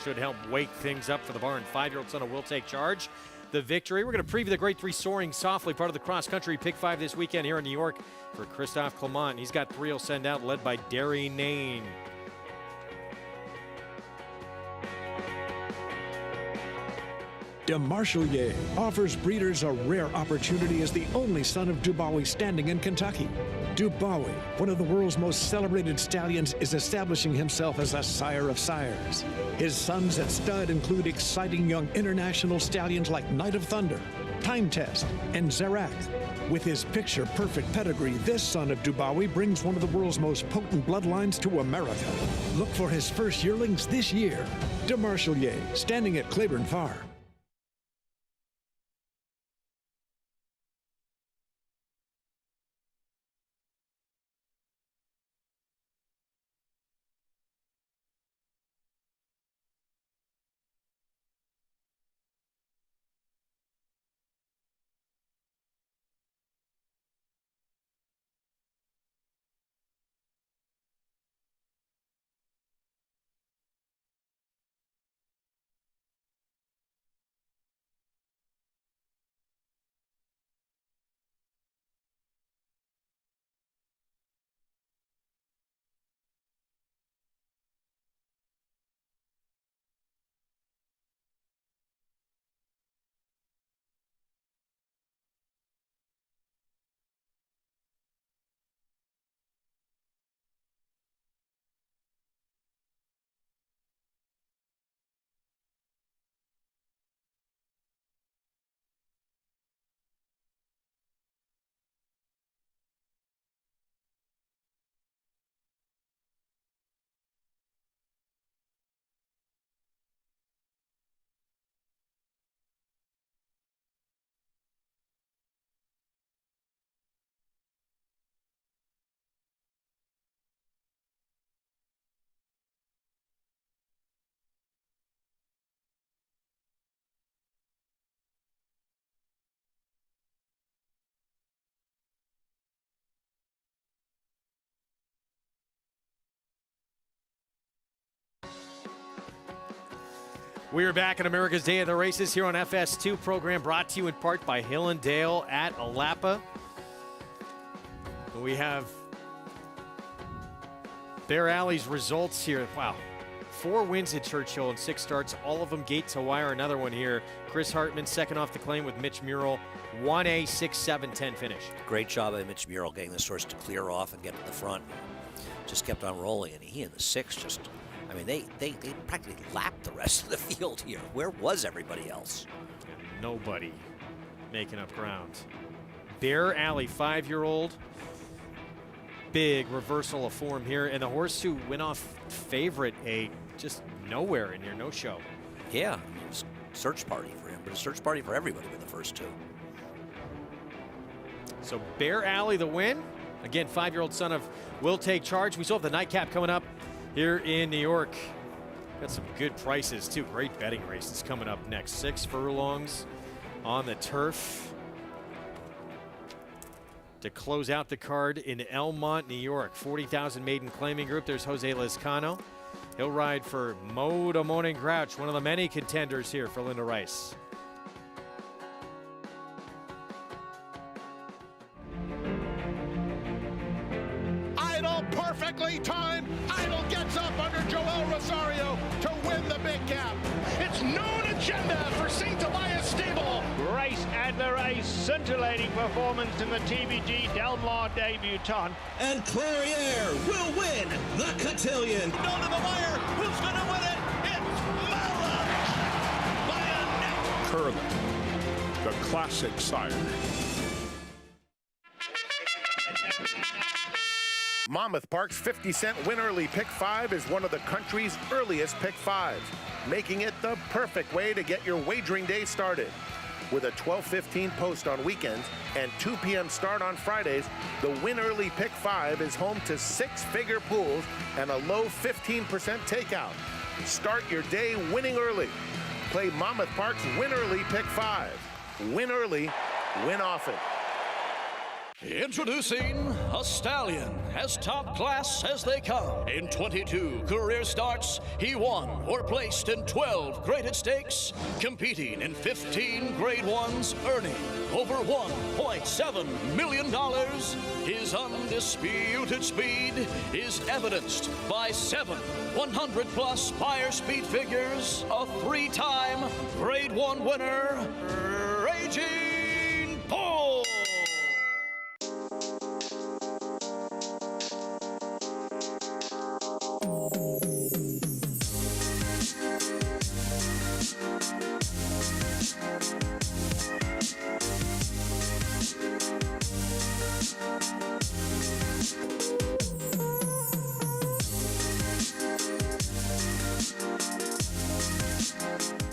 should help wake things up for the barn. 5-year-old son of Will Take Charge. The victory. We're going to preview the Grade 3 Soaring Softly, part of the cross-country Pick 5 this weekend here in New York for Christophe Clement. He's got 3 he'll send out, led by Derry Nain. De Marchelier offers breeders a rare opportunity as the only son of Dubois standing in Kentucky. Dubois, one of the world's most celebrated stallions, is establishing himself as a sire of sires. His sons at stud include exciting young international stallions like Night of Thunder, Time Test, and Zarak. With his picture-perfect pedigree, this son of Dubois brings one of the world's most potent bloodlines to America. Look for his first yearlings this year. De Marchelier, standing at Claiborne Farm. We are back on America's Day of the Races here on FS2, program brought to you in part by Hill and Dale at Alapa. We have Bear Alley's results here. Wow. 4 wins at Churchill and 6 starts, all of them gate to wire. Another one here. Chris Hartman second off the claim with Mitch Murrell. 1A, 6-7-10 finish. Great job by Mitch Murrell getting this horse to clear off and get to the front. Just kept on rolling, and he and the 6 just, I mean, they practically lapped the rest of the field here. Where was everybody else? And nobody making up ground. Bear Alley, 5-year-old. Big reversal of form here. And the horse who went off favorite, just nowhere in here, no show. Yeah, it's a search party for him, but a search party for everybody with the first 2. So Bear Alley the win. Again, 5-year-old son of Will Take Charge. We still have the Nightcap coming up here in New York. Got some good prices too. Great betting races coming up next. 6 furlongs on the turf to close out the card in Belmont, New York. 40,000 maiden claiming group. There's Jose Lezcano. He'll ride for Mo de Morning Grouch, one of the many contenders here for Linda Rice. Idol perfectly timed. Idol gets up under Joel Rosario to win the big cap. It's known agenda for St. Tobias Stable. Race Adler, a scintillating performance in the TVG Del Mar debutante. And Clariere will win the cotillion. Down to the wire. Who's going to win it? It's Mala by a neck. Curling, the classic sire. Monmouth Park's 50-cent Win Early Pick 5 is one of the country's earliest Pick 5s, making it the perfect way to get your wagering day started. With a 12:15 post on weekends and 2 p.m. start on Fridays, the Win Early Pick 5 is home to 6-figure pools and a low 15% takeout. Start your day winning early. Play Monmouth Park's Win Early Pick 5. Win early, win often. Introducing a stallion, as top class as they come. In 22 career starts, he won or placed in 12 graded stakes, competing in 15 grade ones, earning over $1.7 million. His undisputed speed is evidenced by 7 100-plus buyer speed figures, a 3-time grade 1 winner, Raging Bull.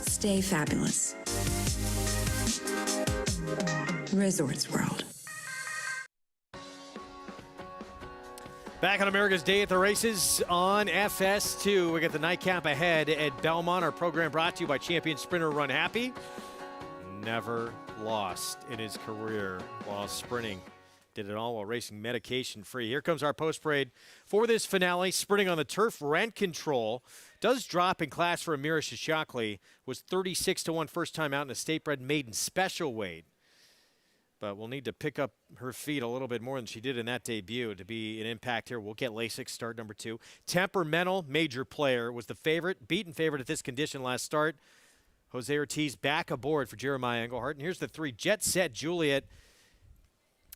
Stay fabulous. Resorts World. Back on America's Day at the Races on FS2. We got the Nightcap ahead at Belmont. Our program brought to you by champion sprinter Run Happy. Never lost in his career while sprinting. Did it all while racing medication-free. Here comes our post-parade for this finale. Sprinting on the turf, Rent Control does drop in class for Amira Shishakli. Was 36-1 first time out in a state-bred maiden special weight. But we'll need to pick up her feet a little bit more than she did in that debut to be an impact here. We'll get Lasik start number 2. Temperamental, major player, was the favorite, beaten favorite at this condition last start. Jose Ortiz back aboard for Jeremiah Engelhardt. And here's the 3, Jet Set Juliet.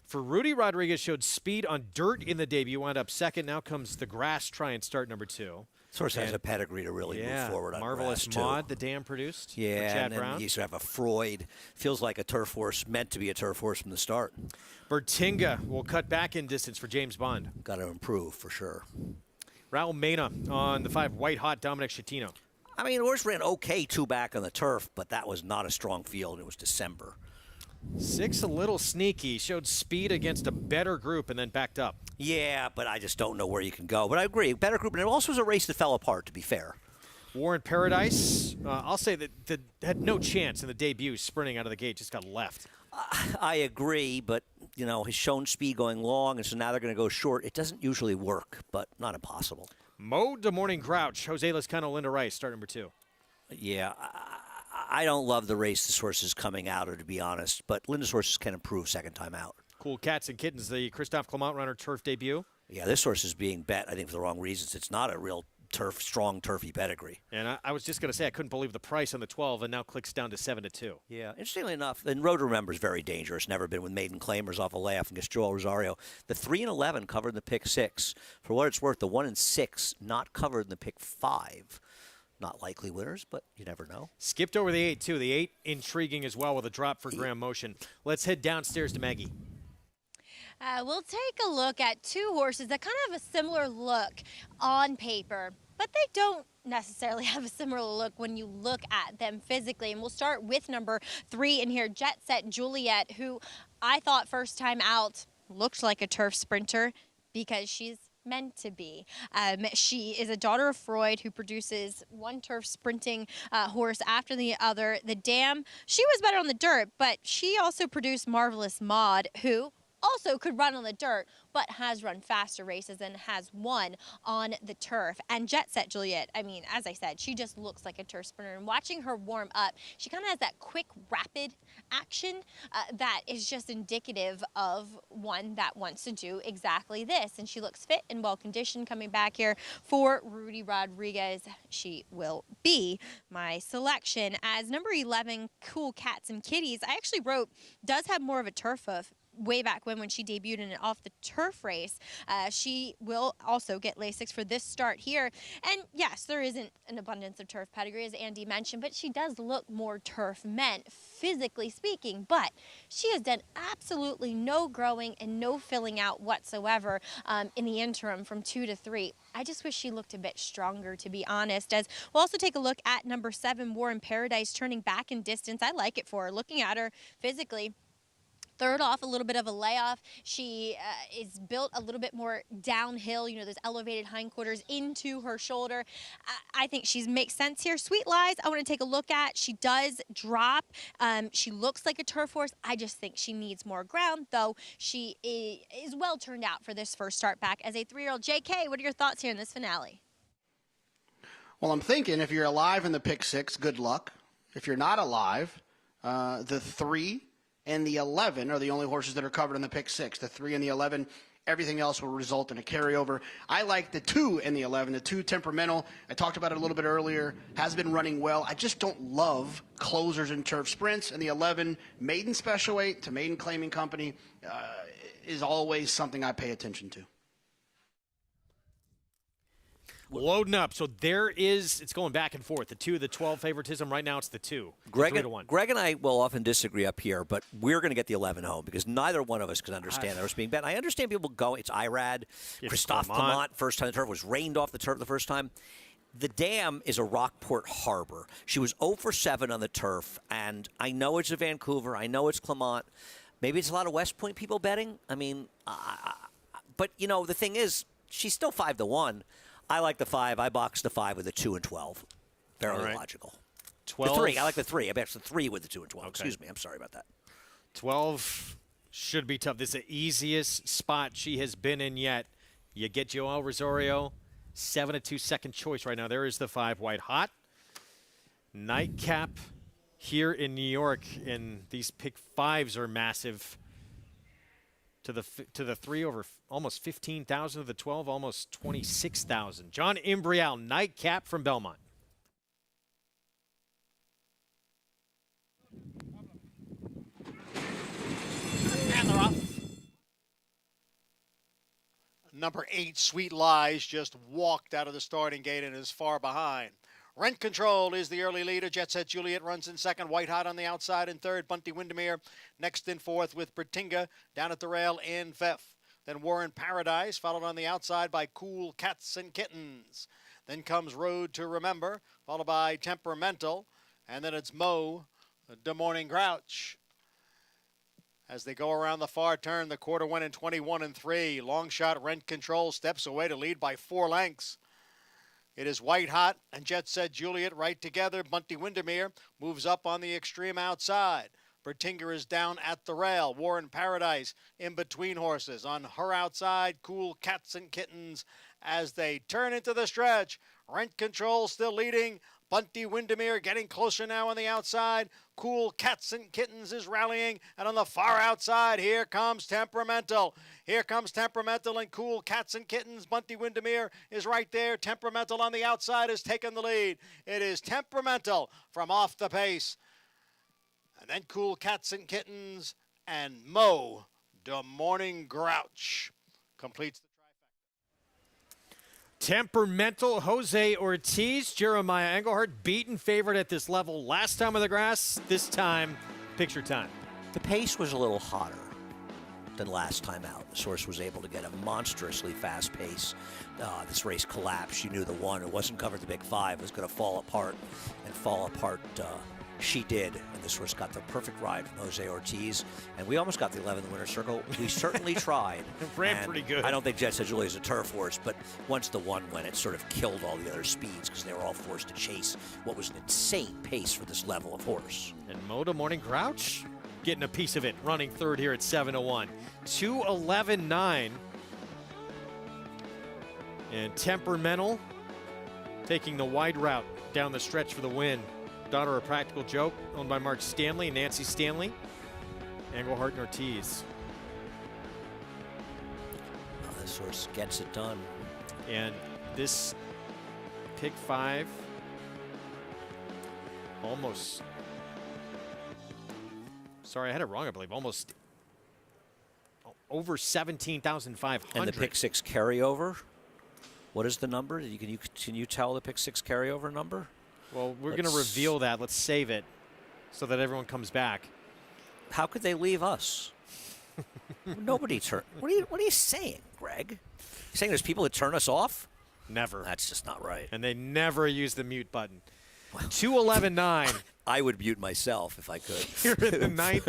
For Rudy Rodriguez, showed speed on dirt in the debut, wound up second. Now comes the grass try and start number 2. Source has a pedigree to really move forward on Marvelous grass, too. Mod, the dam produced. Yeah, for Chad and then Brown. you used to have a Freud. Feels like a turf horse, meant to be a turf horse from the start. Bertinga will cut back in distance for James Bond. Got to improve for sure. Raul Mena on the 5, White Hot Dominic Schettino. I mean, the horse ran okay 2 back on the turf, but that was not a strong field. It was December. 6 a little sneaky, showed speed against a better group and then backed up. Yeah, but I just don't know where you can go. But I agree, better group. And it also was a race that fell apart, to be fair. Warren Paradise, I'll say that had no chance in the debut, sprinting out of the gate, just got left. I agree, but, you know, he's shown speed going long, and so now they're going to go short. It doesn't usually work, but not impossible. Mo de Morning Grouch, Jose Lezcano, Linda Rice, start number 2. Yeah, I don't love the race this horse is coming out of, to be honest, but Linda's horses can improve second time out. Cool Cats and Kittens, the Christophe Clement runner turf debut. Yeah, this horse is being bet, I think, for the wrong reasons. It's not a real strong turfy pedigree. And I was just going to say, I couldn't believe the price on the 12, and now clicks down to 7-2. Yeah, interestingly enough, and Road to Remember is very dangerous. Never been with maiden claimers off a layoff against Joel Rosario. The 3 and 11 covered in the pick 6. For what it's worth, the 1 and 6 not covered in the pick 5. Not likely winners, but you never know. Skipped over the 8, too. The 8 intriguing as well with a drop for Graham Motion. Let's head downstairs to Maggie. We'll take a look at 2 horses that kind of have a similar look on paper, but they don't necessarily have a similar look when you look at them physically. And we'll start with number 3 in here, Jet Set Juliet, who I thought first time out looked like a turf sprinter because she's meant to be. She is a daughter of Freud who produces one turf sprinting horse after the other. The Dam, she was better on the dirt, but she also produced Marvelous Mod, who also could run on the dirt, but has run faster races and has won on the turf. And Jet Set Juliet, I mean, as I said, she just looks like a turf sprinter. And watching her warm up, she kind of has that quick, rapid action that is just indicative of one that wants to do exactly this. And she looks fit and well-conditioned coming back here for Rudy Rodriguez. She will be my selection. As number 11, Cool Cats and Kitties, I actually wrote, does have more of a turf hoof. way back when she debuted in an off-the-turf race. She will also get Lasix for this start here. And yes, there isn't an abundance of turf pedigree, as Andy mentioned, but she does look more turf meant, physically speaking. But she has done absolutely no growing and no filling out whatsoever in the interim from 2 to 3. I just wish she looked a bit stronger, to be honest. As we'll also take a look at number 7, War in Paradise, turning back in distance. I like it for her. Looking at her physically, third off, a little bit of a layoff. She is built a little bit more downhill, you know, those elevated hindquarters into her shoulder. I think she makes sense here. Sweet Lies, I want to take a look at. She does drop. She looks like a turf horse. I just think she needs more ground, though she is well turned out for this first start back as a 3-year-old. JK, what are your thoughts here in this finale? Well, I'm thinking if you're alive in the pick 6, good luck. If you're not alive, the 3 and the 11 are the only horses that are covered in the pick 6. The 3 and the 11, everything else will result in a carryover. I like the 2 and the 11. The 2, Temperamental, I talked about it a little bit earlier, has been running well. I just don't love closers in turf sprints. And the 11, Maiden Special Weight to Maiden Claiming Company, is always something I pay attention to. Loading up. So it's going back and forth. The 2, the 12 favoritism. Right now it's the 2. Greg 3 to 1. Greg and I will often disagree up here, but we're going to get the 11 home because neither one of us can understand that it's being bet. I understand people go, it's Irad. Christophe Clement, first time the turf, was rained off the turf the first time. The Dam is a Rockport Harbor. She was 0 for 7 on the turf, and I know it's a Vancouver. I know it's Clement. Maybe it's a lot of West Point people betting. I mean, but, you know, the thing is, she's still 5 to 1. I like the 5. I boxed the 5 with the 2 and 12. Fairly logical. 12. The 3. I like the 3. I boxed the 3 with the 2 and 12. Okay. Excuse me. I'm sorry about that. 12 should be tough. This is the easiest spot she has been in yet. You get Joel Rosario, 7 to 2, second choice right now. There is the 5, White Hot. Nightcap here in New York, and these pick 5s are massive. To the 3 over almost 15,000, to the 12 almost 26,000. John Imbrial, Nightcap from Belmont. And they're off. Number 8, Sweet Lies, just walked out of the starting gate and is far behind. Rent Control is the early leader. Jet Set Juliet runs in second. White Hot on the outside in third. Bunty Windermere next in fourth with Bertinga down at the rail in fifth. Then War in Paradise, followed on the outside by Cool Cats and Kittens. Then comes Road to Remember, followed by Temperamental. And then it's Mo, the Morning Grouch. As they go around the far turn, the quarter went in 21 and 3. Long shot Rent Control steps away to lead by 4 lengths. It is White Hot and Jet Set Juliet right together. Bunty Windermere moves up on the extreme outside. Bertinger is down at the rail. War in Paradise in between horses. On her outside, Cool Cats and Kittens as they turn into the stretch. Rent Control still leading. Bunty Windermere getting closer now on the outside. Cool Cats and Kittens is rallying. And on the far outside, here comes Temperamental. Here comes Temperamental and Cool Cats and Kittens. Bunty Windermere is right there. Temperamental on the outside has taken the lead. It is Temperamental from off the pace. And then Cool Cats and Kittens and Mo, the Morning Grouch, completes the Temperamental, Jose Ortiz, Jeremiah Engelhardt, beaten favorite at this level last time on the grass. This time, picture time. The pace was a little hotter than last time out. The source was able to get a monstrously fast pace. This race collapsed. You knew the one who wasn't covered the big 5 was going to fall apart, and fall apart she did. And this horse got the perfect ride from Jose Ortiz. And we almost got the 11th winner circle. We certainly tried. Ran pretty good. I don't think Jet Set Juliet is a turf horse, but once the 1 went, it sort of killed all the other speeds because they were all forced to chase what was an insane pace for this level of horse. And Mo, the Morning Grouch, getting a piece of it, running third here at 7 to 1. 2:11.9. And Temperamental taking the wide route down the stretch for the win. Daughter of Practical Joke, owned by Mark Stanley and Nancy Stanley. Engelhardt and Ortiz. This horse gets it done. And this pick 5 almost, sorry, I had it wrong, I believe, almost over 17,500. And the pick six carryover, what is the number? Can you tell the pick six carryover number? Well, we're going to reveal that. Let's save it so that everyone comes back. How could they leave us? Nobody turn. What are you saying, Greg? You saying there's people that turn us off? Never. That's just not right. And they never use the mute button. 2-11-9. I would mute myself if I could. Here in the ninth,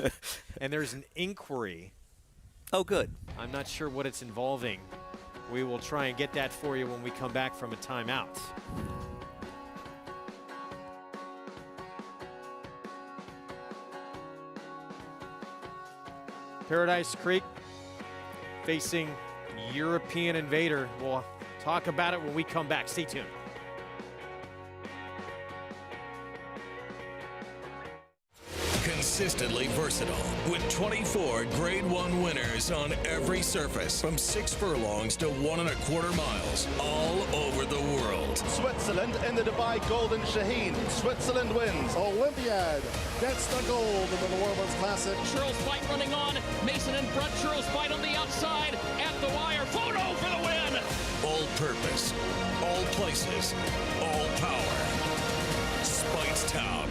and there's an inquiry. Oh, good. I'm not sure what it's involving. We will try and get that for you when we come back from a timeout. Paradise Creek facing European Invader. We'll talk about it when we come back. Stay tuned. Consistently versatile with 24 Grade 1 winners on every surface from 6 furlongs to 1 1/4 miles all over the world. Switzerland in the Dubai Golden Shaheen. Switzerland wins. Olympiad gets the gold in the Women's Classic. Churls fight running on. Mason and Brett Churls fight on the outside at the wire. Photo for the win. All purpose, all places, all power. Speightstown.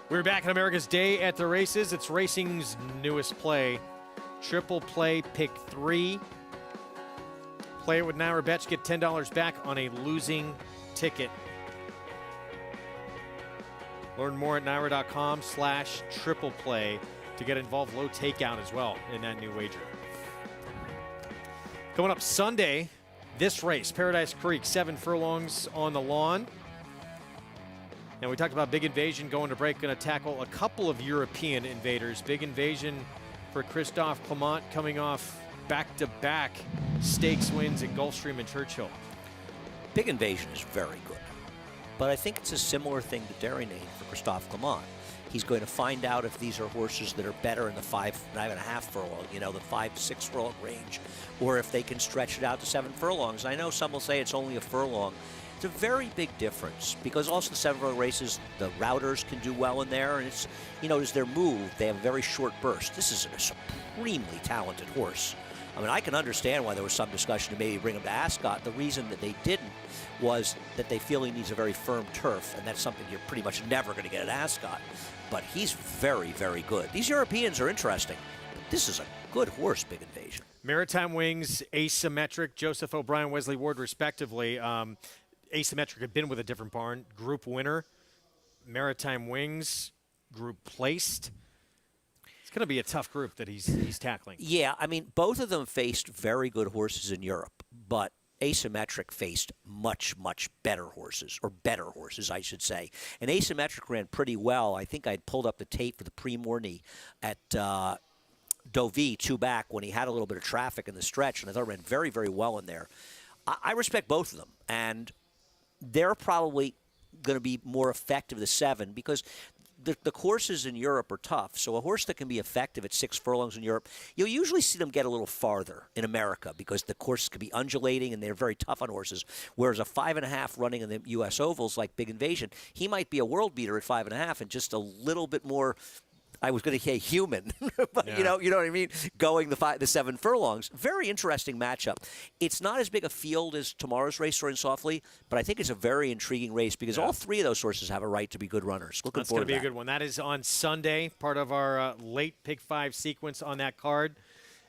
We're back on America's Day at the Races. It's racing's newest play. Triple play, pick 3. Play it with Naira Bets. Get $10 back on a losing ticket. Learn more at naira.com/triple play to get involved. Low takeout as well in that new wager. Coming up Sunday, this race, Paradise Creek, 7 furlongs on the lawn. And we talked about Big Invasion going to break, going to tackle a couple of European invaders. Big Invasion for Christophe Clement coming off back-to-back stakes wins at Gulfstream and Churchill. Big Invasion is very good. But I think it's a similar thing to Dairy Name for Christophe Clement. He's going to find out if these are horses that are better in the 5.5 furlong, the 5 to 6 furlong range, or if they can stretch it out to 7 furlongs. I know some will say it's only a furlong. It's a very big difference because also the 7 furlong races, the routers can do well in there, and it's, as their move, they have a very short burst. This is a supremely talented horse. I mean, I can understand why there was some discussion to maybe bring him to Ascot. The reason that they didn't was that they feel he needs a very firm turf, and that's something you're pretty much never going to get at Ascot. But he's very, very good. These Europeans are interesting. But this is a good horse, Big Invasion. Maritime Wings, Asymmetric, Joseph O'Brien, Wesley Ward, respectively. Asymmetric had been with a different barn. Group winner. Maritime Wings, group placed. It's going to be a tough group that he's tackling. Yeah, I mean, both of them faced very good horses in Europe, but Asymmetric faced much, much better horses, or better horses, I should say. And Asymmetric ran pretty well. I think I'd pulled up the tape for the Prix Morny at Dovey 2 back when he had a little bit of traffic in the stretch, and I thought it ran very, very well in there. I respect both of them, and they're probably going to be more effective, the 7, because the courses in Europe are tough. So a horse that can be effective at 6 furlongs in Europe, you'll usually see them get a little farther in America because the courses can be undulating and they're very tough on horses. Whereas a 5.5 running in the U.S. ovals like Big Invasion, he might be a world beater at 5.5 and just a little bit more. I was going to say human, but you know what I mean? Going the 7 furlongs. Very interesting matchup. It's not as big a field as tomorrow's race, Soaring Softly, but I think it's a very intriguing race because all 3 of those horses have a right to be good runners. Looking That's forward going to to be a good one. That is on Sunday, part of our late pick 5 sequence on that card.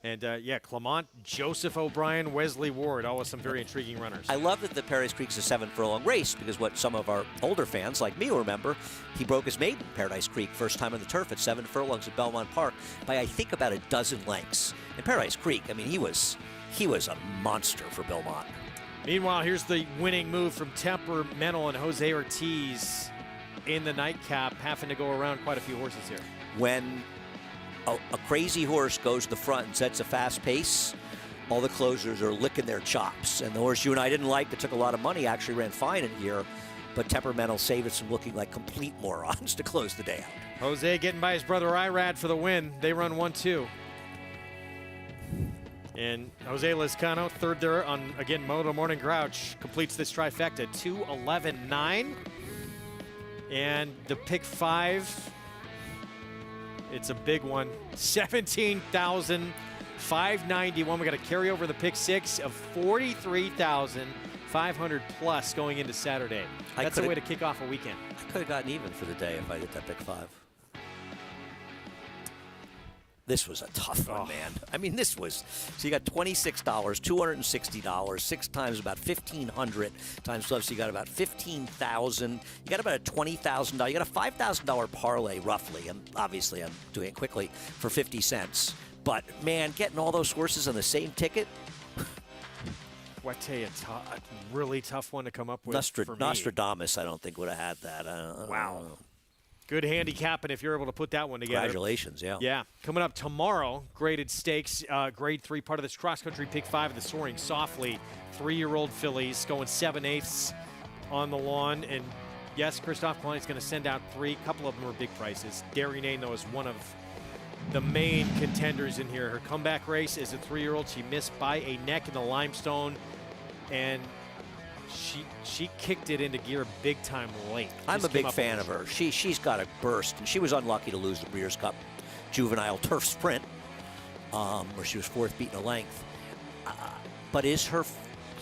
And, Clement, Joseph O'Brien, Wesley Ward, all with some very intriguing runners. I love that the Paradise Creek's a 7 furlong race because what some of our older fans like me will remember, he broke his maiden Paradise Creek first time on the turf at 7 furlongs at Belmont Park by I think about a dozen lengths. And Paradise Creek, I mean, he was a monster for Belmont. Meanwhile, here's the winning move from Temperamental and Jose Ortiz in the Nightcap, having to go around quite a few horses here. When a crazy horse goes to the front and sets a fast pace, all the closers are licking their chops. And the horse you and I didn't like that took a lot of money actually ran fine in here, but Temperamental saved us from looking like complete morons to close the day out. Jose getting by his brother Irad for the win. They run 1-2. And Jose Lezcano, third there on, again, Moto Morning Grouch, completes this trifecta, 2-11-9. And the pick 5, it's a big one, 17,591. We got a carryover in the pick 6 of 43,500 plus going into Saturday. That's a way to kick off a weekend. I could have gotten even for the day if I did that pick 5. This was a tough one, man. I mean, this was, so you got $26, $260, 6 times about $1,500 times 12, so you got about $15,000. You got about a $20,000. You got a $5,000 parlay, roughly. And obviously, I'm doing it quickly, for 50 cents. But, man, getting all those horses on the same ticket. I tell you, a really tough one to come up with for me. Nostradamus, I don't think, would have had that. Wow. Good handicapping if you're able to put that one together. Congratulations, yeah. Yeah. Coming up tomorrow, graded stakes, grade 3, part of this cross-country pick 5 of the Soaring Softly. 3-year-old fillies going 7/8 on the lawn. And, yes, Christophe Klein's going to send out 3. A couple of them are big prices. Dairy Name, though, is one of the main contenders in here. Her comeback race is a 3-year-old. She missed by a neck in the Limestone. And she kicked it into gear big time late. I'm a big fan of her. She's got a burst, and she was unlucky to lose the Breeders' Cup Juvenile Turf Sprint, where she was 4th beating a length. But is her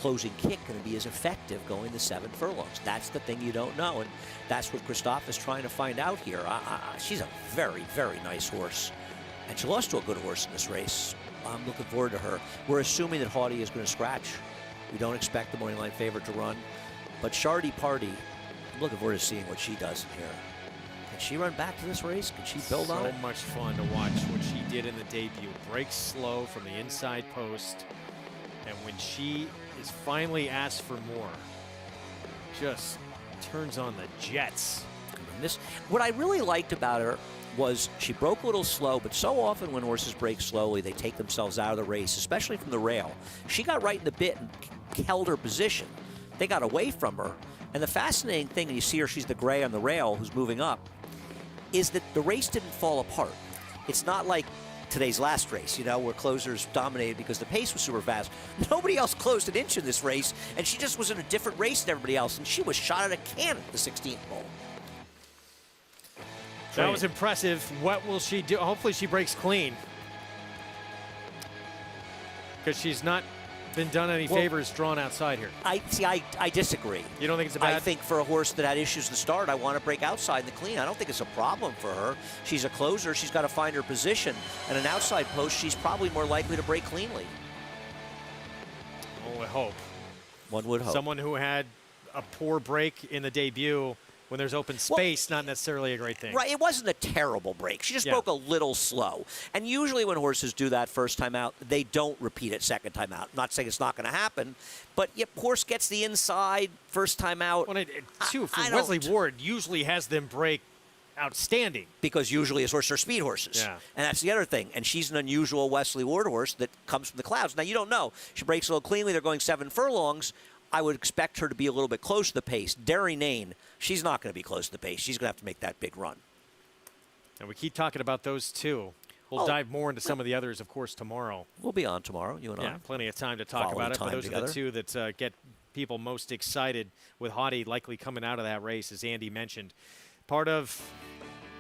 closing kick going to be as effective going the 7 furlongs? That's the thing you don't know, and that's what Christophe is trying to find out here. She's a very, very nice horse, and she lost to a good horse in this race. I'm looking forward to her. We're assuming that Haughty is going to scratch. We don't expect the morning line favorite to run. But Shardy Party, I'm looking forward to seeing what she does in here. Can she run back to this race? Can she build on it? So much fun to watch what she did in the debut. Breaks slow from the inside post. And when she is finally asked for more, just turns on the jets. What I really liked about her was she broke a little slow, but so often when horses break slowly, they take themselves out of the race, especially from the rail. She got right in the bit and held her position. They got away from her. And the fascinating thing, and you see her, she's the gray on the rail who's moving up, is that the race didn't fall apart. It's not like today's last race, where closers dominated because the pace was super fast. Nobody else closed an inch in this race, and she just was in a different race than everybody else, and she was shot at a cannon at the 16th hole. That was impressive. What will she do? Hopefully she breaks clean, because she's not been done any favors drawn outside here. I disagree. You don't think it's a bad? I think for a horse that had issues to start, I want to break outside in the clean. I don't think it's a problem for her. She's a closer. She's got to find her position. And an outside post, she's probably more likely to break cleanly. One would hope. One would hope. Someone who had a poor break in the debut, when there's open space, not necessarily a great thing. Right, it wasn't a terrible break. She just broke a little slow. And usually when horses do that first time out, they don't repeat it second time out. I'm not saying it's not going to happen, but horse gets the inside first time out. Wesley Ward usually has them break outstanding. Because usually his horses are speed horses. Yeah. And that's the other thing. And she's an unusual Wesley Ward horse that comes from the clouds. Now, you don't know. She breaks a little cleanly. They're going 7 furlongs. I would expect her to be a little bit close to the pace. Derry Nane, she's not going to be close to the pace. She's going to have to make that big run. And we keep talking about those two. We'll dive more into some of the others, of course, tomorrow. We'll be on tomorrow, you and I. Yeah, plenty of time to talk about it. But those are the two that get people most excited, with Hottie likely coming out of that race, as Andy mentioned. Part of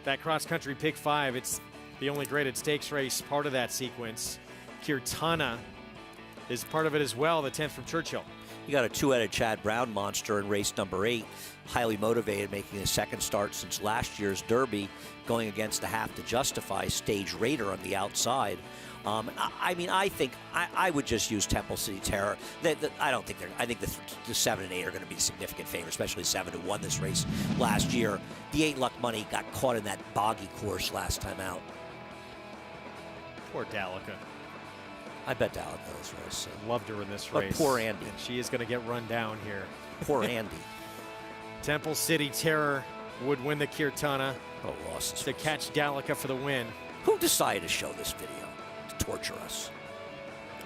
that cross-country Pick 5, it's the only graded stakes race part of that sequence. Kirtana is part of it as well, the 10th from Churchill. You got a 2-headed Chad Brown monster in race number 8, highly motivated, making his second start since last year's Derby, going against the Have to Justify Stage Raider on the outside. I think I would just use Temple City Terror. I don't think I think the 7 and 8 are going to be significant favorites, especially 7 who won this race last year. The 8 Luck Money got caught in that boggy course last time out. Poor Dalica. I bet Dalica this race. Loved her in this but race. Poor Andy. And she is going to get run down here. Poor Andy. Temple City Terror would win the Kirtana. Oh, lost. To catch Dalica for the win. Who decided to show this video to torture us?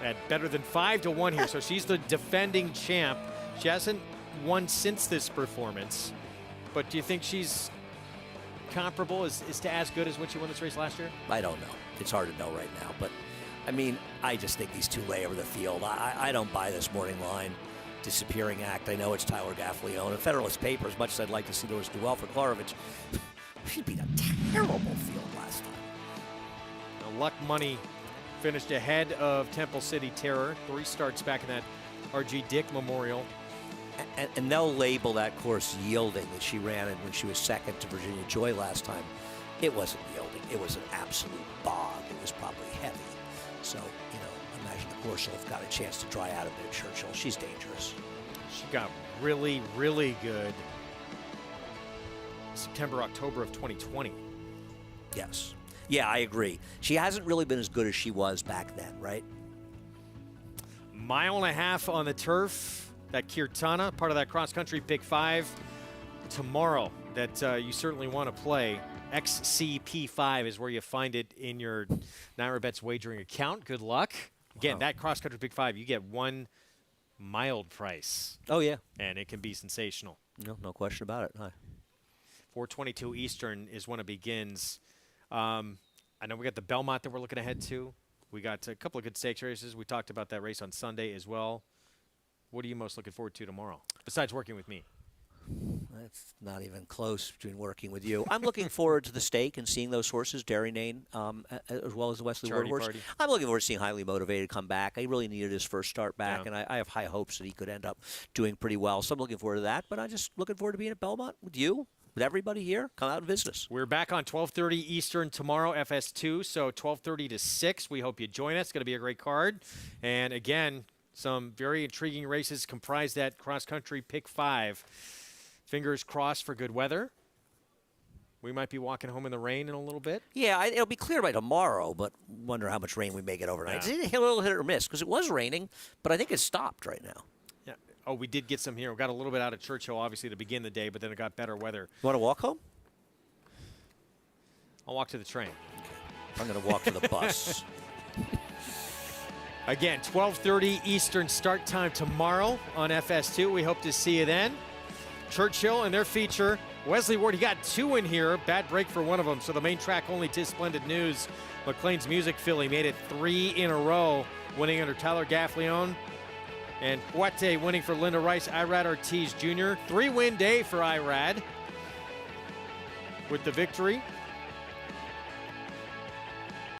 At better than 5-1 here. So she's the defending champ. She hasn't won since this performance. But do you think she's comparable as to as good as when she won this race last year? I don't know. It's hard to know right now. But, I mean, I just think these two lay over the field. I don't buy this morning line disappearing act. I know it's Tyler Gaffleone. And Federalist Paper, as much as I'd like to see the horse do well for Klarovich, she beat a terrible field last time. Now, Luck Money finished ahead of Temple City Terror. 3 starts back in that R.G. Dick Memorial. And they'll label that course yielding that she ran in when she was second to Virginia Joy last time. It wasn't yielding. It was an absolute bog. It was probably heavy. So, imagine the course will have got a chance to dry out a bit at Churchill. She's dangerous. She got really, really good September, October of 2020. Yes. Yeah, I agree. She hasn't really been as good as she was back then, right? 1.5 miles on the turf. That Kirtana, part of that cross-country Pick 5 tomorrow that you certainly want to play. XCP5 is where you find it in your Naira Bets wagering account. Good luck. Again, that cross-country Pick 5, you get one mild price. Oh, yeah. And it can be sensational. No question about it. Hi. 4:22 Eastern is when it begins. I know we got the Belmont that we're looking ahead to. We got a couple of good stakes races. We talked about that race on Sunday as well. What are you most looking forward to tomorrow, besides working with me? That's not even close between working with you. I'm looking forward to the stake and seeing those horses, Derry Nane, as well as the Wesley Ward horse. I'm looking forward to seeing Highly Motivated come back. He really needed his first start back, and I have high hopes that he could end up doing pretty well. So I'm looking forward to that, but I'm just looking forward to being at Belmont with you, with everybody here. Come out and visit us. We're back on 12:30 Eastern tomorrow, FS2, so 12:30 to 6. We hope you join us. It's going to be a great card. And again, some very intriguing races comprise that cross-country Pick 5. Fingers crossed for good weather. We might be walking home in the rain in a little bit. Yeah, it'll be clear by tomorrow, but wonder how much rain we may get overnight. Yeah. It's a little hit or miss because it was raining, but I think it's stopped right now. Yeah. Oh, we did get some here. We got a little bit out of Churchill, obviously, to begin the day, but then it got better weather. You want to walk home? I'll walk to the train. Okay. I'm going to walk to the bus. Again, 12:30 Eastern start time tomorrow on FS2. We hope to see you then. Churchill and their feature. Wesley Ward, he got 2 in here. Bad break for one of them, so the main track only to Splendid News. McLean's Music Philly made it 3 in a row, winning under Tyler Gaffleone. And Huete winning for Linda Rice. Irad Ortiz Jr. 3-win day for Irad with the victory.